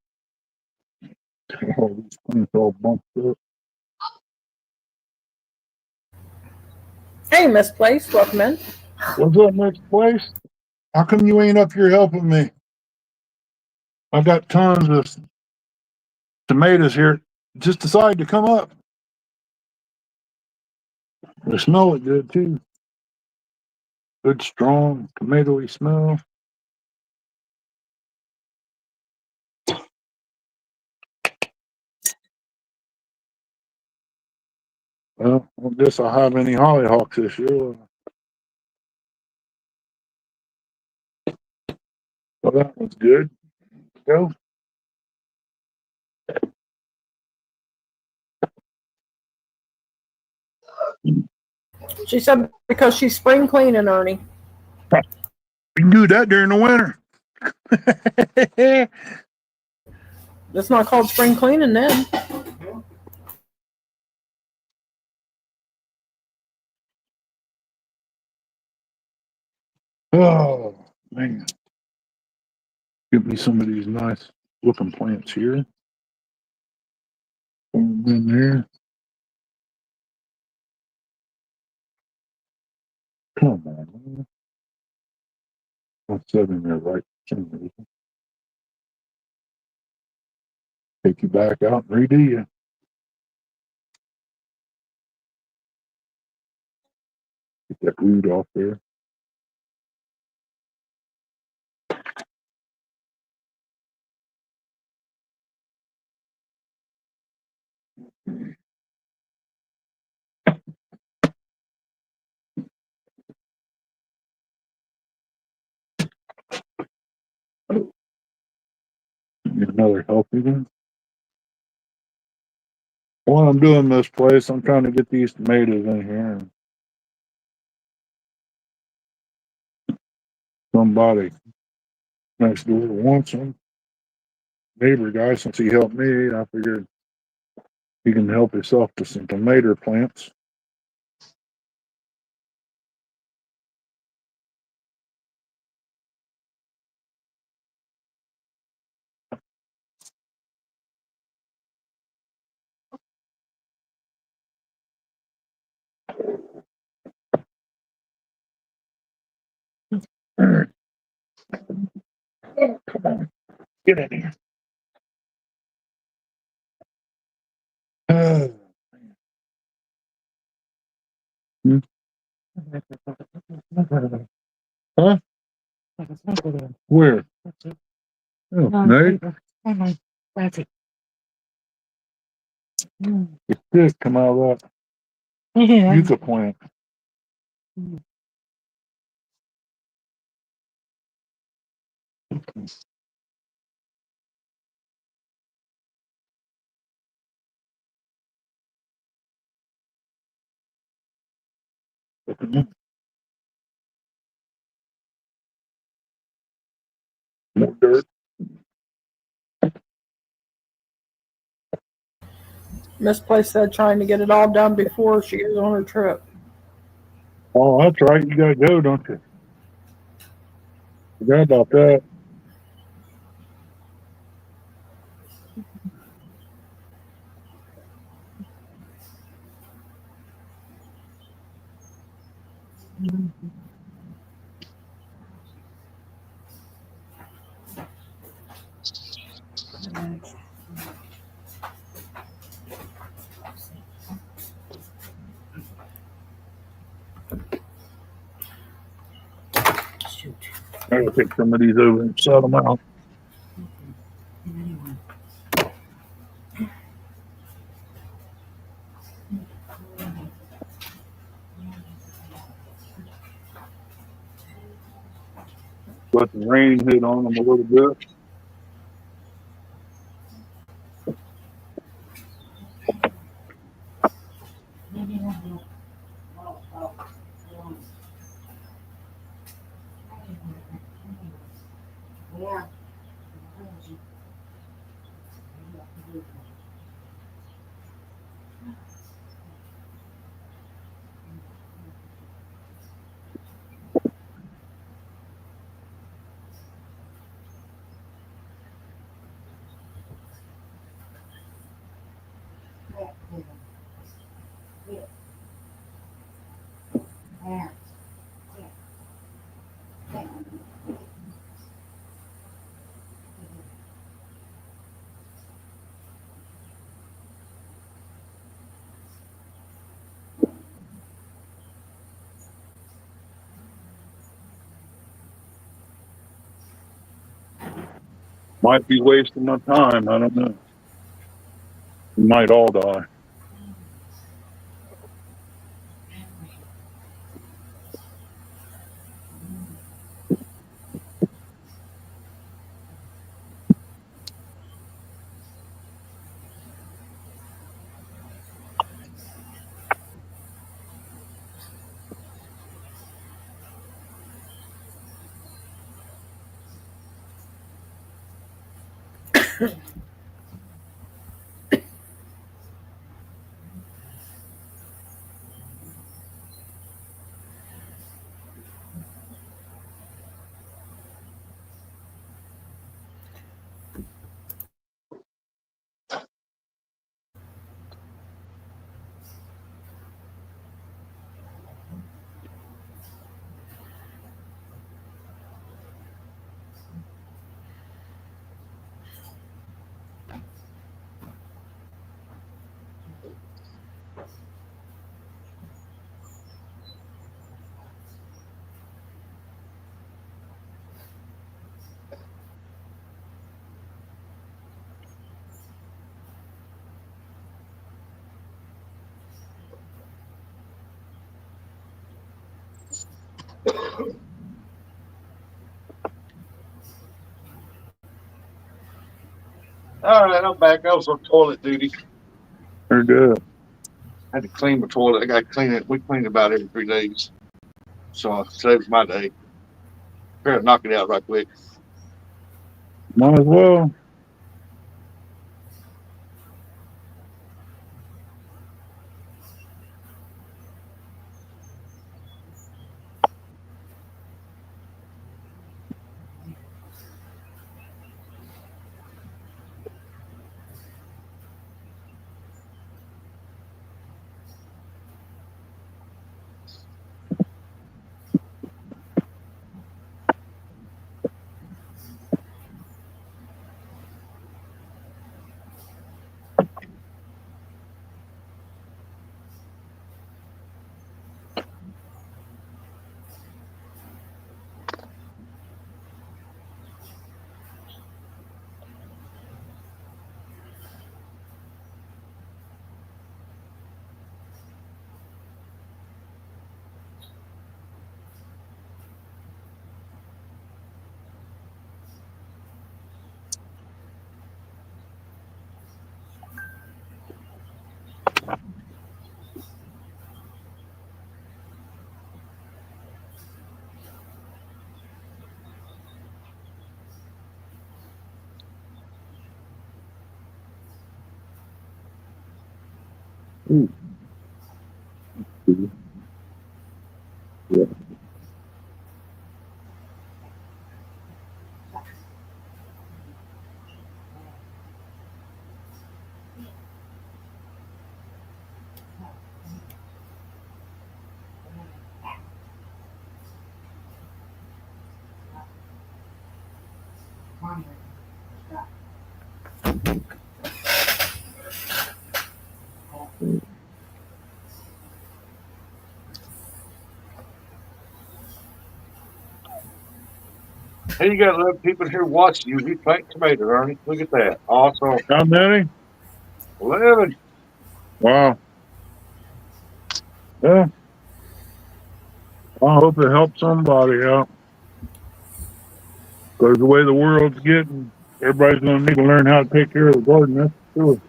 All these things all bumped up. Hey, misplaced. Welcome in. What's up, next place? How come you ain't up here helping me? I got tons of tomatoes here. Just decided to come up. They smell it good too. Good, strong, tomatoey smell. Well, I guess I have any hollyhocks this year. Well, that was good. Go. She said because she's spring cleaning, Ernie. You can do that during the winter. It's not called spring cleaning then. Oh, man. Give me some of these nice looking plants here. In there. Come on, man. What's that in there right for some reason? Take you back out and redo you. Get that root off there. Get another healthy one. While I'm doing this place, I'm trying to get these tomatoes in here. Somebody next door wants them. Neighbor guy, since he helped me, I figured he can help himself to some tomato plants. Oh, come on, get in here. Hmm? Huh? Where? Oh, Nate? It's this come out of that yucca plant. More dirt. Miss Place said trying to get it all done before she goes on her trip. Oh, that's right. You gotta go, don't you? Forgot about that. Shoot. I gotta take some of these over and set them out. Let the rain hit on them a little bit. Yeah. Might be wasting my time. I don't know. We might all die. All right, I'm back. I was on toilet duty. They're good. I had to clean my toilet. I got to clean it. We clean it about every 3 days. So today was my day. Better knock it out right quick. Might as well. Ooh. Yeah. Hey, you got 11 people here watching you. We plant tomatoes, Ernie. Look at that. Awesome. How many? 11. Wow. Yeah. I hope it helps somebody out. Because the way the world's getting, everybody's going to need to learn how to take care of the garden. That's for sure.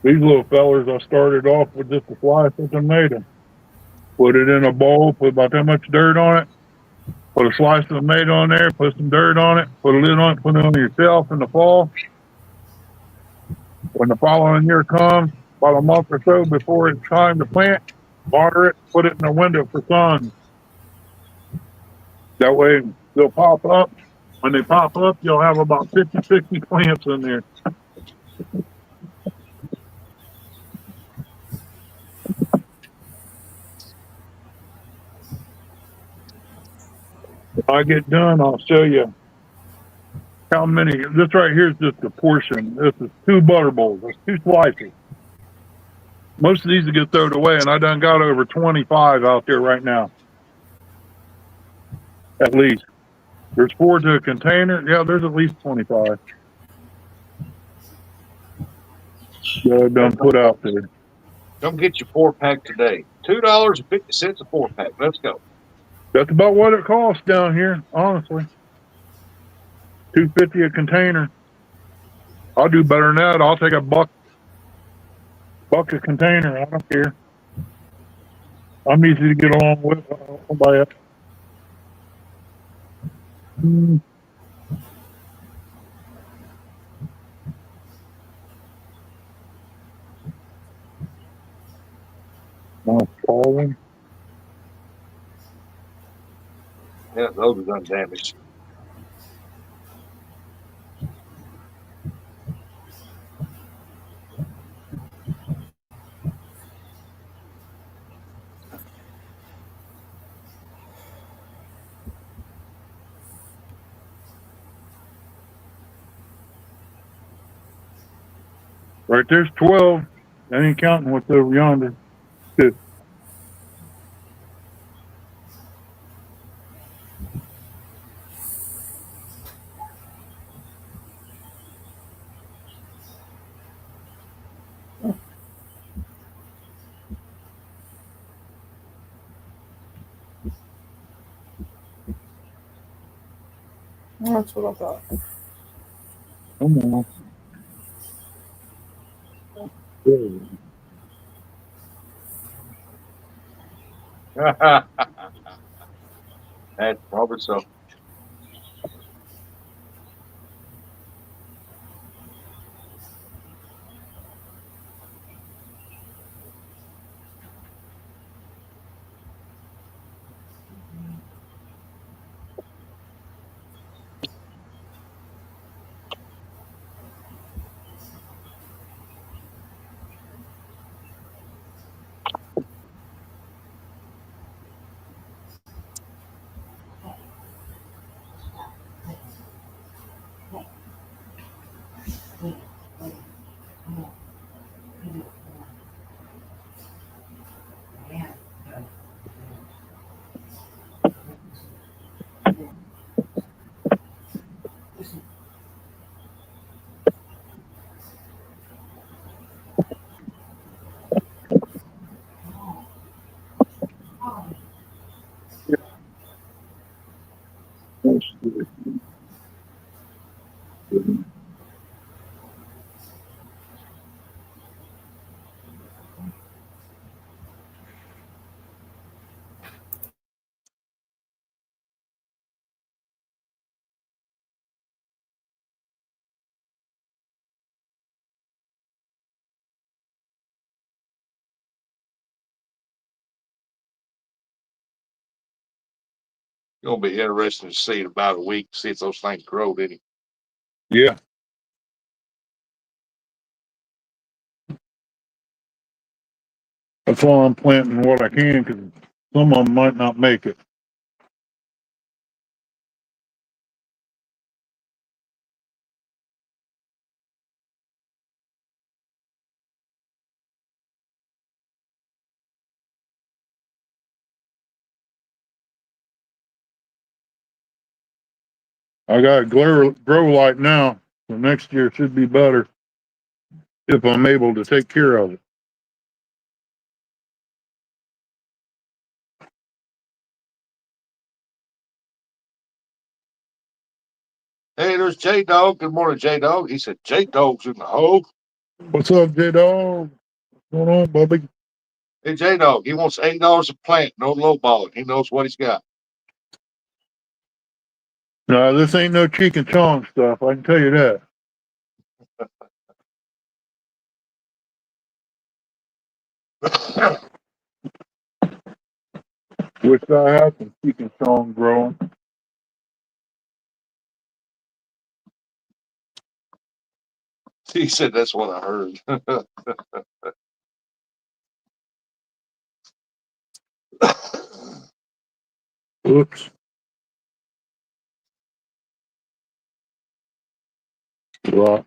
These little fellers, I started off with just a slice of tomato. Put it in a bowl, put about that much dirt on it, put a slice of tomato on there, put some dirt on it, put a lid on it, put it on your shelf in the fall. When the following year comes, about a month or so before it's time to plant, water it, put it in the window for sun. That way they'll pop up. When they pop up, you'll have about 50, 60 plants in there. If I get done, I'll show you how many. This right here is just a portion. This is 2 butter bowls. There's 2 slices. Most of these will get thrown away, and I done got over 25 out there right now. At least. There's 4 to a container. Yeah, there's at least 25. Yeah, done put out there. Come get your 4-pack today. $2.50 a 4-pack. Let's go. That's about what it costs down here, honestly. $2.50 a container. I'll do better than that. I'll take a buck a container. I don't care. I'm easy to get along with. I'll buy it. Nice falling. Yeah, those are undamaged. Right there's 12. I ain't counting what's over yonder. Good. That's what I thought. Come on. That's probably so. Gonna be interesting to see in about a week, see if those things grow, did he? Yeah. That's why I'm planting what I can, because some of them might not make it. I got a grow light now, so next year should be better if I'm able to take care of it. Hey, there's J Dog. Good morning, J Dog. He said J Dog's in the hole. What's up, J Dog? What's going on, Bubby? Hey, J Dog, he wants $8 a plant, no low balling. He knows what he's got. No, this ain't no cheek and chong stuff. I can tell you that. Wish I had some cheek and chong growing. He said that's what I heard. Oops. Rock.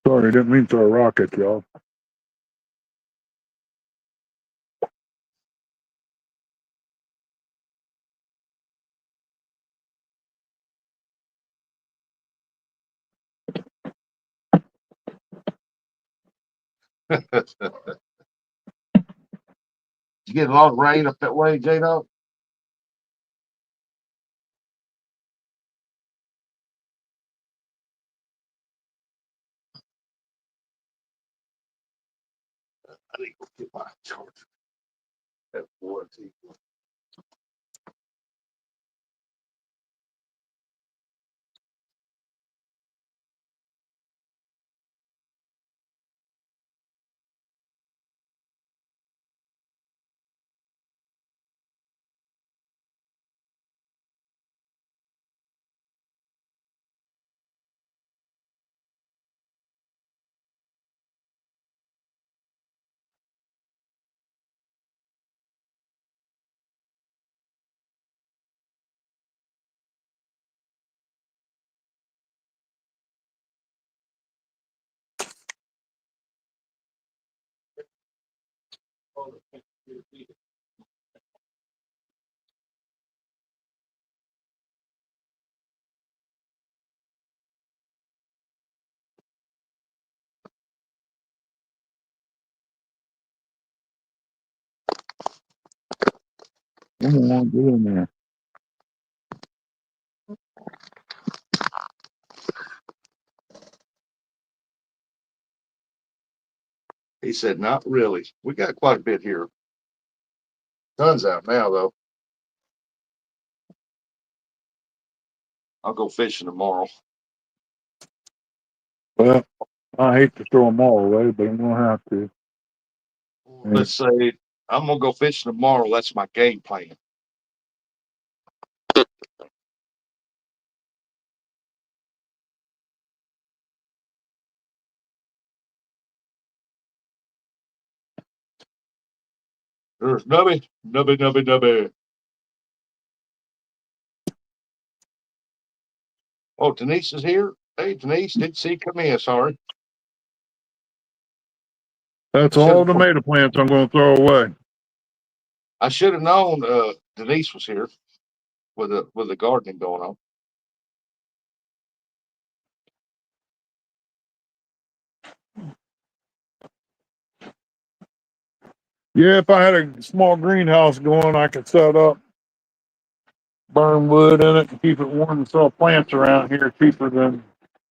Sorry, didn't mean to throw a rock at y'all. You get a lot of rain up that way, J Dog? I need to go get my charger. That warranty. Come on, get in there. He said, not really. We got quite a bit here. Sun's out now, though. I'll go fishing tomorrow. Well, I hate to throw them all away, but I'm gonna have to. Let's say I'm gonna go fishing tomorrow. That's my game plan. There's Nubby, Nubby, Nubby, Nubby. Oh, Denise is here. Hey, Denise, didn't see you come in. Sorry. That's I all should tomato plants I'm gonna throw away. have known Denise was here with the gardening going on. Yeah, if I had a small greenhouse going, I could set up, burn wood in it, and keep it warm and sell plants around here cheaper than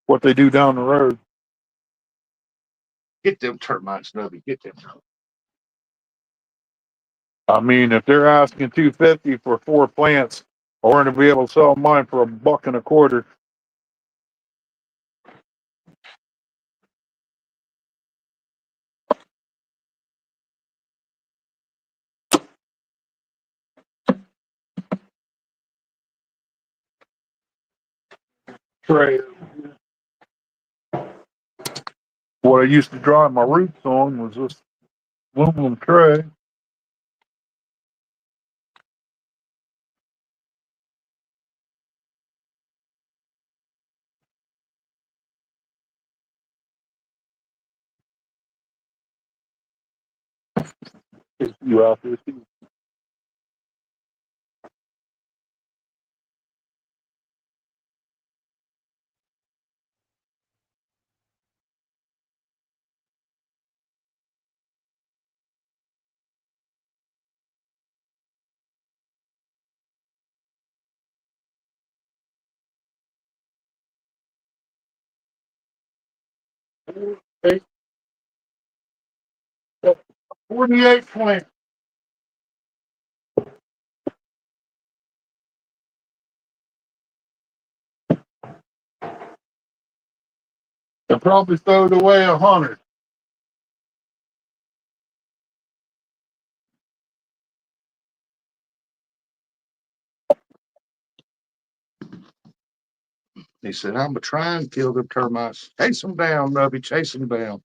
what they do down the road. Get them termites, Nubby. Get them. I mean, if they're asking $250 for 4 plants, I want to be able to sell mine for $1.25. Tray. What I used to dry my roots on was this aluminum tray. You out there? Hey, 48 plants. I probably throwed away 100. He said, I'm gonna try and kill them termites. Chase them down, Nubby. Chase them down.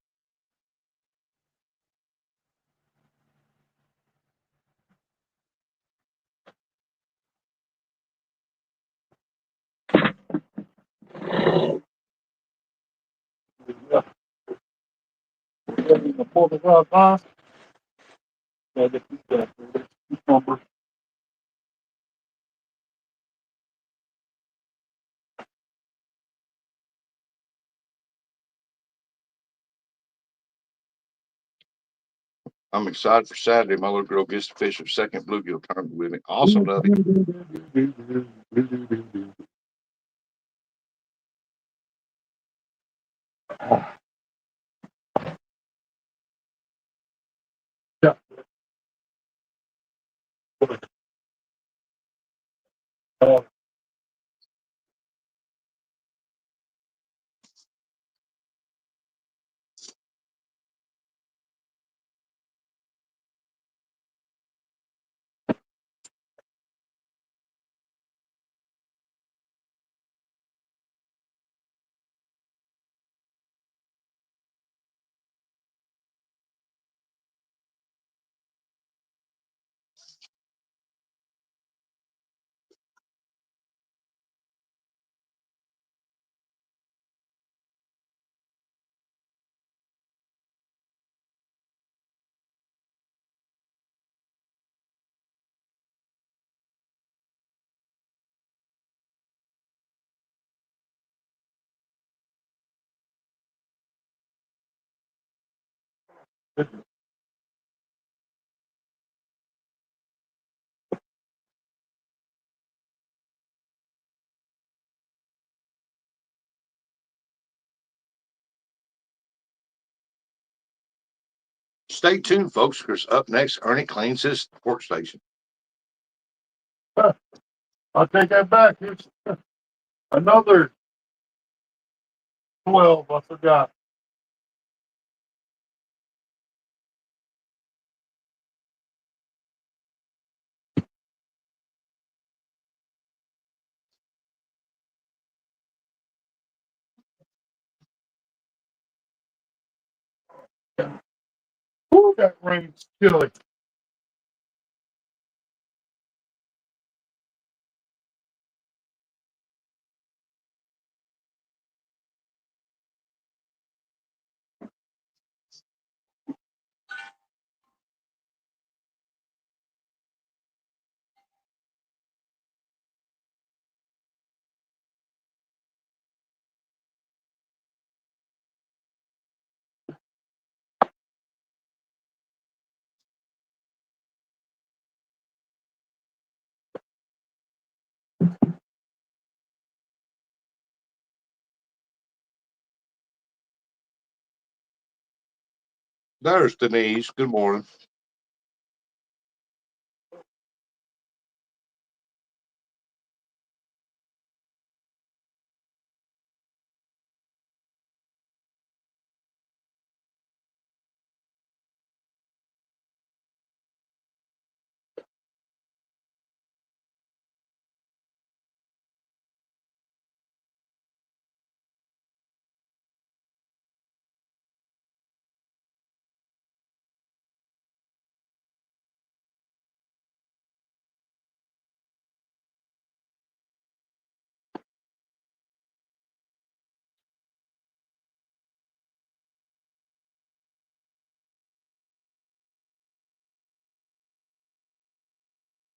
I'm excited for Saturday. My little girl gets to fish her second bluegill tournament with me. Awesome, Nubby. Stay tuned, folks, because up next, Ernie cleans his workstation. I'll take that back. It's another 12. I forgot. Ooh, that rain's chilly. There's Denise. Good morning.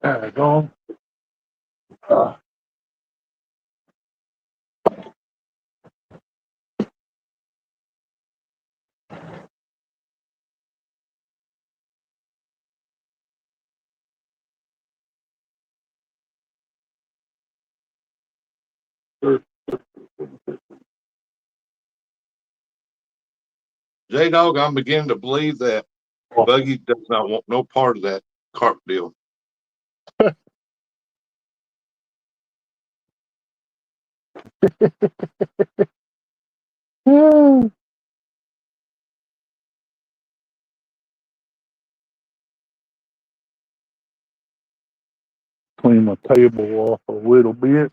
Gone. J Dog, I'm beginning to believe that Buggy does not want no part of that carp deal. Clean my table off a little bit.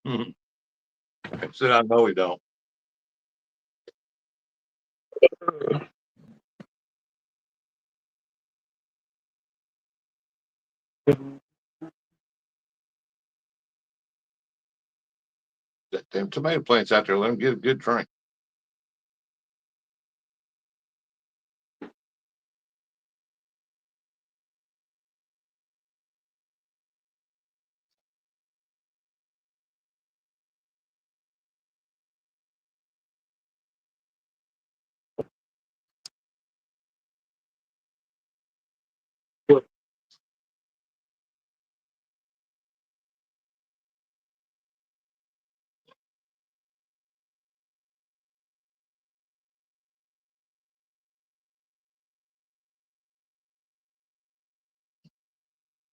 Mhm. Said I know he don't. That them tomato plants out there, let them get a good drink.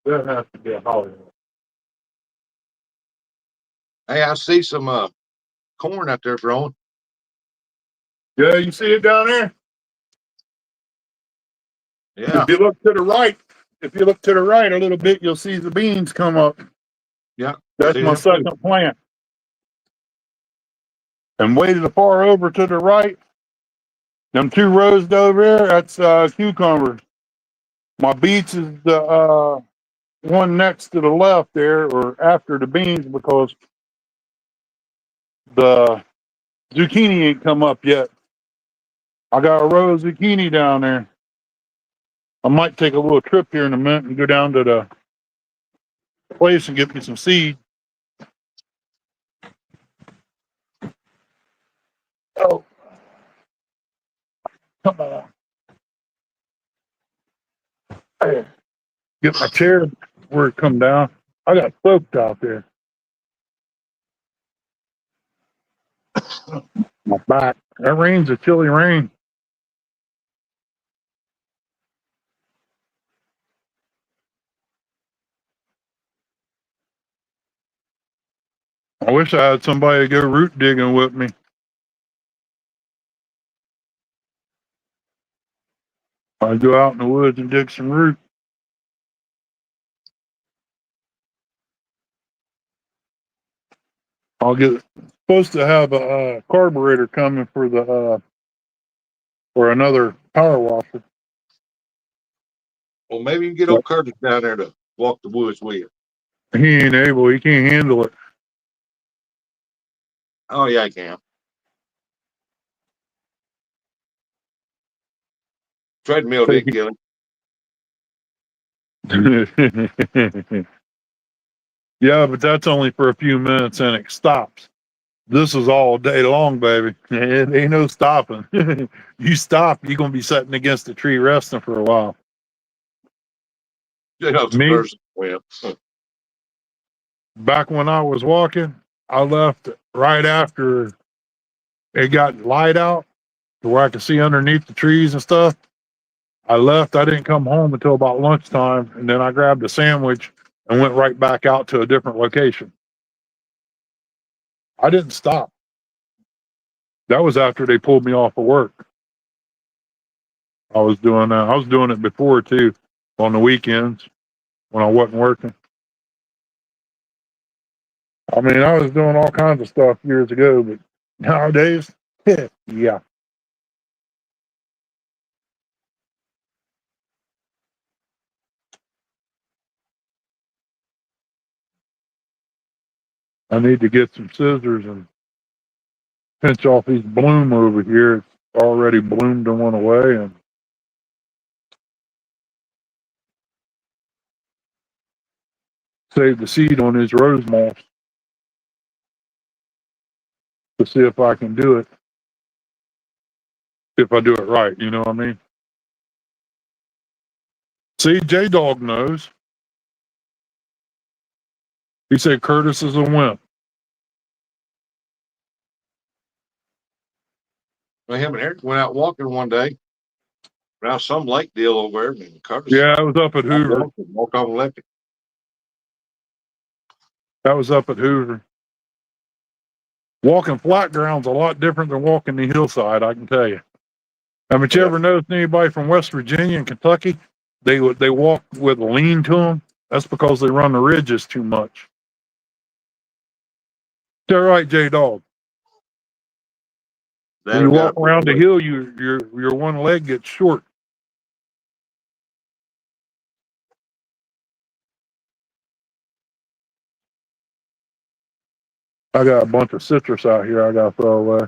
That has to be a holiday. Hey, I see some corn out there growing. Yeah, you see it down there? Yeah, If you look to the right, a little bit, you'll see the beans come up. yeah. That's See my them too. second plant. And way to the far over to the right, them 2 rows over there, that's cucumbers. My beets is the one next to the left there, or after the beans, because the zucchini ain't come up yet. I got a row of zucchini down there. I might take a little trip here in a minute and go down to the place and get me some seed. Oh, come on. Hey, get my chair where it come down. I got soaked out there. My back. That rain's a chilly rain. I wish I had somebody to go root digging with me. I'd go out in the woods and dig some root. I'll get supposed to have a carburetor coming for the for another power washer. Well, maybe you can get old Curtis down there to walk the woods with you. He ain't able. He can't handle it. Oh yeah, I can. Treadmill didn't kill him. Yeah, but that's only for a few minutes and it stops. This is all day long, baby. It ain't no stopping. You stop, you're gonna be sitting against the tree resting for a while. You know, Me, person. Well, back when I was walking, I left right after it got light out to where I could see underneath the trees and stuff. I left. I didn't come home until about lunchtime, and then I grabbed a sandwich and went right back out to a different location. I didn't stop. That was after they pulled me off of work. I was doing that. I was doing it before too, on the weekends when I wasn't working. I mean, I was doing all kinds of stuff years ago, but nowadays, yeah. I need to get some scissors and pinch off these bloom over here. It's already bloomed and went away, and save the seed on his rose moss to see if I can do it. If I do it right, you know what I mean? See, J Dog knows. He said Curtis is a wimp. well, him and Eric went out walking one day around some lake deal over there, and Curtis Yeah, I was up at Hoover. walked off and left it. That was up at Hoover. Walking flat ground's a lot different than walking the hillside, I can tell you. Haven't you ever noticed anybody from West Virginia and Kentucky? They walk with a lean to them. That's because they run the ridges too much. Is that right, J Dog? When you walk around the hill, your one leg gets short. I got a bunch of citrus out here I got to throw away.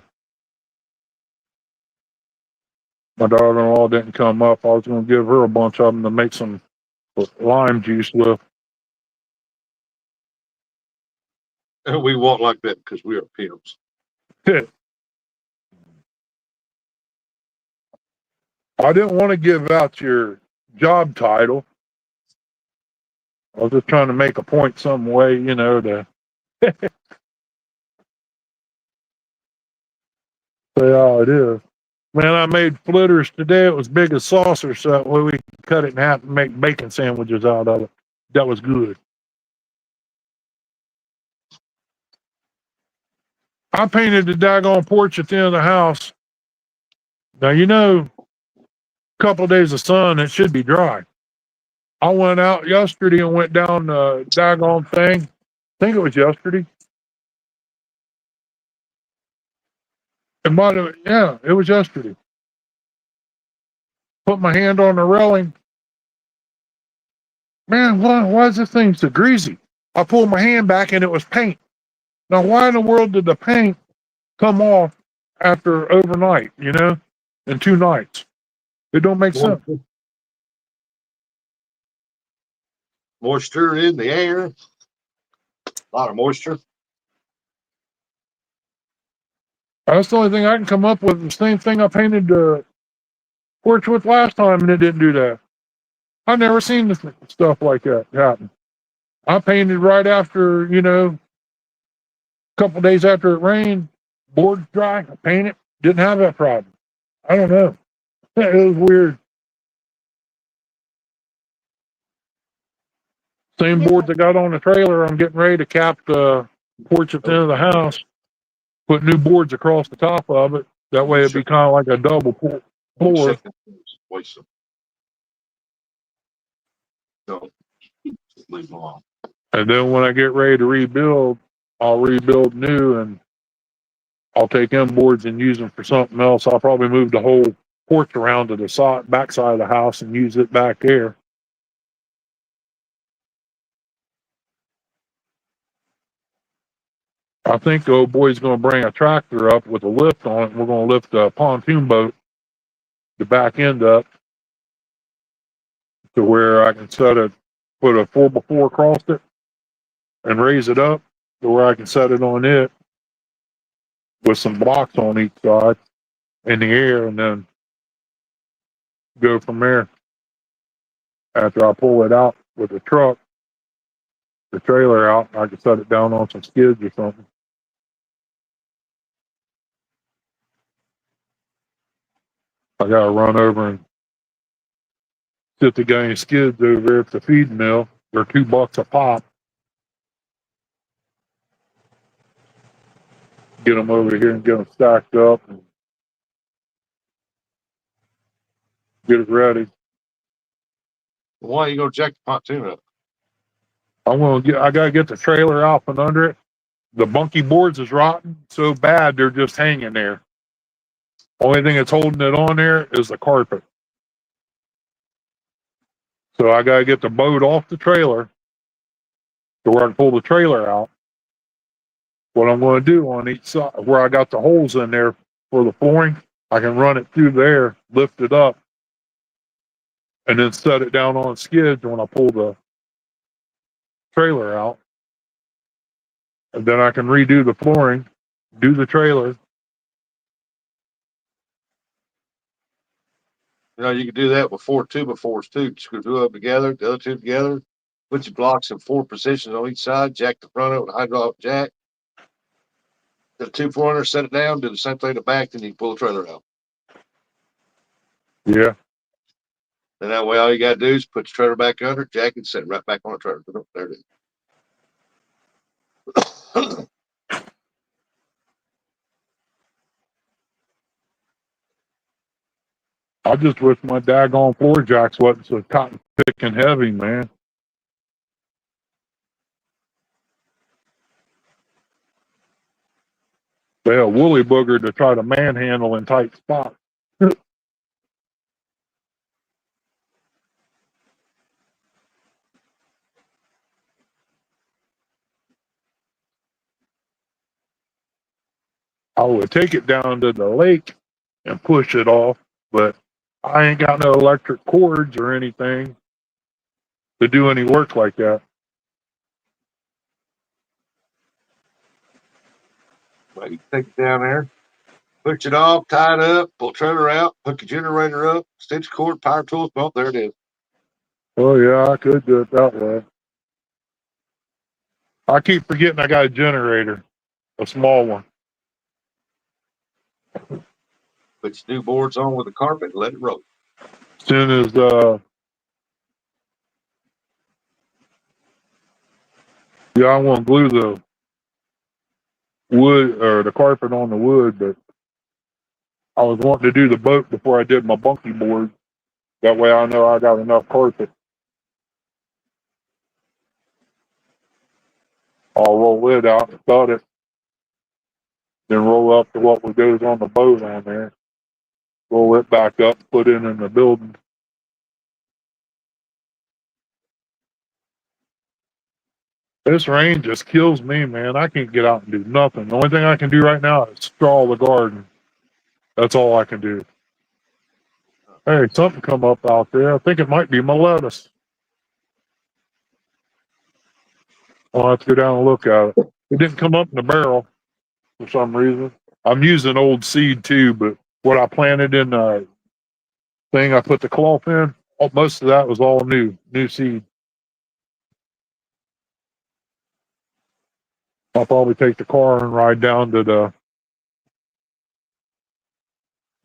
My daughter-in-law didn't come up. I was going to give her a bunch of them to make some lime juice with. We walk like that because we are pimps. I didn't want to give out your job title. I was just trying to make a point some way, you know, to say how it is. Man, I made flitters today. It was big as saucers, so that way we could cut it in half and make bacon sandwiches out of it. That was good. I painted the daggone porch at the end of the house. Now, you know, a couple of days of sun, it should be dry. I went out yesterday and went down the daggone thing. I think it was yesterday. It might have, yeah, it was yesterday. Put my hand on the railing. Man, why is this thing so greasy? I pulled my hand back and it was paint. Now, why in the world did the paint come off after overnight, you know, in 2 nights? It don't make sense. Moisture in the air. A lot of moisture. That's the only thing I can come up with. The same thing I painted the porch with last time, and it didn't do that. I've never seen this stuff like that happen. I painted right after, you know, a couple days after it rained. boards dry, I paint it. Didn't have that problem. I don't know. It was weird. Same boards I got on the trailer. I'm getting ready to cap the porch at the end of the house. Put new boards across the top of it. That way it'd be kind of like a double floor. Waste them. Don't leave them alone. And then when I get ready to rebuild, I'll rebuild new and I'll take them boards and use them for something else. I'll probably move the whole porch around to the back side of the house and use it back there. I think the old boy's going to bring a tractor up with a lift on it. And we're going to lift a pontoon boat, the back end up, to where I can set it, put a 4x4 across it, and raise it up to where I can set it on it with some blocks on each side in the air, and then go from there. After I pull it out with the truck, the trailer out, I can set it down on some skids or something. I gotta run over and sit the guy in skids over there at the feed mill. They're $2 a pop. Get them over here and get them stacked up and get it ready. Why are you gonna jack the pontoon up? I gotta get the trailer out from under it. The bunky boards is rotten so bad they're just hanging there. Only thing that's holding it on there is the carpet. So I gotta get the boat off the trailer to where I can pull the trailer out. What I'm going to do on each side, where I got the holes in there for the flooring, I can run it through there, lift it up, and then set it down on skids when I pull the trailer out. And then I can redo the flooring, do the trailer. You know, you can do that with 4 2x4s too. Screw two of them together, the other two together, put your blocks in 4 positions on each side, jack the front of it with a hydraulic jack. The 2 400, set it down, do the same thing in the back, then you can pull the trailer out. Yeah. And that way all you gotta do is put the trailer back under, jack it, set it right back on the trailer. There it is. I just wish my daggone floor jacks wasn't so cotton thick and heavy, man. They a woolly booger to try to manhandle in tight spots. I would take it down to the lake and push it off, but I ain't got no electric cords or anything to do any work like that. Well, you take it down there, push it off, tie it up, pull the trailer out, hook the generator up, stitch cord, power tools. Well, there it is. Oh yeah, I could do it that way. I keep forgetting I got a generator, a small one. Put your new boards on with the carpet and let it roll. As soon as I want to glue the wood or the carpet on the wood, but I was wanting to do the boat before I did my bunky board. That way I know I got enough carpet. I'll roll it out and cut it, then roll up to what goes on the boat on there. Roll it back up, put it in the building. This rain just kills me, man. I can't get out and do nothing. The only thing I can do right now is straw the garden. That's all I can do. Hey, something come up out there. I think it might be my lettuce. I'll have to go down and look at it. It didn't come up in the barrel for some reason. I'm using old seed too, but what I planted in the thing I put the cloth in, most of that was all new seed. I'll probably take the car and ride down to the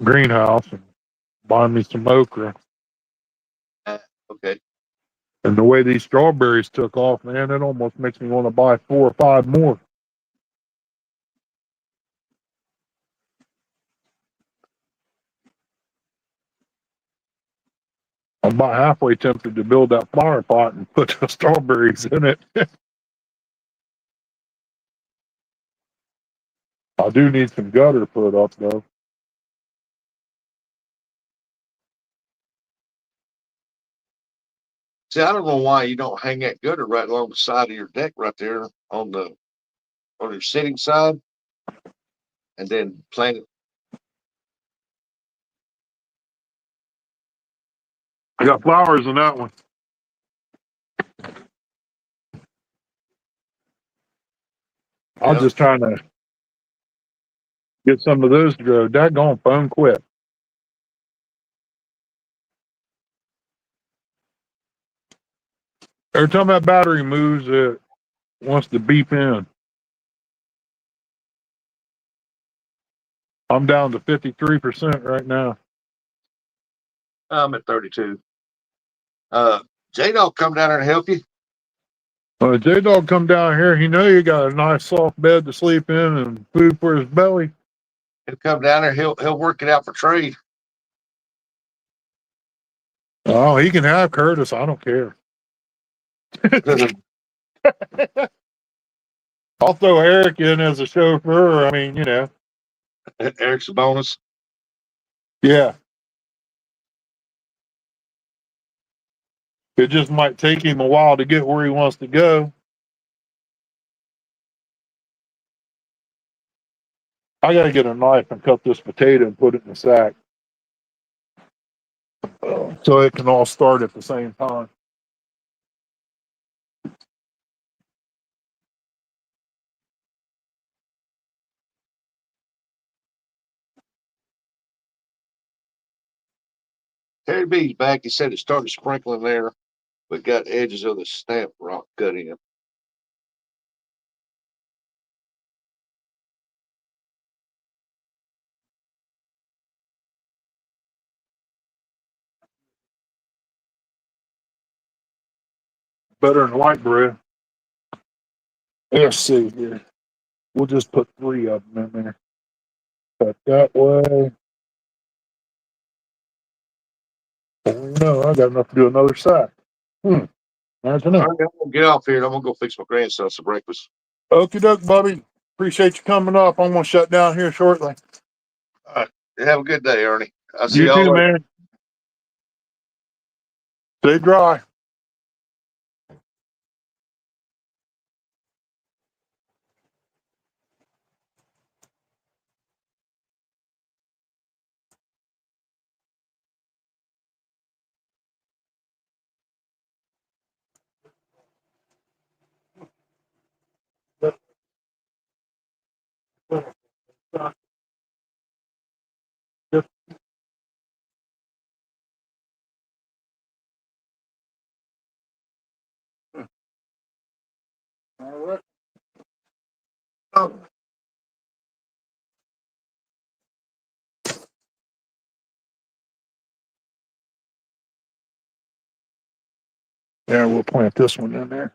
greenhouse and buy me some okra. Okay. And the way these strawberries took off, man, it almost makes me want to buy 4 or 5 more. I'm about halfway tempted to build that flower pot and put the strawberries in it. I do need some gutter put up though. See, I don't know why you don't hang that gutter right along the side of your deck right there on your sitting side, and then plant it. I got flowers in that one. I'm Yeah. just trying to get some of those to go. Daggone phone quit. Every time that battery moves, it wants to beep in. I'm down to 53% right now. I'm at 32. J-Dog come down there and help you. J-Dog come down here, he know you got a nice soft bed to sleep in and food for his belly. He'll come down there. He'll work it out for trade. Oh, he can have Curtis. I don't care. I'll throw Eric in as a chauffeur. I mean, you know. Eric's a bonus. Yeah. It just might take him a while to get where he wants to go. I got to get a knife and cut this potato and put it in a sack so it can all start at the same time. Terry B's back. He said it started sprinkling there, but got edges of the stamp rock cut in. Better than white bread. Let's see here. We'll just put 3 of them in there. Cut that way. Oh, no, I got enough to do another sack. That's enough. I'm gonna get off here. I'm gonna go fix my grandson some breakfast. Okie doke, buddy. Appreciate you coming up. I'm going to shut down here shortly. All right. Have a good day, Ernie. I'll see You y'all too, later. man. Stay dry. All right. Yeah, we'll plant this one in there.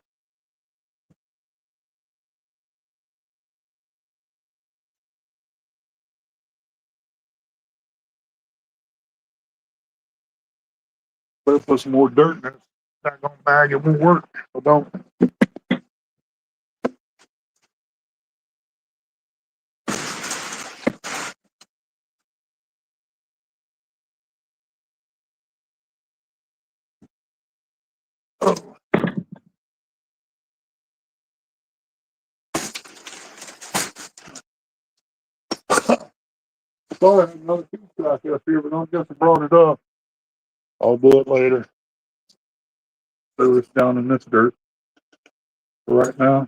Better put some more dirt in it. Not gonna bag, it won't work. So don't. Oh. Sorry, I had another piece back up here, but I guess I brought it up. I'll do it later. Throw this down in this dirt for right now.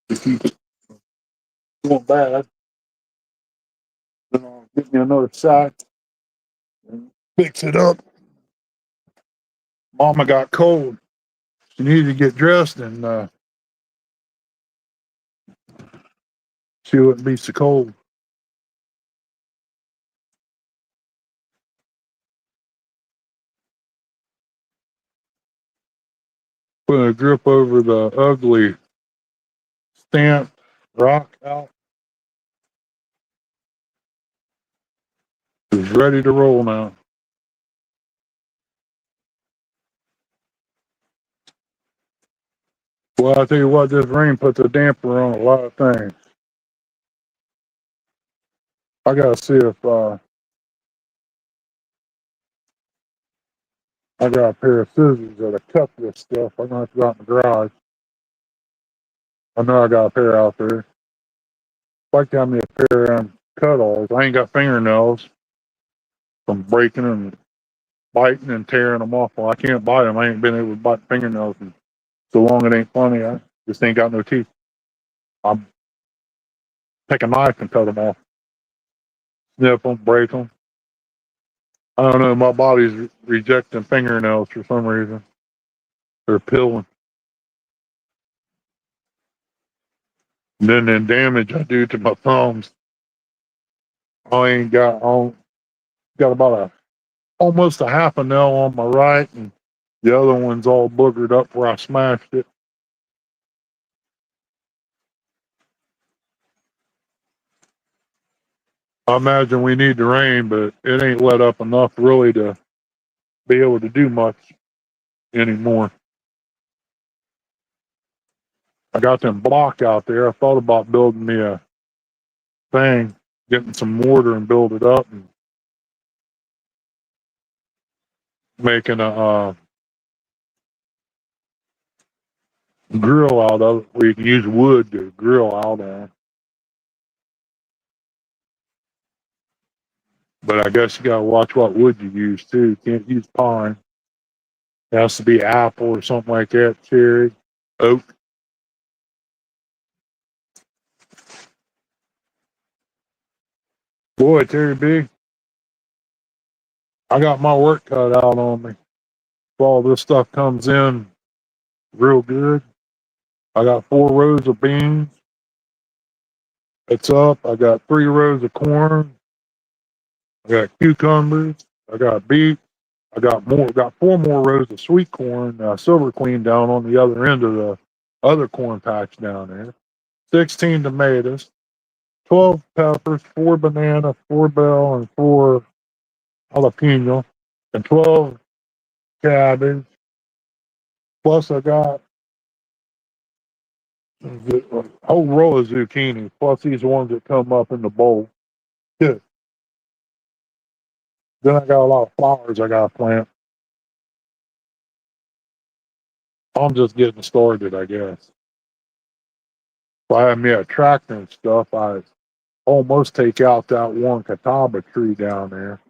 To keep it going bad. Then I'll get me another sack and fix it up. Mama got cold. She needed to get dressed and she wouldn't be so cold. Put a grip over the ugly stamped rock out. It's ready to roll now. Well, I tell you what, this rain puts a damper on a lot of things. I gotta see if I got a pair of scissors that'll cut this stuff. I'm gonna have to go out in the garage. I know I got a pair out there. I'd like to have me a pair of cut-alls. I ain't got fingernails from breaking and biting and tearing them off. Well, I can't bite them. I ain't been able to bite fingernails and so long it ain't funny. I just ain't got no teeth. I'm take a knife and cut them off. Snip them, break them. I don't know. My body's rejecting fingernails for some reason. They're peeling. And then the damage I do to my thumbs. I got about almost a half a nail on my right, and the other one's all boogered up where I smashed it. I imagine we need the rain, but it ain't let up enough really to be able to do much anymore. I got them block out there. I thought about building me a thing, getting some mortar and build it up and making a grill out of it where you can use wood to grill out on. But I guess you gotta watch what wood you use too. You can't use pine. It has to be apple or something like that, cherry, oak. Boy, Terry B, I got my work cut out on me. If all this stuff comes in real good, I got 4 rows of beans. It's up. I got 3 rows of corn. I got cucumbers. I got beets. I got 4 more rows of sweet corn, Silver Queen down on the other end of the other corn patch down there. 16 tomatoes, 12 peppers, 4 bananas, 4 bell, and 4 jalapeno, and 12 cabbage. Plus, I got a whole row of zucchini, plus these ones that come up in the bowl. Yeah. Then I got a lot of flowers I got to plant. I'm just getting started, I guess. If I had me a tractor and stuff, I'd almost take out that one catawba tree down there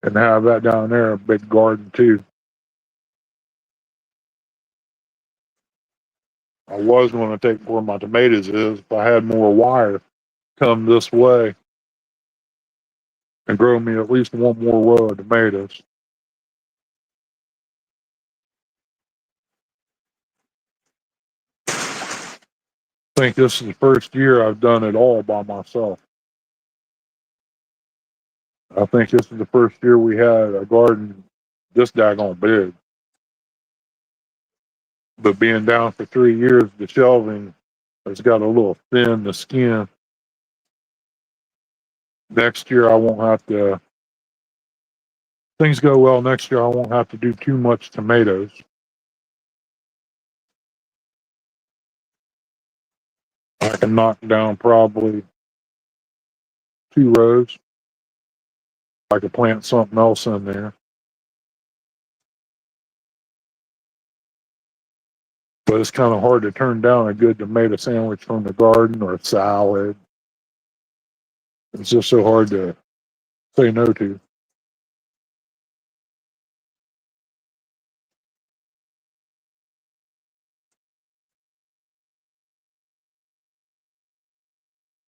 and have that down there a big garden too. I was going to take where my tomatoes is if I had more wire come this way and grow me at least 1 more row of tomatoes. I think this is the first year I've done it all by myself. I think this is the first year we had a garden this daggone big. But being down for 3 years, the shelving has got a little thin, the skin. Next year, I won't have to, things go well next year, I won't have to do too much tomatoes. I can knock down probably 2 rows. I could plant something else in there. But it's kind of hard to turn down a good tomato sandwich from the garden or a salad. It's just so hard to say no to.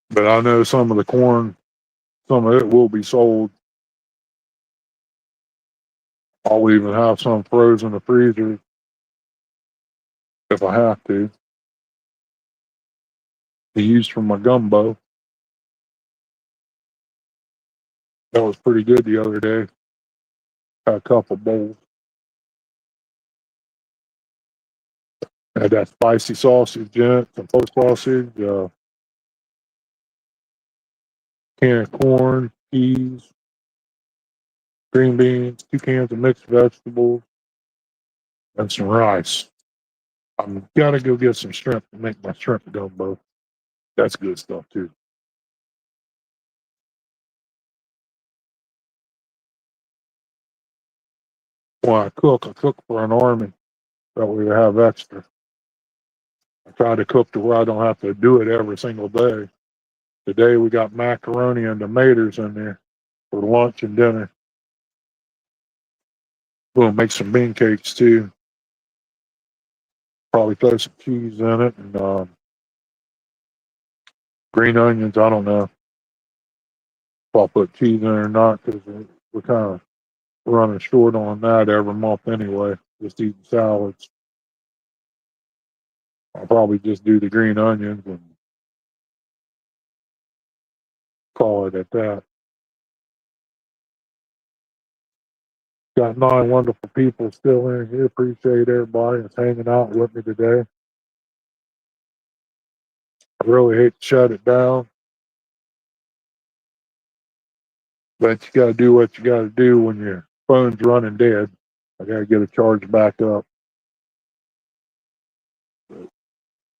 But I know some of the corn, some of it will be sold. I'll even have some frozen in the freezer if I have to. To use for my gumbo. That was pretty good the other day. Had a couple bowls. Had that spicy sausage in it, some pork sausage, can of corn, peas, green beans, 2 cans of mixed vegetables, and some rice. I'm gotta go get some shrimp to make my shrimp gumbo. That's good stuff too. When I cook for an army. That way we have extra. I try to cook to where I don't have to do it every single day. Today we got macaroni and tomatoes in there for lunch and dinner. We'll make some bean cakes too. Probably throw some cheese in it and green onions. I don't know if I'll put cheese in it or not because we're kind of running short on that every month anyway. Just eating salads. I'll probably just do the green onions and call it at that. Got 9 wonderful people still in here. Appreciate everybody that's hanging out with me today. I really hate to shut it down, but you got to do what you got to do when your phone's running dead. I got to get it charged back up.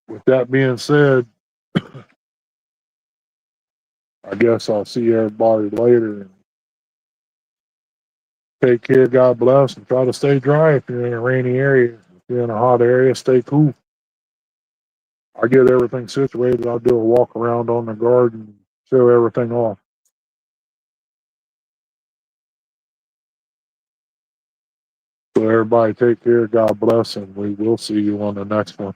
With that being said, I guess I'll see everybody later. Take care, God bless, and try to stay dry if you're in a rainy area. If you're in a hot area, stay cool. I get everything situated. I'll do a walk around on the garden, show everything off. So everybody take care, God bless, and we will see you on the next one.